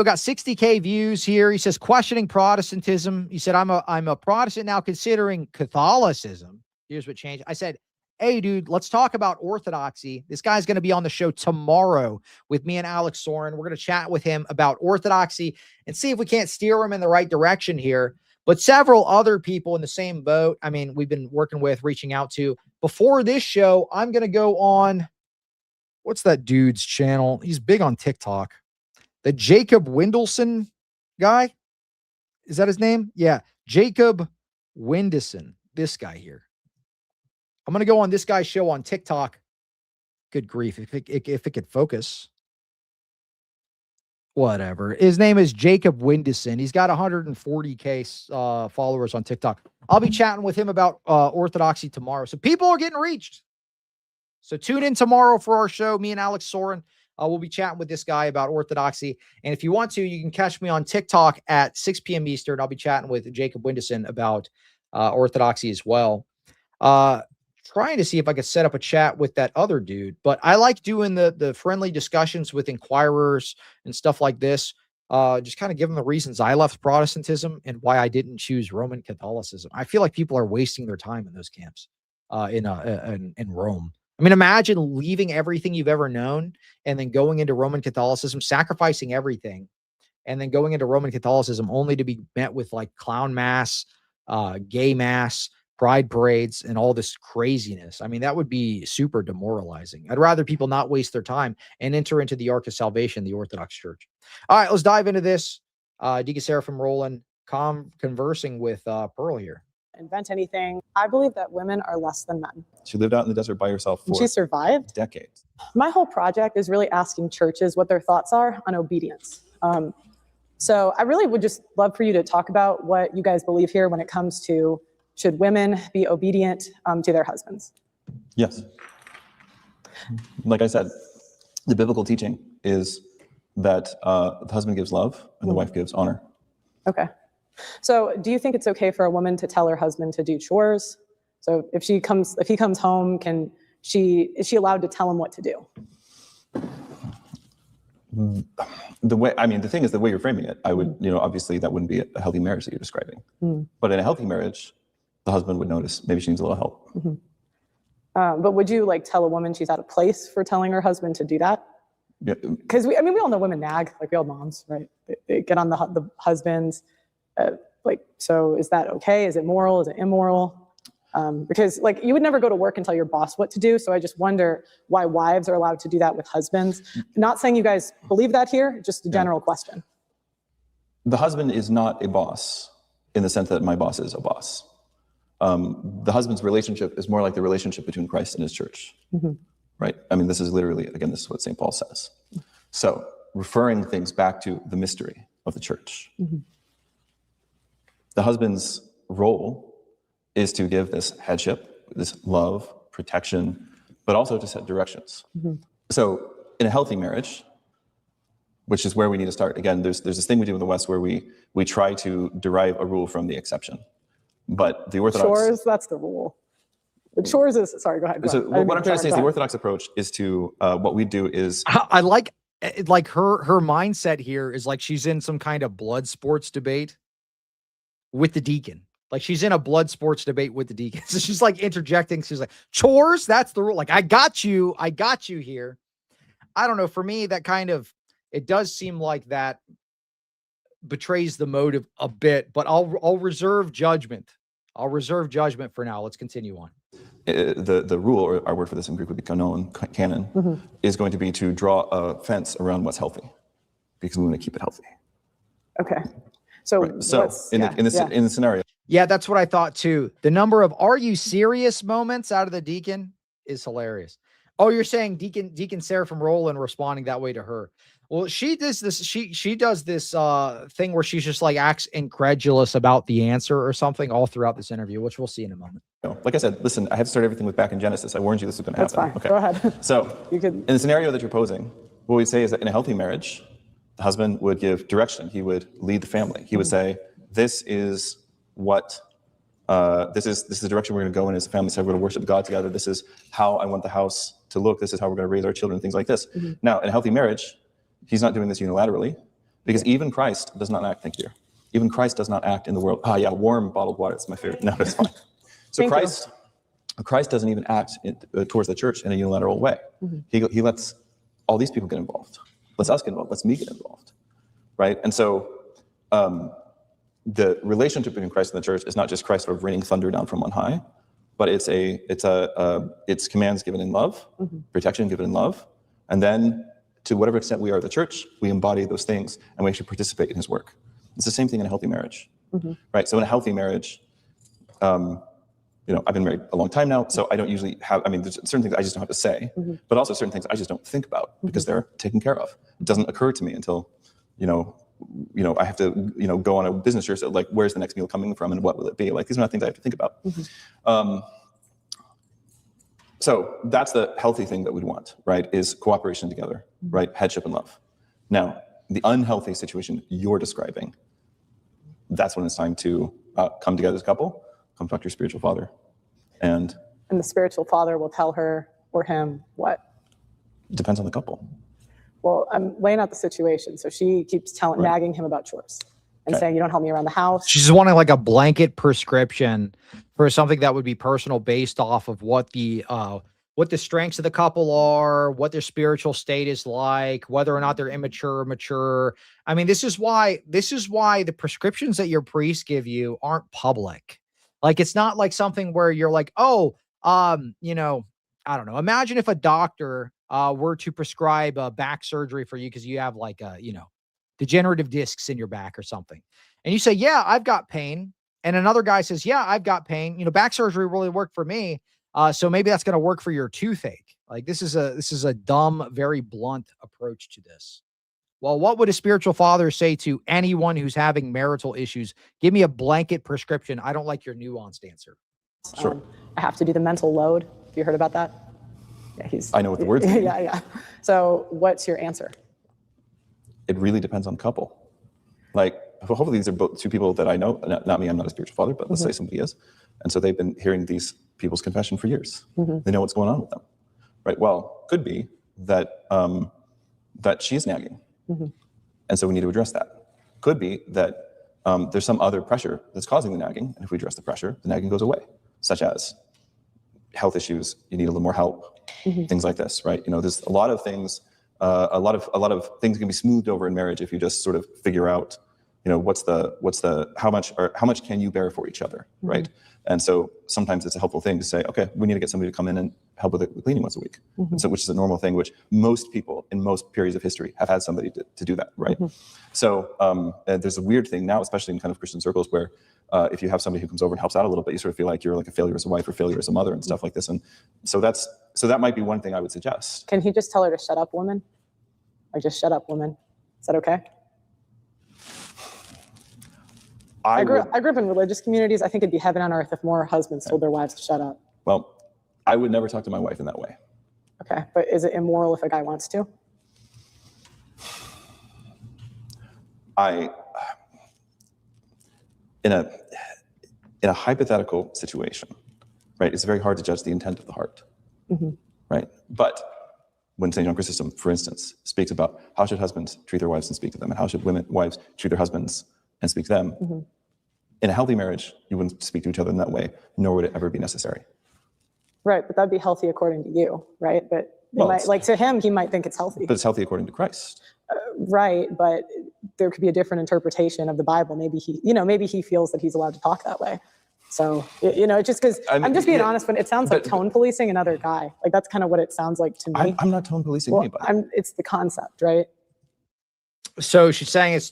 got 60K views here. He says, questioning Protestantism. He said, I'm a Protestant now considering Catholicism. Here's what changed. I said, hey, dude, let's talk about orthodoxy. This guy's going to be on the show tomorrow with me and Alex Soren. We're going to chat with him about orthodoxy and see if we can't steer him in the right direction here. But several other people in the same boat, I mean, we've been working with, reaching out to. Before this show, I'm going to go on, what's that dude's channel? He's big on TikTok. The Jacob Wendelson guy. Is that his name? Yeah. Jacob Wendelson. This guy here. I'm going to go on this guy's show on TikTok. Good grief. If it could focus. Whatever. His name is Jacob Wendelson. He's got 140K followers on TikTok. I'll be chatting with him about orthodoxy tomorrow. So people are getting reached. So tune in tomorrow for our show. Me and Alex Soren. We'll be chatting with this guy about orthodoxy. And if you want to, you can catch me on TikTok at 6 p.m. Eastern. I'll be chatting with Jacob Windison about orthodoxy as well. Trying to see if I could set up a chat with that other dude, but I like doing the friendly discussions with inquirers and stuff like this. Just kind of give them the reasons I left Protestantism and why I didn't choose Roman Catholicism. I feel like people are wasting their time in those camps in Rome. I mean, imagine leaving everything you've ever known and then going into Roman Catholicism, sacrificing everything, and then going into Roman Catholicism only to be met with like clown mass, gay mass, pride parades, and all this craziness. I mean, that would be super demoralizing. I'd rather people not waste their time and enter into the ark of salvation, the Orthodox Church. All right, let's dive into this. Deacon Seraphim Rohlin conversing with Pearl here. Invent anything. I believe that women are less than men. She lived out in the desert by herself for she survived decades. My whole project is really asking churches what their thoughts are on obedience. So I really would just love for you to talk about what you guys believe here when it comes to should women be obedient to their husbands? Yes. Like I said, the biblical teaching is that the husband gives love and the wife gives honor. Okay. So do you think it's okay for a woman to tell her husband to do chores? So if he comes home, is she allowed to tell him what to do? The thing is, the way you're framing it, I would, obviously that wouldn't be a healthy marriage that you're describing. But in a healthy marriage, the husband would notice maybe she needs a little help. But would you tell a woman she's out of place for telling her husband to do that? Yeah. Because we all know women nag, like we all moms, right? They get on the husbands. So is that okay? Is it moral? Is it immoral? Because you would never go to work and tell your boss what to do. So I just wonder why wives are allowed to do that with husbands. Not saying you guys believe that here, just a general question. The husband is not a boss in the sense that my boss is a boss. The husband's relationship is more like the relationship between Christ and his church, right? This is literally, again, this is what St. Paul says. So referring things back to the mystery of the church. The husband's role is to give this headship, this love, protection, but also to set directions. So in a healthy marriage, which is where we need to start, again, there's this thing we do in the West where we try to derive a rule from the exception. But the Orthodox... Chores, that's the rule. The chores is... Sorry, go ahead. So what I'm trying to say is the Orthodox approach is to... what we do is... I like her mindset here is like she's in some kind of blood sports debate with the deacon. Like she's in a blood sports debate with the deacon. So she's interjecting. She's like, chores, that's the rule. I got you here. I don't know. For me, that it does seem like that betrays the motive a bit, but I'll reserve judgment. I'll reserve judgment for now. Let's continue on. The rule, or our word for this in Greek would be canon, is going to be to draw a fence around what's healthy, because we want to keep it healthy. Okay. So, right. So in the scenario. Yeah, that's what I thought too. The number of "are you serious" moments out of the deacon is hilarious. Oh, you're saying Deacon Seraphim Rohlin responding that way to her. Well, she does this. She does this thing where she's just acts incredulous about the answer or something all throughout this interview, which we'll see in a moment. Like I said, listen, I have to start everything with back in Genesis. I warned you this was going to happen. That's fine. Okay. Go ahead. So in the scenario that you're posing, what we say is that in a healthy marriage, the husband would give direction. He would lead the family. He would say, "This is what." This is the direction we're going to go in as a family. So we're going to worship God together. This is how I want the house to look. This is how we're going to raise our children. Things like this. Now, in a healthy marriage, he's not doing this unilaterally, because even Christ does not act. Thank you. Even Christ does not act in the world. Warm bottled water. It's my favorite. No, it's fine. So Christ doesn't even act towards the church in a unilateral way. He lets all these people get involved. Lets us get involved. Lets me get involved. Right. And so. The relationship between Christ and the church is not just Christ sort of raining thunder down from on high, but it's commands given in love, protection given in love, and then to whatever extent we are the church, we embody those things and we actually participate in His work. It's the same thing in a healthy marriage, right? So in a healthy marriage, I've been married a long time now, so I don't usually have. There's certain things I just don't have to say, but also certain things I just don't think about because they're taken care of. It doesn't occur to me until, I have to, go on a business trip. So where's the next meal coming from and what will it be? These are not things I have to think about. So that's the healthy thing that we'd want, right? Is cooperation together, right? Headship and love. Now, the unhealthy situation you're describing, that's when it's time to come together as a couple, come talk to your spiritual father. And the spiritual father will tell her or him what? Depends on the couple. Well, I'm laying out the situation. So she keeps nagging him about chores and saying, you don't help me around the house. She's just wanting like a blanket prescription for something that would be personal based off of what the strengths of the couple are, what their spiritual state is like, whether or not they're immature or mature. I mean, this is why the prescriptions that your priests give you aren't public. Like, it's not like something where you're like, oh, you know, I don't know. Imagine if a doctor were to prescribe a back surgery for you because you have like you know, degenerative discs in your back or something. And you say, yeah, I've got pain. And another guy says, yeah, I've got pain. You know, back surgery really worked for me. So maybe that's going to work for your toothache. Like, this is a dumb, very blunt approach to this. Well, what would a spiritual father say to anyone who's having marital issues? Give me a blanket prescription. I don't like your nuanced answer. Sure. I have to do the mental load. Have you heard about that? Yeah, I know what the words mean. Yeah. So what's your answer? It really depends on the couple. Like, hopefully these are both two people that I know. Not me, I'm not a spiritual father, but let's say somebody is. And so they've been hearing these people's confession for years. They know what's going on with them, right? Well, could be that that she's nagging. And so we need to address that. Could be that there's some other pressure that's causing the nagging. And if we address the pressure, the nagging goes away, such as health issues, you need a little more help, things like this, right? You know, there's a lot of things, a lot of things can be smoothed over in marriage if you just sort of figure out, you know, how much can you bear for each other, right? And so sometimes it's a helpful thing to say, okay, we need to get somebody to come in and help with the cleaning once a week. So, which is a normal thing, which most people in most periods of history have had somebody to do that, right? So there's a weird thing now, especially in kind of Christian circles, where if you have somebody who comes over and helps out a little bit, you sort of feel like you're like a failure as a wife or failure as a mother and stuff like this. And so that might be one thing I would suggest. Can he just tell her to shut up, woman? Like, just shut up, woman. Is that okay? I grew up in religious communities. I think it'd be heaven on earth if more husbands told their wives to shut up. Well, I would never talk to my wife in that way. Okay, but is it immoral if a guy wants to? In a hypothetical situation, right? It's very hard to judge the intent of the heart, right? But when St. John Chrysostom, for instance, speaks about how should husbands treat their wives and speak to them, and how should wives treat their husbands and speak to them, in a healthy marriage, you wouldn't speak to each other in that way, nor would it ever be necessary. Right, but that'd be healthy according to you, right? But to him, he might think it's healthy. But it's healthy according to Christ. Right, but there could be a different interpretation of the Bible. Maybe he feels that he's allowed to talk that way. So, just because I'm just being honest, when it sounds like tone policing another guy, like that's kind of what it sounds like to me. I'm not tone policing anybody. It's the concept, right? So she's saying it's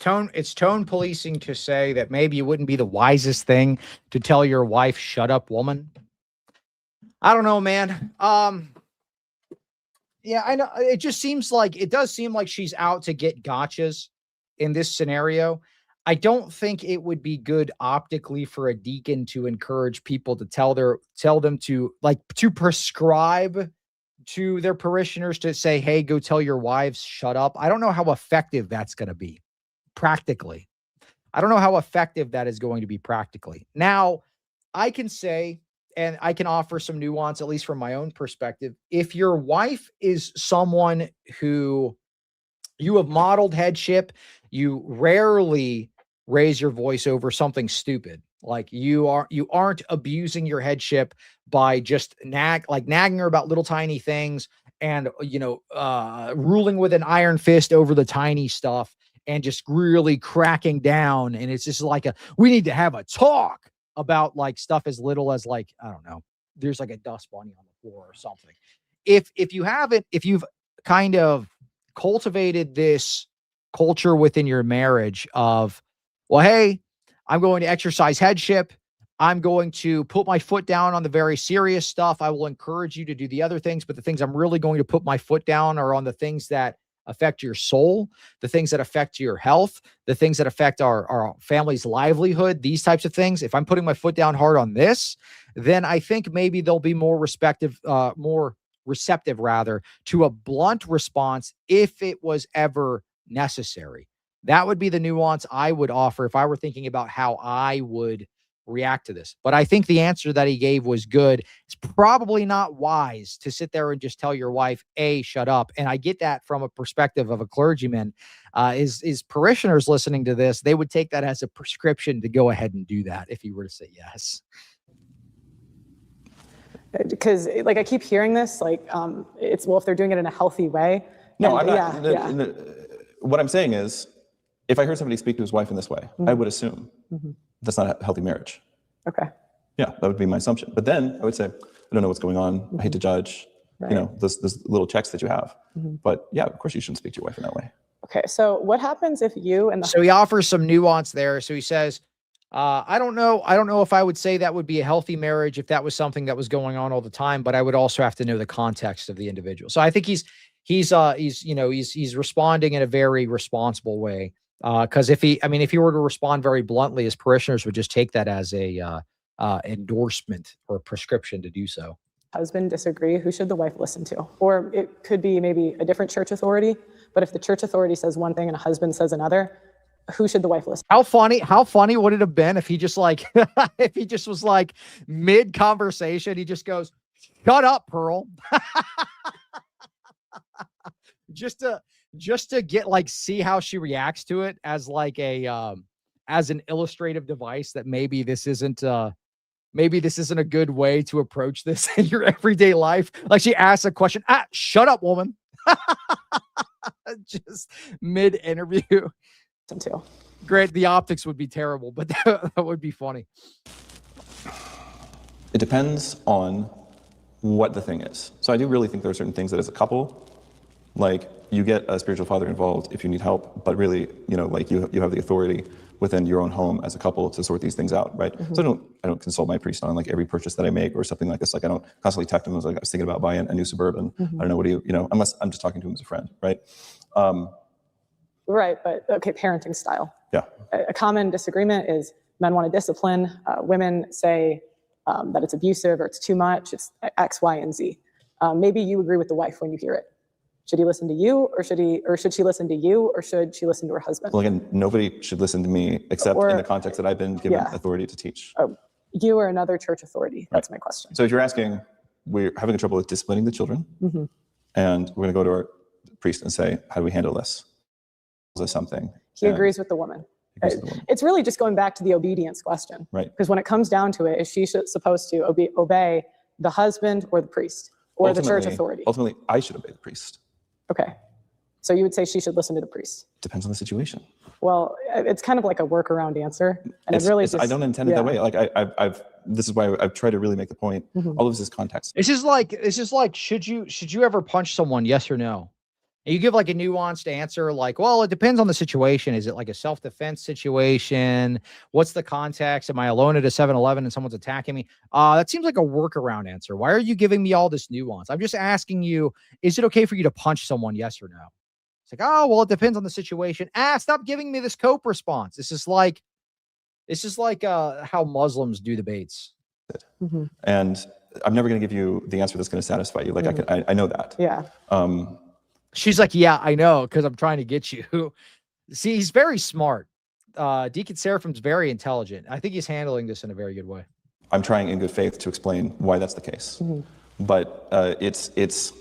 tone policing to say that maybe it wouldn't be the wisest thing to tell your wife, shut up, woman. I don't know, man. Yeah, I know. It does seem like she's out to get gotchas in this scenario. I don't think it would be good optically for a deacon to encourage people to tell them to prescribe to their parishioners to say, hey, go tell your wives, shut up. I don't know how effective that's going to be practically. I don't know how effective that is going to be practically. Now, I can say, and I can offer some nuance, at least from my own perspective. If your wife is someone who you have modeled headship, you rarely raise your voice over something stupid. Like you aren't abusing your headship by just nagging her about little tiny things and, ruling with an iron fist over the tiny stuff and just really cracking down. And it's just like we need to have a talk about like stuff as little as like, I don't know, there's like a dust bunny on the floor or something. If you've kind of cultivated this culture within your marriage of, well, hey, I'm going to exercise headship. I'm going to put my foot down on the very serious stuff. I will encourage you to do the other things, but the things I'm really going to put my foot down are on the things that affect your soul, the things that affect your health, the things that affect our family's livelihood, these types of things, if I'm putting my foot down hard on this, then I think maybe they'll be more receptive rather to a blunt response if it was ever necessary. That would be the nuance I would offer if I were thinking about how I would react to this. But I think the answer that he gave was good. It's probably not wise to sit there and just tell your wife, A, shut up. And I get that from a perspective of a clergyman. Is parishioners listening to this, they would take that as a prescription to go ahead and do that if he were to say yes. Because like I keep hearing this, like it's, well, if they're doing it in a healthy way. No, I'm not. What I'm saying is, if I heard somebody speak to his wife in this way, I would assume that's not a healthy marriage. Okay. Yeah, that would be my assumption. But then I would say, I don't know what's going on. I hate to judge. Right. You know, those little checks that you have. But yeah, of course you shouldn't speak to your wife in that way. Okay. So what happens if you and the So he offers some nuance there. So he says, I don't know if I would say that would be a healthy marriage if that was something that was going on all the time, but I would also have to know the context of the individual. So I think he's responding in a very responsible way. Because if he were to respond very bluntly, his parishioners would just take that as a endorsement or a prescription to do so. husband disagree, who should the wife listen to? Or it could be maybe a different church authority, but if the church authority says one thing and a husband says another, who should the wife listen to? How funny would it have been if he just like, if he just was like mid conversation, he just goes, "Shut up, Pearl." just to get like, see how she reacts to it as like a, as an illustrative device that maybe this isn't a good way to approach this in your everyday life. Like she asks a question, "Shut up, woman." Just mid interview. Great. The optics would be terrible, but that would be funny. It depends on what the thing is. So I do really think there are certain things that as a couple, like you get a spiritual father involved if you need help, but really, like you have the authority within your own home as a couple to sort these things out, right? Mm-hmm. So I don't consult my priest on like every purchase that I make or something like this. Like I don't constantly text him. I was thinking about buying a new Suburban. Mm-hmm. I don't know, what do you, unless I'm just talking to him as a friend, right? Right, but okay, parenting style. Yeah. A common disagreement is men want to discipline. Women say that it's abusive or it's too much. It's X, Y, and Z. Maybe you agree with the wife when you hear it. Should he listen to you, or should she listen to you, or should she listen to her husband? Well, again, nobody should listen to me except in the context that I've been given authority to teach. You or another church authority. That's my question. So if you're asking, we're having trouble with disciplining the children, mm-hmm. and we're going to go to our priest and say, how do we handle this? Is this something? He agrees with the woman. It's really just going back to the obedience question. Right. Because when it comes down to it, is she supposed to obey the husband or the priest or the church authority? Ultimately, I should obey the priest. Okay. So you would say she should listen to the priest? Depends on the situation. Well, it's kind of like a workaround answer. And I don't intend it that way. Like this is why I've tried to really make the point. Mm-hmm. All of this is context. It's just like, should you ever punch someone? Yes or no? And you give like a nuanced answer, like, well, it depends on the situation. Is it like a self-defense situation? What's the context? Am I alone at a 7-Eleven and someone's attacking me? That seems like a workaround answer. Why are you giving me all this nuance? I'm just asking you, is it okay for you to punch someone? Yes or no? It's like, oh, well, it depends on the situation. Stop giving me this cope response. This is like how Muslims do debates. Mm-hmm. And I'm never going to give you the answer that's going to satisfy you. Like mm-hmm. I know that. Yeah. She's like, yeah, I know, because I'm trying to get you. See, he's very smart. Deacon Seraphim's very intelligent. I think he's handling this in a very good way. I'm trying in good faith to explain why that's the case. Mm-hmm. But it's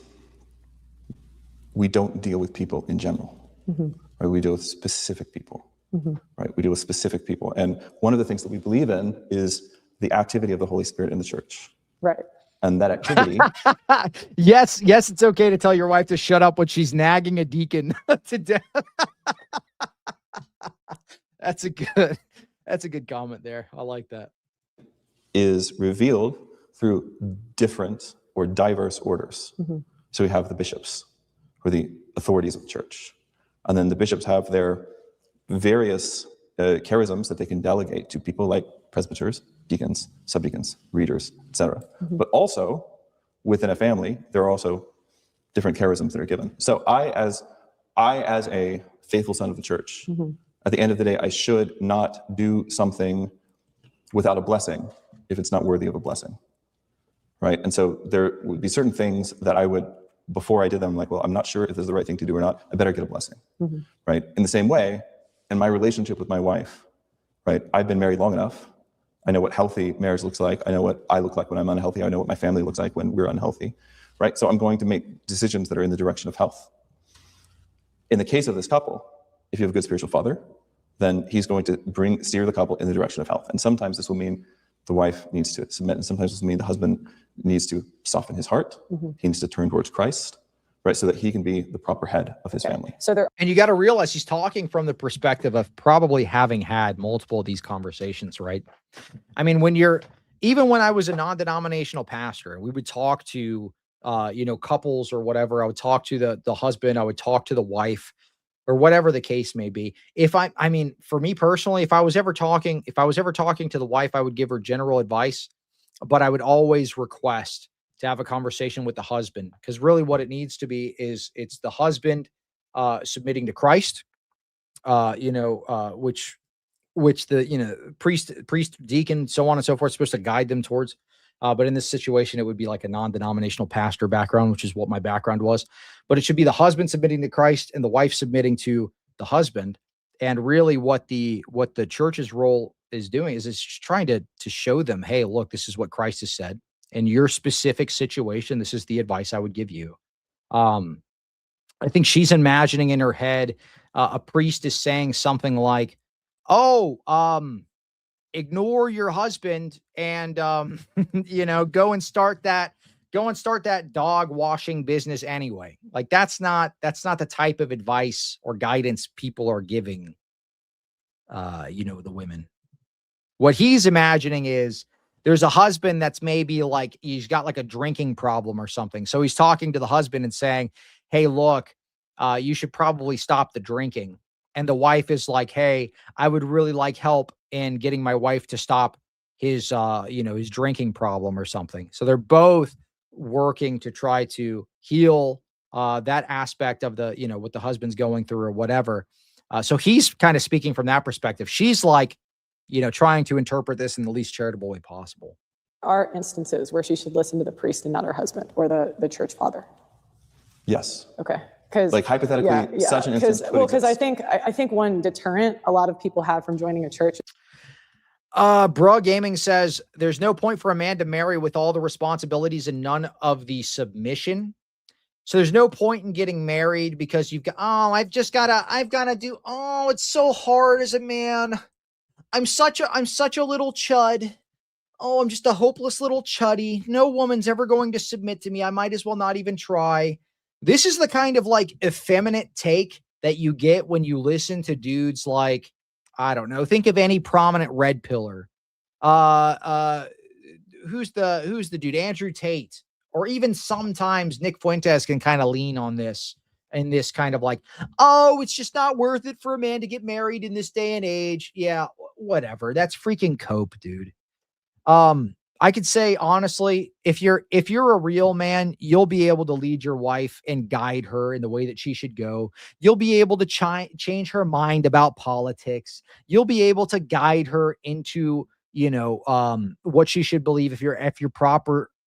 we don't deal with people in general. Mm-hmm. Right? We deal with specific people. Mm-hmm. Right? We deal with specific people. And one of the things that we believe in is the activity of the Holy Spirit in the church. Right. And that activity. Yes, it's okay to tell your wife to shut up when she's nagging a deacon to death. That's a good comment there. I like that. Is revealed through different or diverse orders. Mm-hmm. So we have the bishops, who are the authorities of the church. And then the bishops have their various charisms that they can delegate to people like presbyters, deacons, subdeacons, readers, etc. Mm-hmm. But also, within a family, there are also different charisms that are given. So I, as I, as a faithful son of the church, at the end of the day, I should not do something without a blessing if it's not worthy of a blessing, right? And so there would be certain things that I would, before I did them, I'm like, well, I'm not sure if this is the right thing to do or not. I better get a blessing, right? In the same way, in my relationship with my wife, right? I've been married long enough. I know what healthy marriage looks like. I know what I look like when I'm unhealthy. I know what my family looks like when we're unhealthy, right? So I'm going to make decisions that are in the direction of health. In the case of this couple, if you have a good spiritual father, then he's going to steer the couple in the direction of health. And sometimes this will mean the wife needs to submit, and sometimes this will mean the husband needs to soften his heart. He needs to turn towards Christ, right? So that he can be the proper head of his family. And you got to realize he's talking from the perspective of probably having had multiple of these conversations, right? I mean, even when I was a non-denominational pastor, and we would talk to, couples or whatever, I would talk to the husband, I would talk to the wife, or whatever the case may be. I mean, for me personally, if I was ever talking to the wife, I would give her general advice, but I would always request to have a conversation with the husband, because really what it needs to be is it's the husband submitting to Christ, which the priest, deacon, so on and so forth, is supposed to guide them towards. But in this situation, it would be like a non-denominational pastor background, which is what my background was. But it should be the husband submitting to Christ and the wife submitting to the husband. And really what the church's role is doing is it's trying to show them, hey, look, this is what Christ has said. In your specific situation, this is the advice I would give you. I think she's imagining in her head, a priest is saying something like, ignore your husband and, go and start that dog washing business anyway. Like that's not the type of advice or guidance people are giving, the women. What he's imagining is there's a husband that's maybe like, he's got like a drinking problem or something. So he's talking to the husband and saying, hey, look, you should probably stop the drinking. And the wife is like, hey, I would really like help in getting my wife to stop his drinking problem or something. So they're both working to try to heal that aspect of what the husband's going through or whatever. So he's kind of speaking from that perspective. She's like, trying to interpret this in the least charitable way possible. Are instances where she should listen to the priest and not her husband or the church father? Yes. Okay. Because like hypothetically, such an instance. Because I think one deterrent a lot of people have from joining a church. Bra Gaming says there's no point for a man to marry with all the responsibilities and none of the submission. So there's no point in getting married because you've got, I've got to do, it's so hard as a man. I'm such a little chud. I'm just a hopeless little chuddy. No woman's ever going to submit to me. I might as well not even try. This is the kind of like effeminate take that you get when you listen to dudes like, I don't know, think of any prominent red pillar. Who's the dude? Andrew Tate, or even sometimes Nick Fuentes can kind of lean on this and this kind of like, it's just not worth it for a man to get married in this day and age. Yeah, whatever. That's freaking cope, dude. I could say honestly, if you're a real man, you'll be able to lead your wife and guide her in the way that she should go. You'll be able to change her mind about politics. You'll be able to guide her into, what she should believe if you're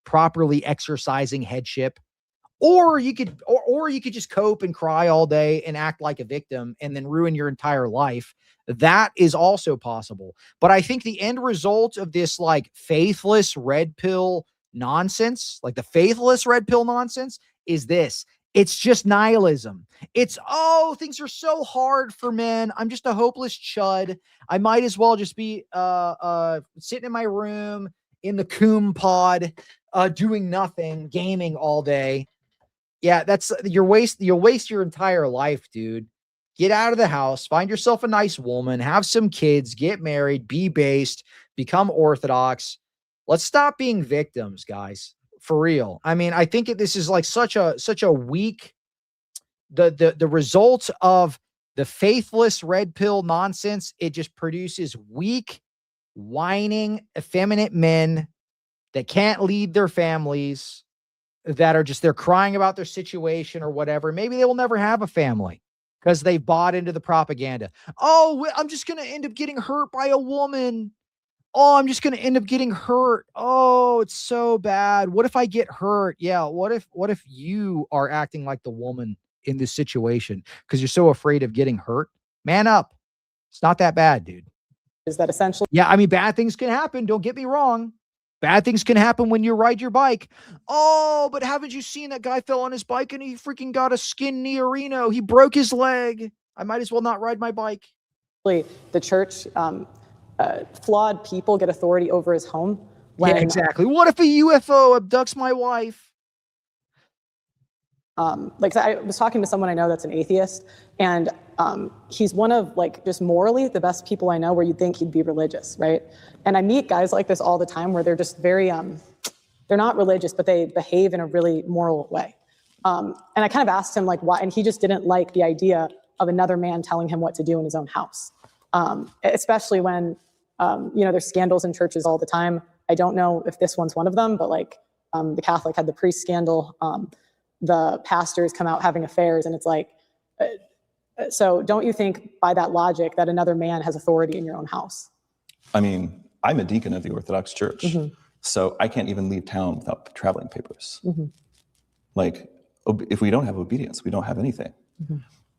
properly exercising headship. Or you could just cope and cry all day and act like a victim and then ruin your entire life. That is also possible. But I think the end result of this like faithless red pill nonsense, like the faithless red pill nonsense, is this. It's just nihilism. It's, things are so hard for men. I'm just a hopeless chud. I might as well just be sitting in my room in the coom pod, doing nothing, gaming all day. Yeah, you'll waste your entire life, dude. Get out of the house, find yourself a nice woman, have some kids, get married, be based, become Orthodox. Let's stop being victims, guys. For real. I mean, I think this is like such a weak, the result of the faithless red pill nonsense. It just produces weak, whining, effeminate men that can't lead their families, that are just, they're crying about their situation or whatever. Maybe they will never have a family. because they bought into the propaganda. Oh, I'm just going to end up getting hurt by a woman. Oh, I'm just going to end up getting hurt. Oh, it's so bad. What if I get hurt? Yeah. What if you are acting like the woman in this situation because you're so afraid of getting hurt? Man up. It's not that bad, dude. Is that essentially? Yeah. I mean, bad things can happen. Don't get me wrong. Bad things can happen when you ride your bike. Oh, but haven't you seen that guy fell on his bike and he freaking got a skin knee-reno? He broke his leg. I might as well not ride my bike. The church, flawed people get authority over his home. When, yeah, exactly. What if a UFO abducts my wife? Like I was talking to someone I know that's an atheist, and he's one of like just morally the best people I know where you'd think he'd be religious, right? And I meet guys like this all the time where they're just very, they're not religious, but they behave in a really moral way. And I kind of asked him like why, and he just didn't like the idea of another man telling him what to do in his own house, especially when, there's scandals in churches all the time. I don't know if this one's one of them, but like the Catholic had the priest scandal. The pastors come out having affairs, and it's like, so don't you think by that logic that another man has authority in your own house? I mean, I'm a deacon of the Orthodox Church, so I can't even leave town without traveling papers. Like, if we don't have obedience, we don't have anything.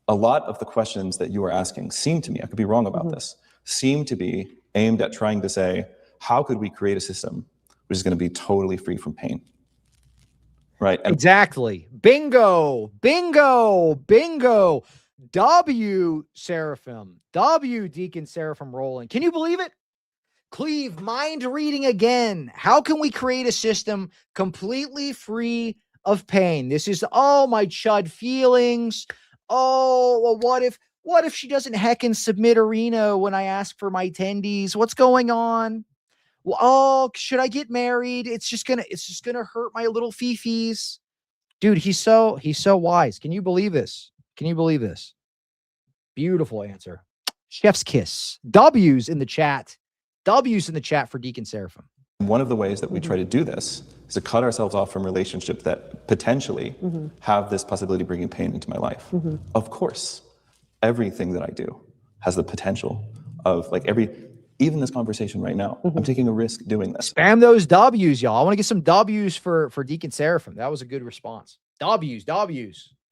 A lot of the questions that you are asking seem to me, I could be wrong about this, seem to be aimed at trying to say, how could we create a system which is going to be totally free from pain? Right. And exactly. Bingo. Bingo. Bingo. W Seraphim. W Deacon Seraphim Rohlin. Can you believe it? Cleve, mind reading again. How can we create a system completely free of pain? This is, oh, my chud feelings. Oh, well, what if she doesn't heckin' submit a Reno when I ask for my tendies? What's going on? Well, oh, should I get married? It's just gonna hurt my little fifis. Dude, he's so wise. Can you believe this? Can you believe this? Beautiful answer. Chef's kiss. W's in the chat. W's in the chat for Deacon Seraphim. one of the ways that we try to do this is to cut ourselves off from relationships that potentially have this possibility of bringing pain into my life. Of course, everything that I do has the potential of even this conversation right now, I'm taking a risk doing this. Spam those W's, y'all. I want to get some W's for Deacon Seraphim. That was a good response. W's.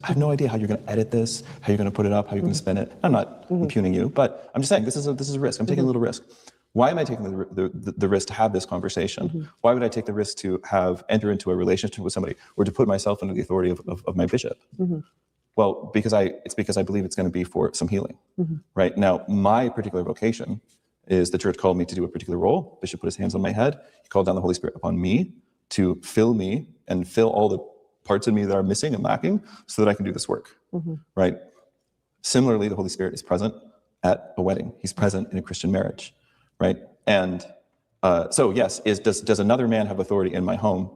I have no idea how you're going to edit this, how you're going to put it up, how you're going to spin it. I'm not impugning you, but I'm just saying this is a risk. I'm taking a little risk. Why am I taking the risk to have this conversation? Why would I take the risk to enter into a relationship with somebody or to put myself under the authority of my bishop? Well, because I believe it's going to be for some healing. Right now, my particular vocation is the church called me to do a particular role. Bishop put his hands on my head. He called down the Holy Spirit upon me to fill me and fill all the parts of me that are missing and lacking so that I can do this work, right? Similarly, the Holy Spirit is present at a wedding. He's present in a Christian marriage, right? And so yes, does another man have authority in my home?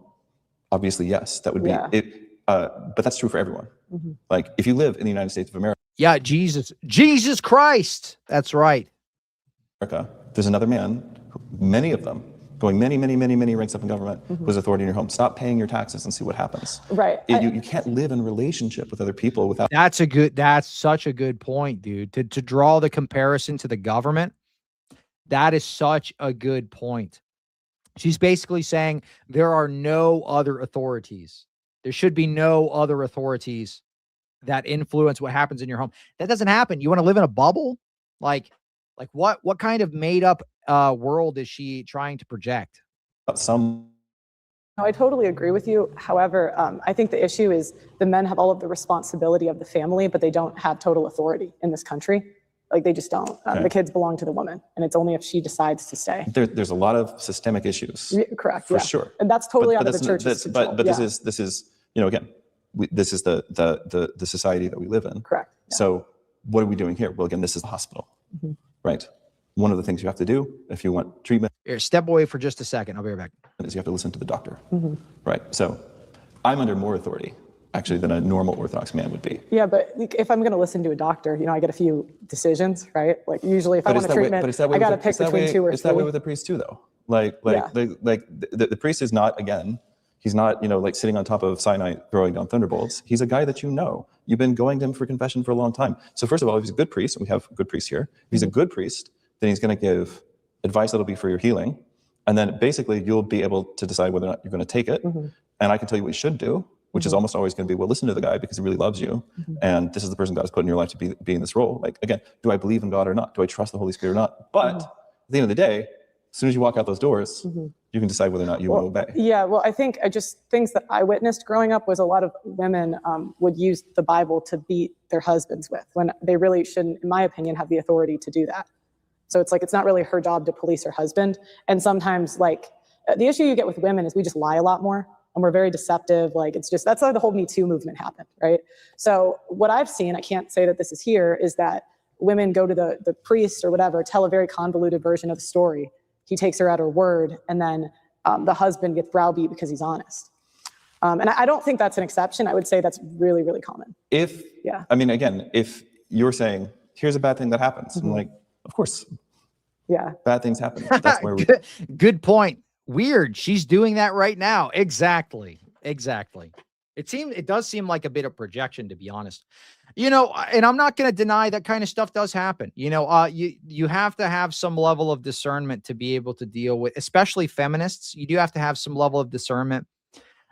Obviously, yes, that would be it. But that's true for everyone. Like if you live in the United States of America. Yeah, Jesus Christ. That's right. There's another man, many of them, going many ranks up in government, who has authority in your home. Stop paying your taxes and see what happens. Right. You can't live in a relationship with other people without. That's such a good point, dude. To draw the comparison to the government, that is such a good point. She's basically saying there are no other authorities. There should be no other authorities that influence what happens in your home. That doesn't happen. You want to live in a bubble? Like what kind of made up world is she trying to project? No, I totally agree with you. However, I think the issue is the men have all of the responsibility of the family, but they don't have total authority in this country. Like they just don't. The kids belong to the woman, and it's only if she decides to stay. There's a lot of systemic issues. Correct. For sure. And that's totally out of the church's control. But this is again, this is the society that we live in. Correct. Yeah. So what are we doing here? Well, again, this is the hospital. Right. One of the things you have to do if you want treatment. Here, step away for just a second. I'll be right back. Is you have to listen to the doctor. Right. So I'm under more authority actually than a normal Orthodox man would be. Yeah, but if I'm going to listen to a doctor, I get a few decisions, right? Like usually if I want a treatment, I got to pick between two or three. It's that way with the priest too, though. The priest is not, again, He's not, like sitting on top of Sinai throwing down thunderbolts. He's a guy that you know. You've been going to him for confession for a long time. So first of all, if he's a good priest, and we have good priests here, if he's a good priest, then he's going to give advice that'll be for your healing. And then basically you'll be able to decide whether or not you're going to take it. And I can tell you what you should do, which is almost always going to be, well, listen to the guy because he really loves you. And this is the person God has put in your life to be in this role. Like, again, do I believe in God or not? Do I trust the Holy Spirit or not? But at the end of the day, as soon as you walk out those doors, you can decide whether or not you will obey. Yeah, well, I think things that I witnessed growing up was a lot of women would use the Bible to beat their husbands with when they really shouldn't, in my opinion, have the authority to do that. So it's like, it's not really her job to police her husband. And sometimes like the issue you get with women is we just lie a lot more and we're very deceptive. Like that's why the whole Me Too movement happened, right? So what I've seen, I can't say that this is here, is that women go to the priest or whatever, tell a very convoluted version of the story. He takes her at her word, and then the husband gets browbeat because he's honest. And I don't think that's an exception. I would say that's really, really common. I mean, again, if you're saying, here's a bad thing that happens, I'm like, of course. Yeah. Bad things happen. That's where we. Good point. Weird. She's doing that right now. Exactly. It does seem like a bit of projection, to be honest. And I'm not going to deny that kind of stuff does happen. You have to have some level of discernment to be able to deal with, especially feminists. You do have to have some level of discernment.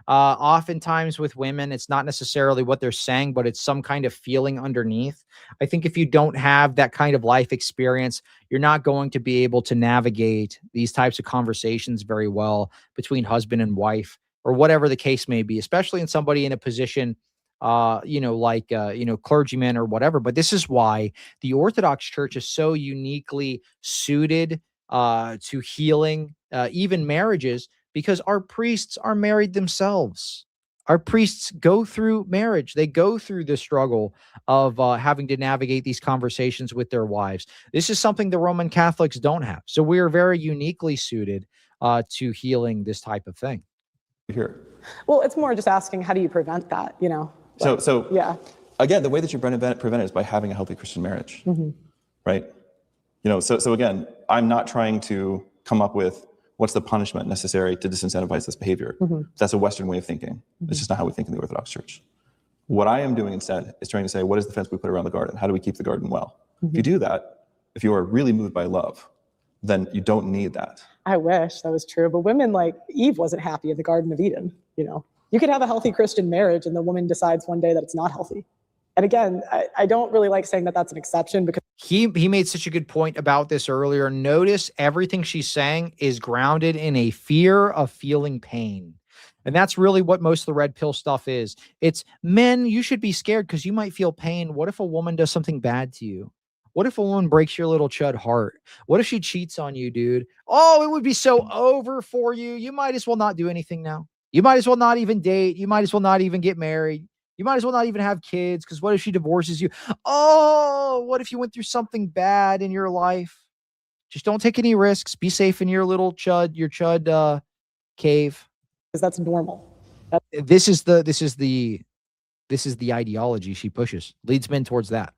Oftentimes with women, it's not necessarily what they're saying, but it's some kind of feeling underneath. I think if you don't have that kind of life experience, you're not going to be able to navigate these types of conversations very well between husband and wife, or whatever the case may be, especially in somebody in a position, clergymen or whatever. But this is why the Orthodox Church is so uniquely suited to healing, even marriages, because our priests are married themselves. Our priests go through marriage. They go through the struggle of having to navigate these conversations with their wives. This is something the Roman Catholics don't have. So we are very uniquely suited to healing this type of thing. Here. Well, it's more just asking, how do you prevent that, So yeah. Again, the way that you prevent it is by having a healthy Christian marriage, right? So again, I'm not trying to come up with what's the punishment necessary to disincentivize this behavior. That's a Western way of thinking. It's just not how we think in the Orthodox Church. What I am doing instead is trying to say, what is the fence we put around the garden? How do we keep the garden well? If you do that, if you are really moved by love, then you don't need that. I wish that was true, but women, like Eve wasn't happy in the Garden of Eden. You could have a healthy Christian marriage and the woman decides one day that it's not healthy. And again, I don't really like saying that that's an exception, because he made such a good point about this earlier. Notice everything she's saying is grounded in a fear of feeling pain. And that's really what most of the red pill stuff is. It's, men, you should be scared because you might feel pain. What if a woman does something bad to you? What if a woman breaks your little chud heart? What if she cheats on you, dude? Oh, it would be so over for you. You might as well not do anything now. You might as well not even date. You might as well not even get married. You might as well not even have kids, because what if she divorces you? Oh, what if you went through something bad in your life? Just don't take any risks. Be safe in your little chud cave. Because that's normal. This is the ideology she pushes. Leads men towards that.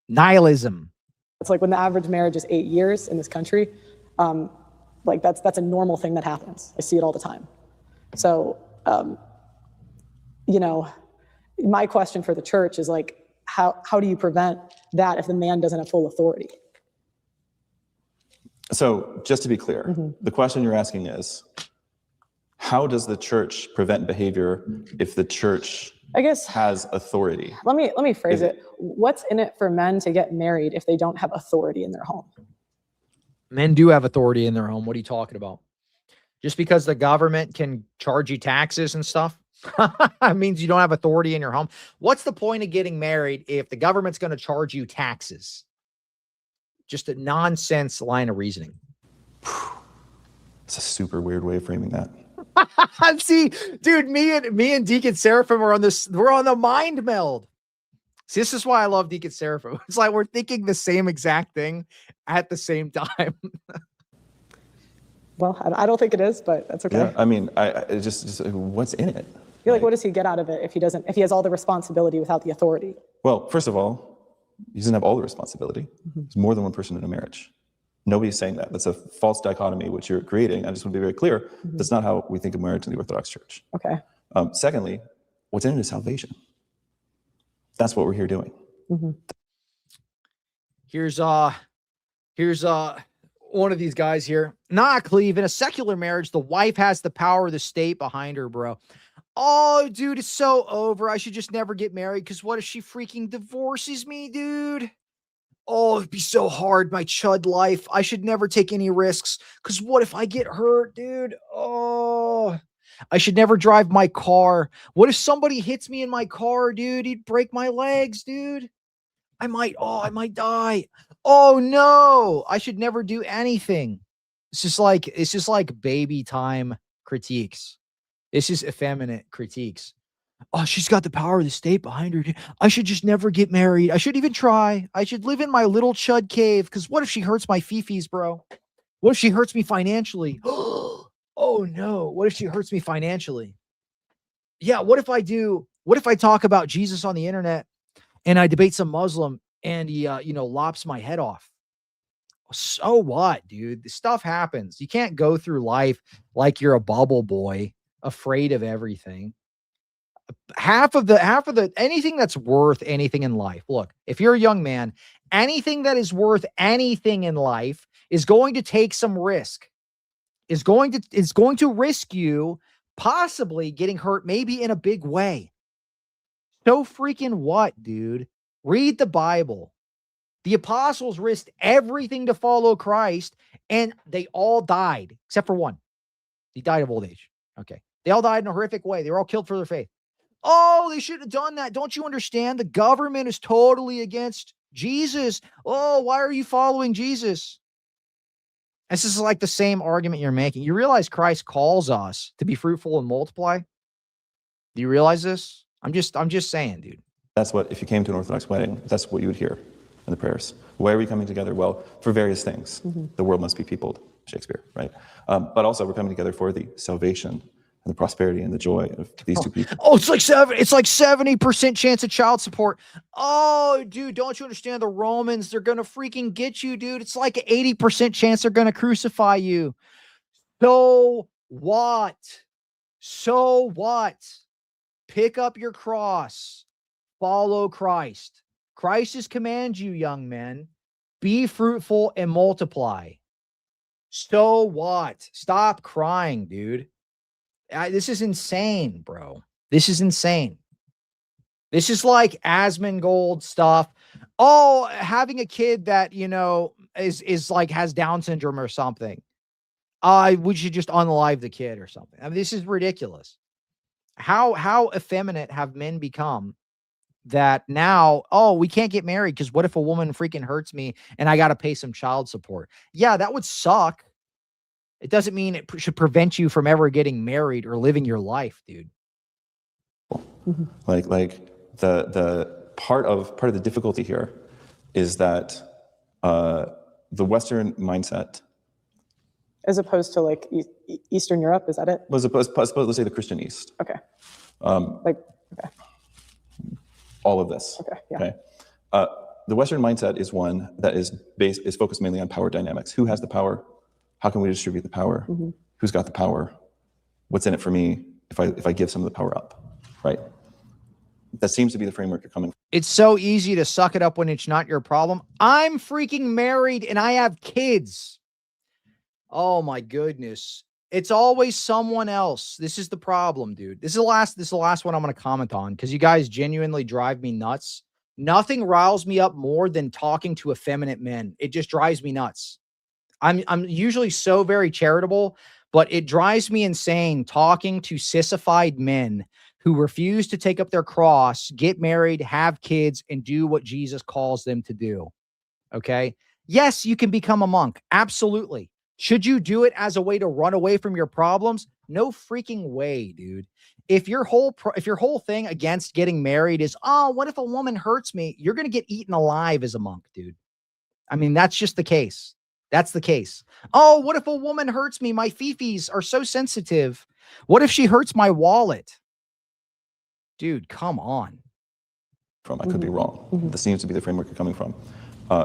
Nihilism. It's like when the average marriage is 8 years in this country, like that's a normal thing that happens. I see it all the time. So, my question for the church is like, how do you prevent that if the man doesn't have full authority? So just to be clear, the question you're asking is, how does the church prevent behavior if the church, I guess, has authority? Let me phrase it. What's in it for men to get married if they don't have authority in their home? Men do have authority in their home. What are you talking about? Just because the government can charge you taxes and stuff means you don't have authority in your home. What's the point of getting married if the government's going to charge you taxes? Just a nonsense line of reasoning. It's a super weird way of framing that. See, dude, me and Deacon Seraphim are on this. We're on the mind meld. See, this is why I love Deacon Seraphim. It's like we're thinking the same exact thing at the same time. Well, I don't think it is, but that's okay. Yeah, I mean, it's just what's in it? I feel like, what does he get out of it if he has all the responsibility without the authority? Well, first of all, he doesn't have all the responsibility. There's more than one person in a marriage. Nobody's saying that. That's a false dichotomy which you're creating. I just want to be very clear. That's not how we think of marriage in the Orthodox Church. Okay. Secondly, what's in it is salvation. That's what we're here doing. Here's one of these guys here. Nah, Cleve, in a secular marriage, the wife has the power of the state behind her, bro. Oh, dude, it's so over. I should just never get married, because what if she freaking divorces me, dude? Oh, it'd be so hard, my chud life. I should never take any risks, because what if I get hurt, dude? Oh, I should never drive my car. What if somebody hits me in my car, dude? He'd break my legs, dude. I might die. Oh no, I should never do anything. It's just like baby time critiques. It's just effeminate critiques. Oh, she's got the power of the state behind her. I should just never get married. I shouldn't even try. I should live in my little chud cave, because what if she hurts my fifis, bro? What if she hurts me financially? Oh no, what if she hurts me financially? Yeah, what if I talk about Jesus on the internet and I debate some Muslim and he, lops my head off? So what, dude? This stuff happens. You can't go through life like you're a bubble boy, afraid of everything. Half of the anything that's worth anything in life. Look, if you're a young man, anything that is worth anything in life is going to take some risk. Is going to risk you possibly getting hurt, maybe in a big way. So freaking what, dude? Read the Bible. The apostles risked everything to follow Christ, and they all died, except for one. He died of old age. Okay. They all died in a horrific way. They were all killed for their faith. Oh, they shouldn't have done that. Don't you understand? The government is totally against Jesus. Oh, why are you following Jesus? This is like the same argument you're making. You realize Christ calls us to be fruitful and multiply? Do you realize this? I'm just saying, dude. That's what, if you came to an Orthodox wedding, that's what you would hear in the prayers. Why are we coming together? Well, for various things. The world must be peopled, Shakespeare, right? But also we're coming together for the salvation and the prosperity and the joy of these two people. Oh, it's like 70% chance of child support. Oh, dude, don't you understand? The Romans, they're gonna freaking get you, dude. It's like an 80% chance they're gonna crucify you. So what? So what? Pick up your cross. Follow Christ. Christ has commanded you, young men, be fruitful and multiply. So what? Stop crying, dude. This is insane, bro. This is insane. This is like Asmongold stuff. Oh, having a kid that, is like has Down syndrome or something. We should just unalive the kid or something. I mean, this is ridiculous. How effeminate have men become that now, oh, we can't get married because what if a woman freaking hurts me and I got to pay some child support? Yeah, that would suck. It doesn't mean it should prevent you from ever getting married or living your life, dude. Like the part of the difficulty here is that the Western mindset, as opposed to like Eastern Europe, is that it? Was opposed, let's say the Christian East. Okay. Okay. All of this. Okay. Yeah. Okay. The Western mindset is one that is focused mainly on power dynamics. Who has the power? How can we distribute the power? Who's got the power? What's in it for me if I give some of the power up? Right. That seems to be the framework you're coming from. It's so easy to suck it up when it's not your problem. I'm freaking married and I have kids. Oh my goodness. It's always someone else. This is the problem, dude. This is the last one I'm going to comment on because you guys genuinely drive me nuts. Nothing riles me up more than talking to effeminate men. It just drives me nuts. I'm usually so very charitable, but it drives me insane talking to sissified men who refuse to take up their cross, get married, have kids, and do what Jesus calls them to do. Okay? Yes, you can become a monk. Absolutely. Should you do it as a way to run away from your problems? No freaking way, dude. If your whole thing against getting married is, oh, what if a woman hurts me? You're going to get eaten alive as a monk, dude. I mean, that's just the case. That's the case. Oh, what if a woman hurts me? My fifis are so sensitive. What if she hurts my wallet? Dude, come on. I could be wrong. This seems to be the framework you're coming from.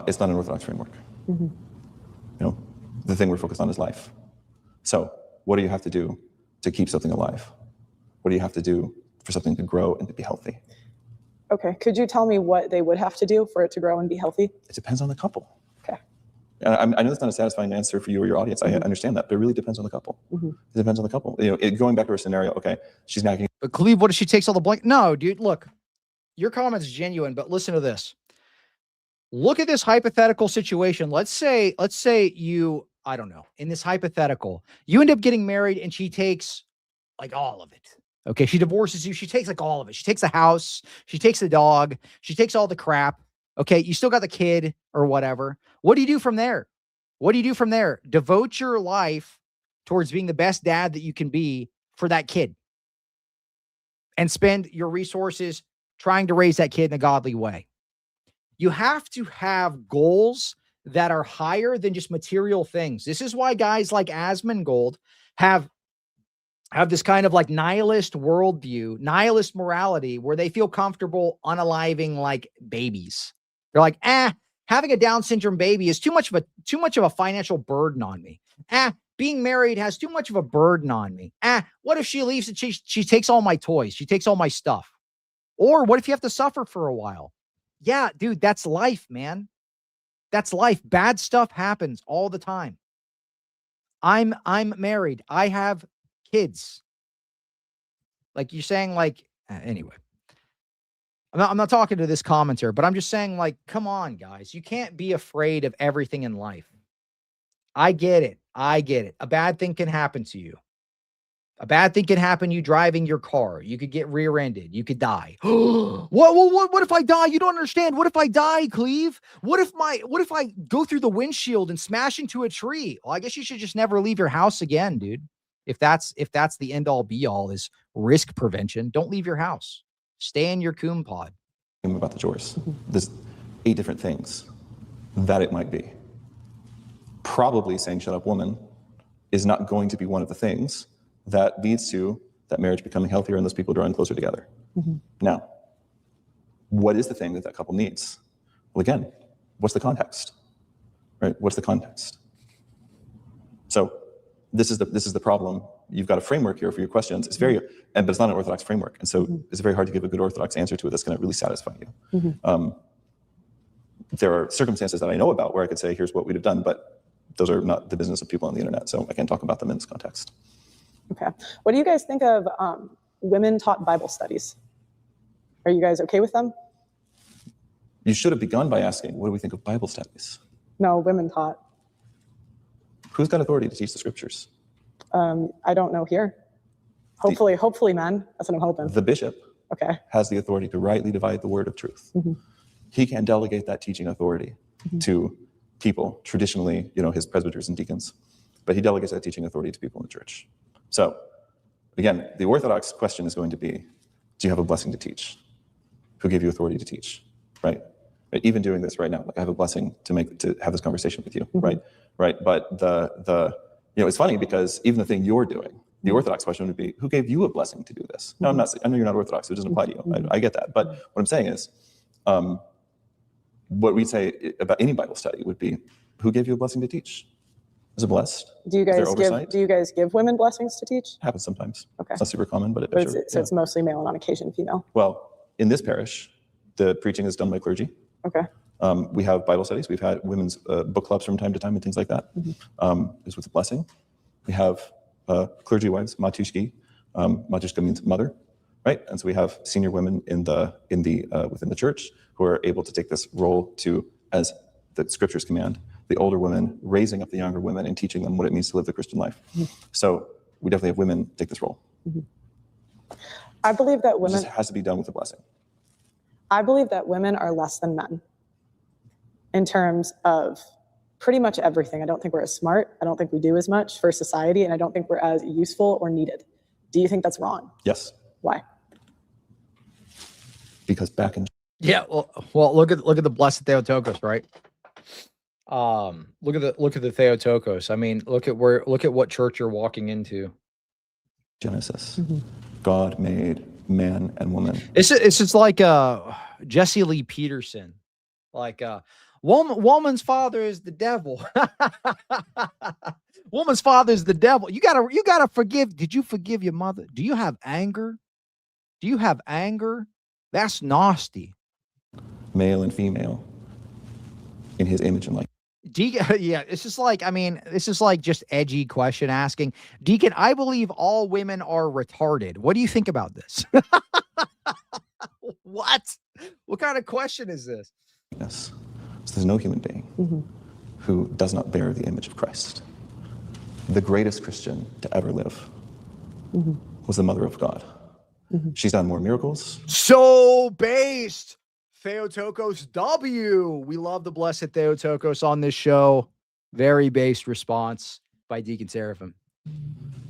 It's not an Orthodox framework. the thing we're focused on is life. So what do you have to do to keep something alive? What do you have to do for something to grow and to be healthy? Okay. Could you tell me what they would have to do for it to grow and be healthy? It depends on the couple. Okay. I know that's not a satisfying answer for you or your audience. I understand that, but it really depends on the couple. It depends on the couple. Going back to her scenario, okay, she's nagging. But Cleve, what if she takes all the blame? No, dude, look, your comment's genuine, but listen to this. Look at this hypothetical situation. Let's say you, I don't know, in this hypothetical, you end up getting married and she takes like all of it. Okay. She divorces you. She takes like all of it. She takes the house. She takes the dog. She takes all the crap. Okay. You still got the kid or whatever. What do you do from there? What do you do from there? Devote your life towards being the best dad that you can be for that kid and spend your resources trying to raise that kid in a godly way. You have to have goals that are higher than just material things. This is why guys like Asmongold have this kind of like nihilist worldview, nihilist morality, where they feel comfortable unaliving like babies. They're like, having a Down syndrome baby is too much of a financial burden on me. Being married has too much of a burden on me. What if she leaves and she takes all my toys? She takes all my stuff. Or what if you have to suffer for a while? Yeah, dude, that's life, man. That's life. Bad stuff happens all the time. I'm married. I have kids. Like you're saying, like, anyway. I'm not talking to this commenter, but I'm just saying, like, come on, guys. You can't be afraid of everything in life. I get it. A bad thing can happen to you. A bad thing can happen you driving your car. You could get rear-ended. You could die. What if I die? You don't understand. What if I die, Cleve? What if I go through the windshield and smash into a tree? Well, I guess you should just never leave your house again, dude. If that's the end all be all is risk prevention, don't leave your house. Stay in your coom pod. About the chores. There's 8 different things that it might be. Probably saying shut up woman is not going to be one of the things that leads to that marriage becoming healthier and those people drawing closer together. Now, what is the thing that couple needs? Well, again, what's the context? Right? What's the context? So this is the problem. You've got a framework here for your questions. It's but it's not an Orthodox framework. And so it's very hard to give a good Orthodox answer to it that's going to really satisfy you. There are circumstances that I know about where I could say, here's what we'd have done, but those are not the business of people on the internet. So I can't talk about them in this context. Okay. What do you guys think of women taught Bible studies? Are you guys okay with them? You should have begun by asking, what do we think of Bible studies? No, women taught. Who's got authority to teach the scriptures? I don't know here. Hopefully men. That's what I'm hoping. The bishop has the authority to rightly divide the word of truth. He can delegate that teaching authority to people, traditionally, his presbyters and deacons, but he delegates that teaching authority to people in the church. So again, the Orthodox question is going to be, do you have a blessing to teach? Who gave you authority to teach, right? Even doing this right now, like I have a blessing to have this conversation with you, right? But it's funny because even the thing you're doing, the Orthodox question would be, who gave you a blessing to do this? No, I know you're not Orthodox, so it doesn't apply to you. I get that. But what I'm saying is, what we say about any Bible study would be, who gave you a blessing to teach? Is it blessed? Do you guys give women blessings to teach? Happens sometimes. Okay. It's not super common, but sure. It's mostly male and on occasion female. Well, in this parish, the preaching is done by clergy. Okay. We have Bible studies. We've had women's book clubs from time to time and things like that. Is with a blessing. We have clergy wives, matushki. Matushka means mother, right? And so we have senior women within the church who are able to take this role to, as the scriptures command, the older women raising up the younger women and teaching them what it means to live the Christian life. So we definitely have women take this role. I believe that women... This has to be done with a blessing. I believe that women are less than men in terms of pretty much everything. I don't think we're as smart. I don't think we do as much for society, and I don't think we're as useful or needed. Do you think that's wrong? Yes. Why? Because back in... Yeah, well, look at the blessed Theotokos, right? Look at the Theotokos. I mean, look at what church you're walking into. Genesis. God made man and woman. It's just like Jesse Lee Peterson. Like Woman's father is the devil. Woman's father is the devil. You gotta forgive. Did you forgive your mother? Do you have anger? Do you have anger? That's nasty. Male and female in his image and likeness. Deacon, yeah, it's just like, I mean, this is like just edgy question asking. Deacon, I believe all women are retarded. What do you think about this? What? What kind of question is this? Yes. So there's no human being who does not bear the image of Christ. The greatest Christian to ever live was the Mother of God. She's done more miracles. So based. Theotokos W. We love the blessed Theotokos on this show. Very based response by Deacon Seraphim.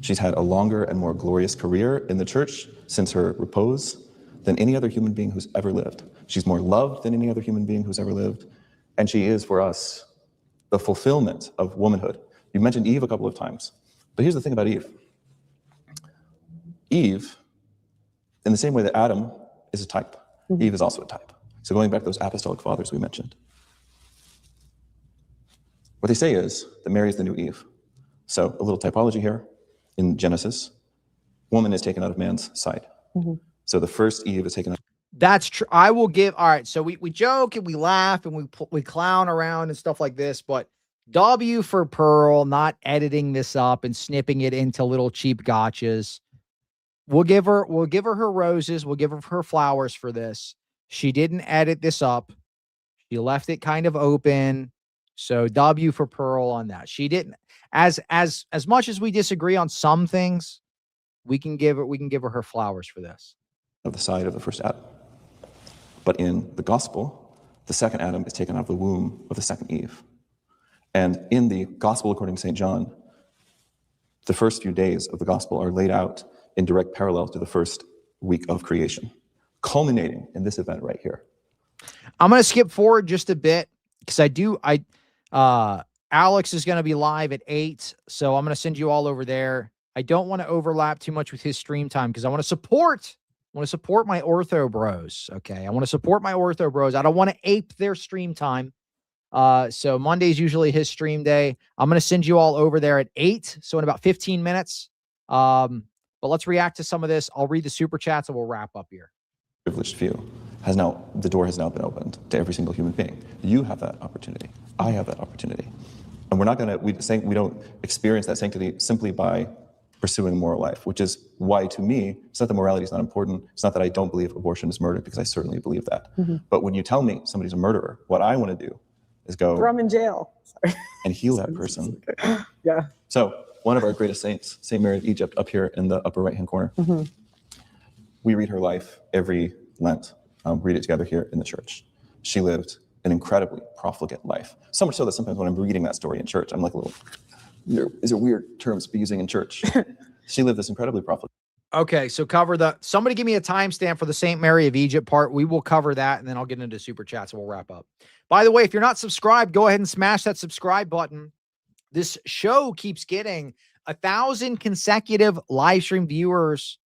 She's had a longer and more glorious career in the church since her repose than any other human being who's ever lived. She's more loved than any other human being who's ever lived. And she is, for us, the fulfillment of womanhood. You mentioned Eve a couple of times. But here's the thing about Eve. Eve, in the same way that Adam is a type, Eve is also a type. So going back to those apostolic fathers we mentioned, what they say is that Mary is the new Eve. So a little typology here. In Genesis, woman is taken out of man's side. So the first Eve is taken out. That's true. I will give. All right. So we joke and we laugh and we clown around and stuff like this, but W for Pearl, not editing this up and snipping it into little cheap gotchas. We'll give her her roses. We'll give her flowers for this. She didn't edit this up. She left it kind of open. So W for Pearl on that. She didn't. As much as we disagree on some things, we can give her her flowers for this. Of the side of the first Adam. But in the gospel, the second Adam is taken out of the womb of the second Eve. And in the gospel according to St. John, the first few days of the gospel are laid out in direct parallel to the first week of creation, culminating in this event right here. I'm going to skip forward just a bit because Alex is going to be live at 8. So I'm going to send you all over there. I don't want to overlap too much with his stream time because I want to support my ortho bros. Okay. I want to support my ortho bros. I don't want to ape their stream time. So Monday's usually his stream day. I'm going to send you all over there at 8. So in about 15 minutes. But let's react to some of this. I'll read the super chats and we'll wrap up here. Privileged few the door has now been opened to every single human being. You have that opportunity. I have that opportunity. And we're not going to, we don't experience that sanctity simply by pursuing a moral life, which is why, to me, it's not that morality is not important. It's not that I don't believe abortion is murder, because I certainly believe that. But when you tell me somebody's a murderer, what I want to do is go throw him in jail. Sorry. And heal that person. Yeah. So one of our greatest saints, St. Mary of Egypt, up here in the upper right-hand corner, we read her life every Lent. Read it together here in the church. She lived an incredibly profligate life. So much so that sometimes when I'm reading that story in church, I'm like a little, these are weird terms to be using in church. She lived this incredibly profligate. Okay, so somebody give me a timestamp for the St. Mary of Egypt part. We will cover that, and then I'll get into super chats and we'll wrap up. By the way, if you're not subscribed, go ahead and smash that subscribe button. This show keeps getting 1,000 consecutive live stream viewers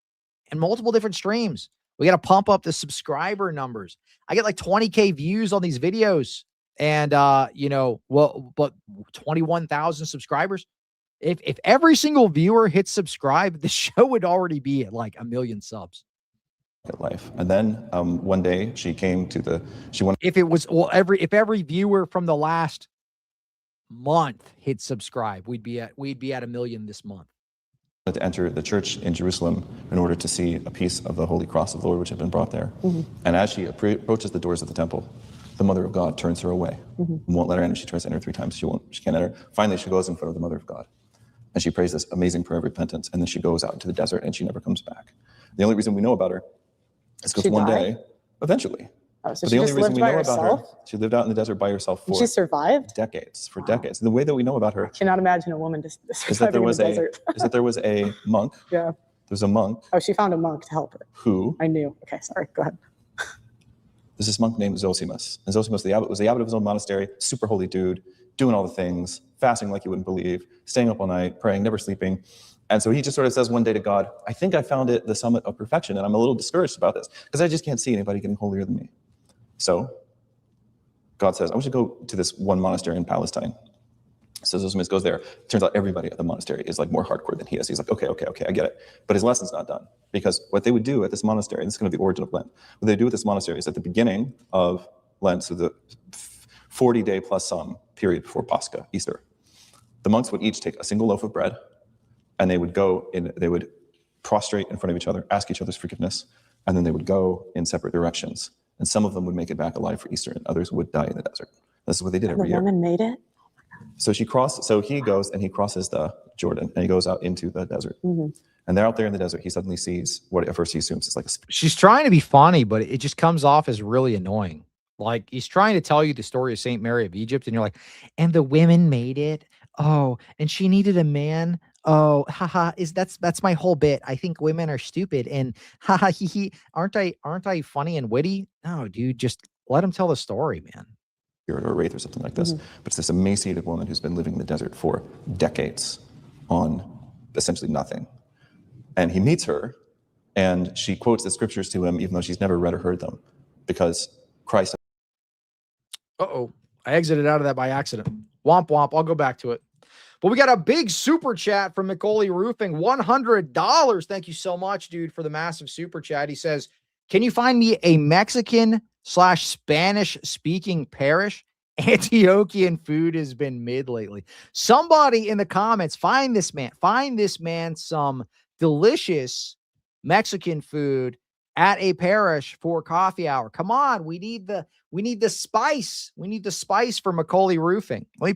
and multiple different streams. We got to pump up the subscriber numbers. I get like 20K views on these videos and, but 21,000 subscribers. If every single viewer hits subscribe, the show would already be at like 1 million subs. Life. And then one day she came to if every viewer from the last month hit subscribe, we'd be at 1 million this month. To enter the church in Jerusalem in order to see a piece of the Holy Cross of the Lord which had been brought there. And as she approaches the doors of the temple, the Mother of God turns her away and won't let her enter. She tries to enter 3 times. She can't enter. Finally, she goes in front of the Mother of God and she prays this amazing prayer of repentance. And then she goes out into the desert and she never comes back. The only reason we know about her is because one day, eventually. Oh, so she just lived by herself? She lived out in the desert by herself for she survived? Decades. The way that we know about her. I cannot imagine a woman just is that there was in the desert. Is that there was a monk. Yeah. There's a monk. Oh, she found a monk to help her. Who? I knew. Okay, sorry. Go ahead. There's this monk named Zosimus. And Zosimus was the abbot of his own monastery, super holy dude, doing all the things, fasting like you wouldn't believe, staying up all night, praying, never sleeping. And so he just sort of says one day to God, I think I found it the summit of perfection, and I'm a little discouraged about this because I just can't see anybody getting holier than me. So God says, I want you to go to this one monastery in Palestine. So Zosimus goes there. Turns out everybody at the monastery is like more hardcore than he is. He's like, okay, I get it. But his lesson's not done. Because what they would do at this monastery, and this is kind of the origin of Lent, what they do at this monastery is at the beginning of Lent, so the 40-day plus some period before Pascha, Easter, the monks would each take a single loaf of bread, and they would they would prostrate in front of each other, ask each other's forgiveness, and then they would go in separate directions. And some of them would make it back alive for Easter, and others would die in the desert. This is what they did every year. The woman made it? So he goes and he crosses the Jordan, and he goes out into the desert. And they're out there in the desert. He suddenly sees what at first he assumes is like a She's trying to be funny, but it just comes off as really annoying. Like, he's trying to tell you the story of Saint Mary of Egypt, and you're like, and the women made it. Oh, and she needed a man. Oh, haha, that's my whole bit. I think women are stupid, and haha, hee. Aren't I funny and witty? No, dude, just let him tell the story, man. Or a wraith or something like this. But it's this emaciated woman who's been living in the desert for decades on essentially nothing. And he meets her, and she quotes the scriptures to him, even though she's never read or heard them, because Christ. Uh-oh, I exited out of that by accident. Womp womp, I'll go back to it. But we got a big super chat from Macaulay Roofing, $100. Thank you so much, dude, for the massive super chat. He says, can you find me a Mexican/Spanish speaking parish? Antiochian food has been mid lately. Somebody in the comments, find this man some delicious Mexican food at a parish for coffee hour. Come on, we need the spice. We need the spice for Macaulay Roofing. Let me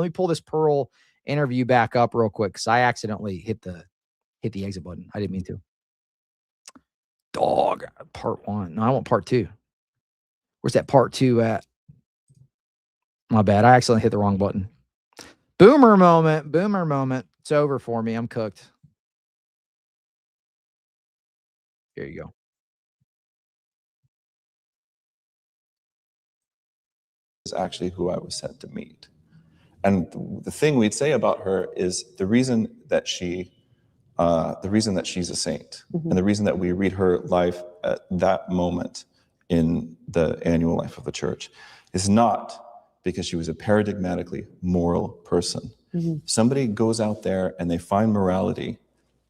pull this Pearl interview back up real quick, because I accidentally hit the exit button. I didn't mean to. Dog, part 1. No, I want part 2. Where's that part 2 at? My bad. I accidentally hit the wrong button. Boomer moment. It's over for me. I'm cooked. Here you go. Is actually who I was sent to meet. And the thing we'd say about her is the reason that she's a saint, and the reason that we read her life at that moment in the annual life of the church is not because she was a paradigmatically moral person. Somebody goes out there and they find morality.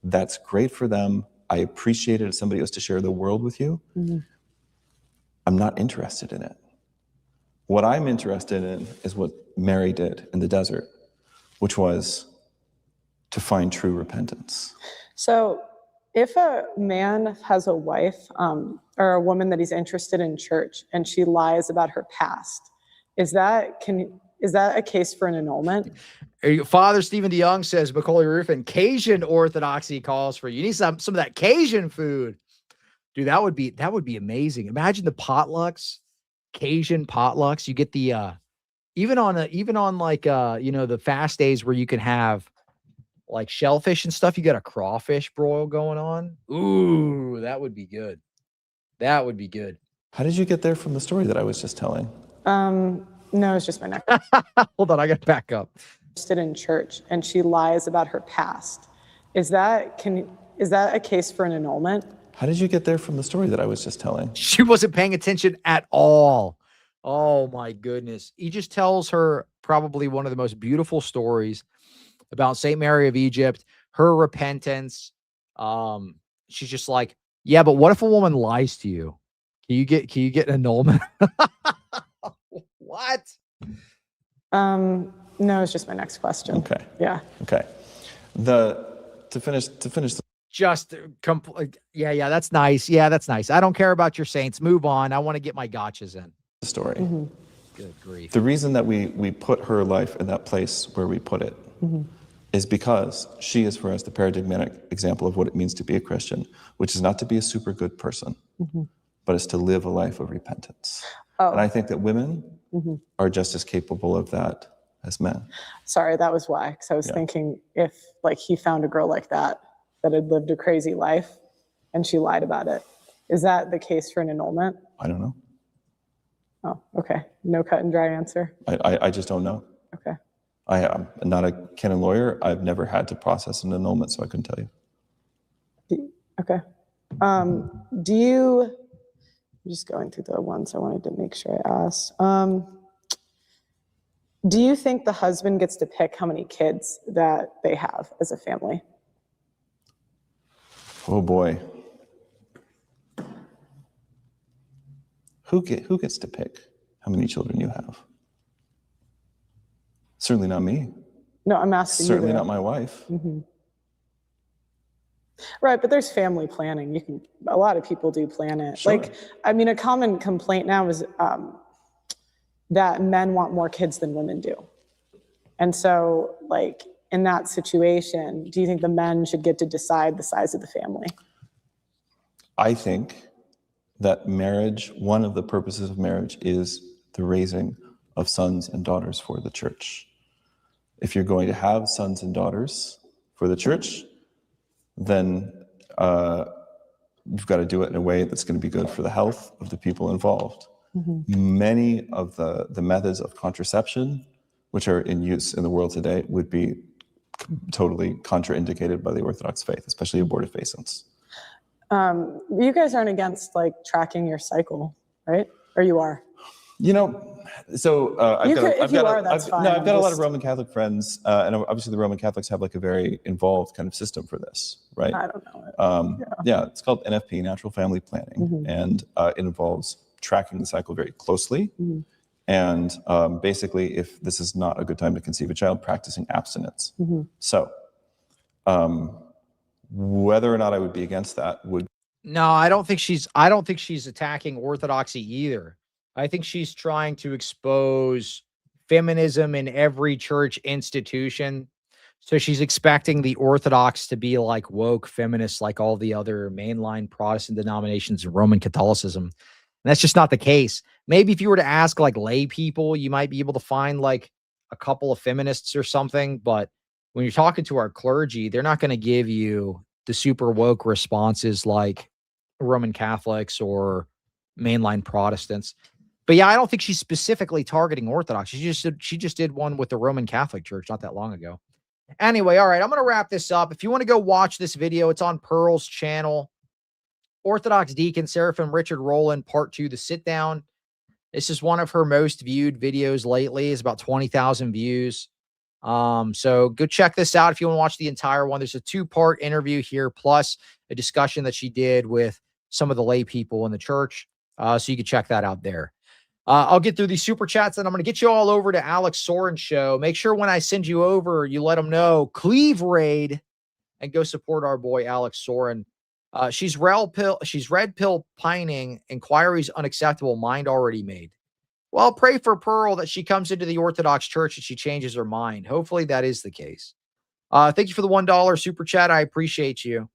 That's great for them. I appreciate it if somebody was to share the world with you. I'm not interested in it. What I'm interested in is what Mary did in the desert, which was to find true repentance. So if a man has a wife or a woman that he's interested in church and she lies about her past, is that a case for an annulment? Father Stephen DeYoung says, Macaulay Roofing, Cajun orthodoxy calls for you. You need some of that Cajun food. Dude, that would be amazing. Imagine the potlucks, Cajun potlucks. You get the even on like the fast days where you can have like shellfish and stuff, you got a crawfish broil going on. Ooh, that would be good. That would be good. How did you get there from the story that I was just telling? No, it's just my neck. Hold on, I got to back up. Interested in church and she lies about her past. Is that a case for an annulment? How did you get there from the story that I was just telling? She wasn't paying attention at all. Oh my goodness. He just tells her probably one of the most beautiful stories about Saint Mary of Egypt, her repentance. She's just like, yeah, but what if a woman lies to you? Can you get an annulment? What? No, it's just my next question. Okay. Yeah. Okay. To finish Just complete. Yeah, that's nice. Yeah, that's nice. I don't care about your saints. Move on. I want to get my gotchas in. The story. Good grief. The reason that we put her life in that place where we put it is because she is for us the paradigmatic example of what it means to be a Christian, which is not to be a super good person, but it's to live a life of repentance. And I think that women are just as capable of that as men. Sorry, that was why. Because I was thinking if like he found a girl like that had lived a crazy life and she lied about it, is that the case for an annulment? I don't know. Oh, okay. No cut and dry answer. I just don't know. Okay. I am not a canon lawyer. I've never had to process an annulment, so I couldn't tell you. Okay. I'm just going through the ones I wanted to make sure I asked. Do you think the husband gets to pick how many kids that they have as a family? Oh boy. Who gets to pick how many children you have? Certainly not me. No, I'm asking Certainly you. not my wife. Mm-hmm. Right, but there's family planning. A lot of people do plan it. Sure. Like, I mean, a common complaint now is that men want more kids than women do. And so, like, in that situation, do you think the men should get to decide the size of the family? I think that marriage, one of the purposes of marriage is the raising of sons and daughters for the church. If you're going to have sons and daughters for the church, then you've got to do it in a way that's going to be good for the health of the people involved. Mm-hmm. Many of the methods of contraception, which are in use in the world today, would be totally contraindicated by the Orthodox faith, especially abortifacients. You guys aren't against like tracking your cycle, right? Or you are? You know, so I've got a lot of Roman Catholic friends, and obviously the Roman Catholics have like a very involved kind of system for this, right? I don't know it. Yeah, it's called NFP, Natural Family Planning, Mm-hmm. and it involves tracking the cycle very closely. Mm-hmm. And basically, if this is not a good time to conceive a child, practicing abstinence. Mm-hmm. So whether or not I would be against that would. No, I don't think she's attacking orthodoxy either. I think she's trying to expose feminism in every church institution. So she's expecting the Orthodox to be like woke feminists, like all the other mainline Protestant denominations of Roman Catholicism. And that's just not the case. Maybe if you were to ask like lay people, you might be able to find like a couple of feminists or something. But when you're talking to our clergy, they're not going to give you the super woke responses like Roman Catholics or mainline Protestants. But yeah, I don't think she's specifically targeting Orthodox. She just did one with the Roman Catholic Church not that long ago. Anyway, all right, I'm going to wrap this up. If you want to go watch this video, it's on Pearl's channel. Orthodox Deacon Seraphim Richard Rohlin, Part 2, the sit down. This is one of her most viewed videos lately. It's about 20,000 views. So go check this out if you want to watch the entire one. There's a 2-part interview here, plus a discussion that she did with some of the lay people in the church. So you can check that out there. I'll get through these super chats, and I'm going to get you all over to Alex Soren's show. Make sure when I send you over, you let them know Cleve Raid, and go support our boy Alex Soren. She's red pill pining, inquiries unacceptable, mind already made. Well, pray for Pearl that she comes into the Orthodox Church and she changes her mind. Hopefully that is the case. Thank you for the $1 super chat. I appreciate you.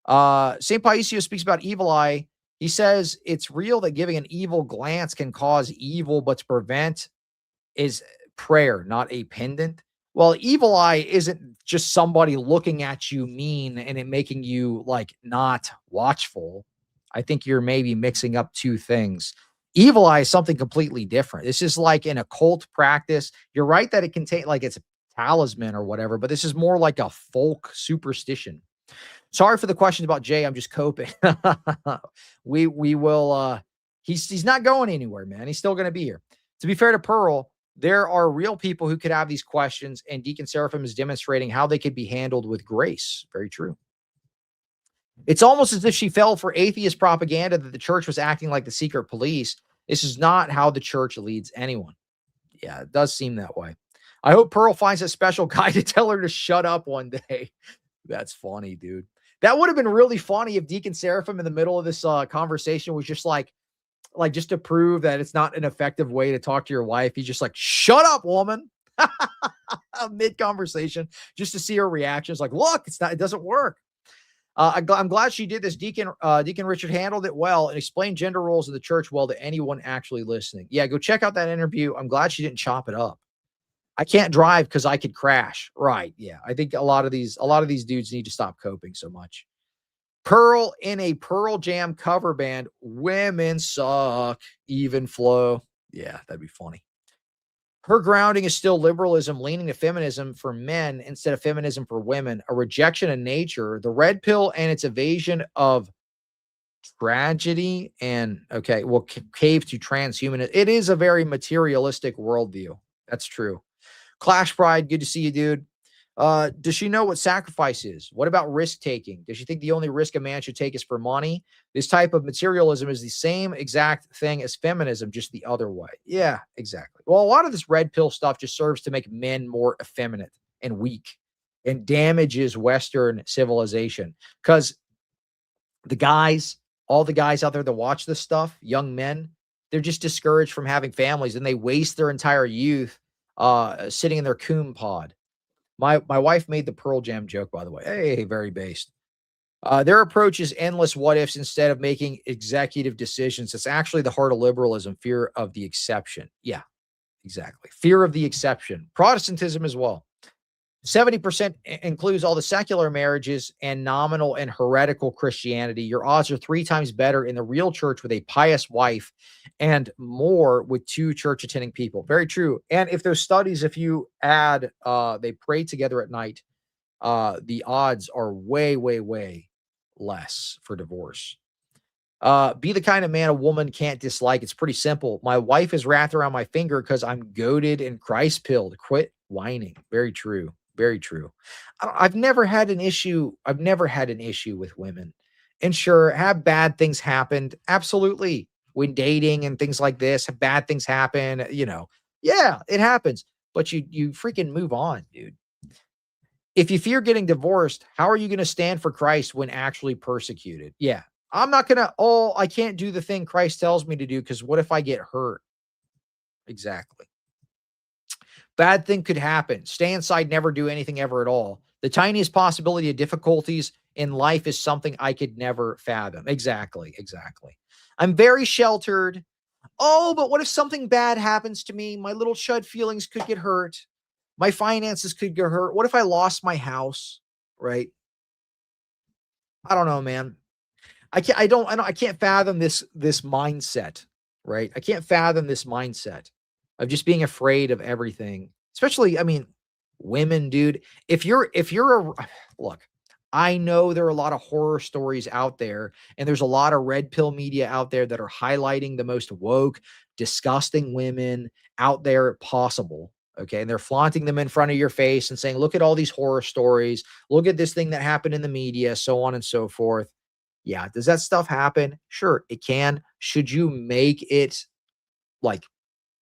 St. Paisios speaks about evil eye. He says it's real that giving an evil glance can cause evil, but to prevent is prayer, not a pendant. Well, evil eye isn't just somebody looking at you mean and it making you like not watchful. I think you're maybe mixing up two things. Evil eye is something completely different. This is like an occult practice. You're right that it can take like it's a talisman or whatever, but this is more like a folk superstition. Sorry for the questions about Jay. I'm just coping. we will. He's not going anywhere, man. He's still going to be here. To be fair to Pearl, there are real people who could have these questions, and Deacon Seraphim is demonstrating how they could be handled with grace. Very true. It's almost as if she fell for atheist propaganda that the church was acting like the secret police. This is not how the church leads anyone. Yeah, it does seem that way. I hope Pearl finds a special guy to tell her to shut up one day. That's funny, dude. That would have been really funny if Deacon Seraphim in the middle of this conversation was just like just to prove that it's not an effective way to talk to your wife. He's just like, shut up, woman. Mid-conversation, just to see her reactions. Like, look, it doesn't work. I'm glad she did this. Deacon Richard handled it well and explained gender roles in the church well to anyone actually listening. Yeah, go check out that interview. I'm glad she didn't chop it up. I can't drive because I could crash. Right. Yeah. I think a lot of these dudes need to stop coping so much. Pearl in a Pearl Jam cover band. Women suck. Even flow. Yeah, that'd be funny. Her grounding is still liberalism, leaning to feminism for men instead of feminism for women, a rejection of nature, the red pill and its evasion of tragedy, and cave to transhumanism. It is a very materialistic worldview. That's true. Clash Pride, good to see you, dude. Does she know what sacrifice is? What about risk taking? Does she think the only risk a man should take is for money? This type of materialism is the same exact thing as feminism, just the other way. Yeah, exactly. Well, a lot of this red pill stuff just serves to make men more effeminate and weak and damages Western civilization. Because the guys, all the guys out there that watch this stuff, young men, they're just discouraged from having families and they waste their entire youth sitting in their coon pod. My wife made the Pearl Jam joke, by the way. Hey, very based. Their approach is endless what ifs instead of making executive decisions. It's actually the heart of liberalism, fear of the exception. Yeah, exactly. Fear of the exception. Protestantism as well. 70% includes all the secular marriages and nominal and heretical Christianity. Your odds are 3 times better in the real church with a pious wife and more with 2 church attending people. Very true. And if those studies, if you add, they pray together at night, the odds are way, way, way less for divorce. Be the kind of man a woman can't dislike. It's pretty simple. My wife is wrapped around my finger because I'm goaded and Christ pilled. Quit whining. Very true. Very true. I've never had an issue. I've never had an issue with women. And sure, have bad things happened? Absolutely. When dating and things like this, have bad things happen, you know. Yeah, it happens. But you freaking move on, dude. If you fear getting divorced, how are you going to stand for Christ when actually persecuted? Yeah. I'm not going to, I can't do the thing Christ tells me to do because what if I get hurt? Exactly. Bad thing could happen. Stay inside, never do anything ever at all. The tiniest possibility of difficulties in life is something I could never fathom. Exactly, exactly. I'm very sheltered. Oh, but what if something bad happens to me? My little chud feelings could get hurt. My finances could get hurt. What if I lost my house? Right? I don't know, man. I can't fathom this mindset, right? I can't fathom this mindset of just being afraid of everything. Especially, I mean, women, dude. If you're look, I know there are a lot of horror stories out there, and there's a lot of red pill media out there that are highlighting the most woke, disgusting women out there possible. Okay. And they're flaunting them in front of your face and saying, look at all these horror stories. Look at this thing that happened in the media, so on and so forth. Yeah. Does that stuff happen? Sure, it can. Should you make it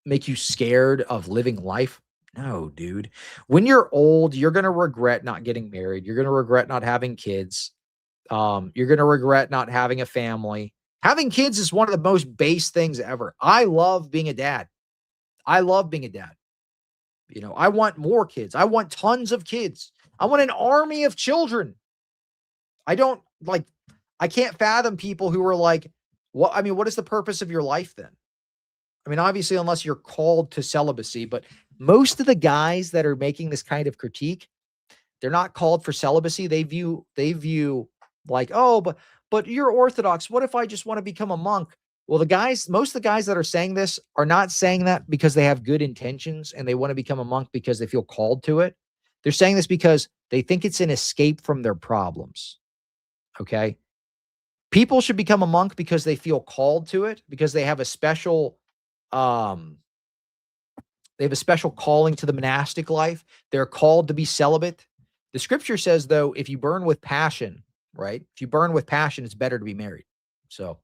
make you scared of living life? No, dude. When you're old, you're going to regret not getting married. You're going to regret not having kids. You're going to regret not having a family. Having kids is one of the most base things ever. I love being a dad. I love being a dad. You know, I want more kids. I want tons of kids. I want an army of children. I can't fathom people who are like, what is the purpose of your life then? I mean, obviously, unless you're called to celibacy, but most of the guys that are making this kind of critique, they're not called for celibacy. They view like, oh, but you're Orthodox. What if I just want to become a monk? Well, most of the guys that are saying this are not saying that because they have good intentions and they want to become a monk because they feel called to it. They're saying this because they think it's an escape from their problems. Okay. People should become a monk because they feel called to it, because they have a special calling to the monastic life. They're called to be celibate. The scripture says, though, if you burn with passion, right? If you burn with passion, it's better to be married. So,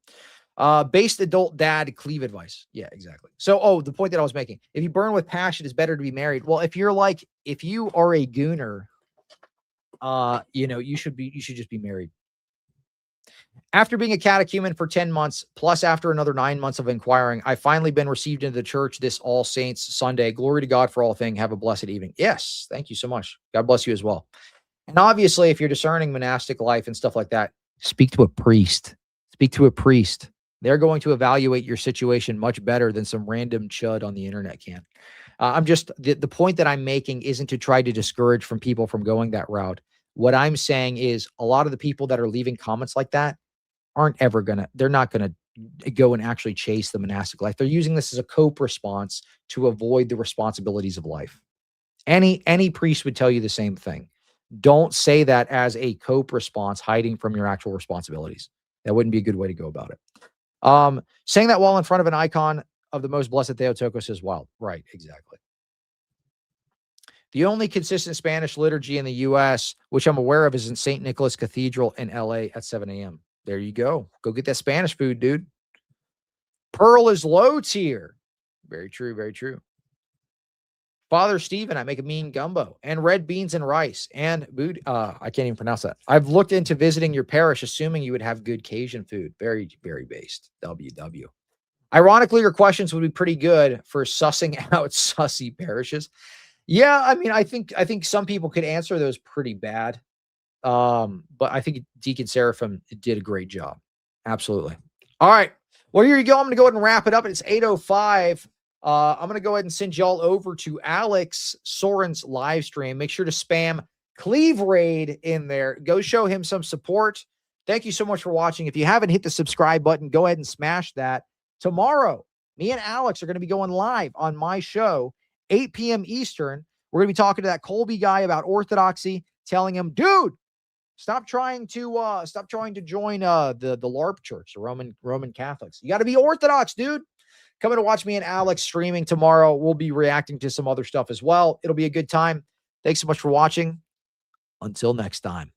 based adult dad cleave advice. Yeah, exactly. So, the point that I was making, if you burn with passion, it's better to be married. Well, if you are a gooner, you should just be married. After being a catechumen for 10 months, plus after another 9 months of inquiring, I've finally been received into the church this All Saints Sunday. Glory to God for all things. Have a blessed evening. Yes, thank you so much. God bless you as well. And obviously, if you're discerning monastic life and stuff like that, speak to a priest. Speak to a priest. They're going to evaluate your situation much better than some random chud on the internet can. The point that I'm making isn't to try to discourage from people from going that route. What I'm saying is a lot of the people that are leaving comments like that they're not going to go and actually chase the monastic life. They're using this as a cope response to avoid the responsibilities of life. Any priest would tell you the same thing. Don't say that as a cope response, hiding from your actual responsibilities. That wouldn't be a good way to go about it. Saying that while in front of an icon of the most blessed Theotokos is wild. Right, exactly. The only consistent Spanish liturgy in the U.S., which I'm aware of, is in St. Nicholas Cathedral in L.A. at 7 a.m. There you go. Go get that Spanish food, dude. Pearl is low tier. Very true, very true. Father Stephen, I make a mean gumbo and red beans and rice and I can't even pronounce that. I've looked into visiting your parish, assuming you would have good Cajun food. Very, very based. WW. Ironically, your questions would be pretty good for sussing out sussy parishes. Yeah, I mean, I think some people could answer those pretty bad. But I think Deacon Seraphim did a great job. Absolutely. All right. Well, here you go. I'm going to go ahead and wrap it up. It's 8:05. I'm going to go ahead and send y'all over to Alex Soren's live stream. Make sure to spam Cleve Raid in there. Go show him some support. Thank you so much for watching. If you haven't hit the subscribe button, go ahead and smash that. Tomorrow, me and Alex are going to be going live on my show, 8 p.m. Eastern. We're going to be talking to that Colby guy about orthodoxy, telling him, dude, stop trying to join the LARP church, the Roman Catholics. You got to be Orthodox, dude. Coming to watch me and Alex streaming tomorrow. We'll be reacting to some other stuff as well. It'll be a good time. Thanks so much for watching. Until next time.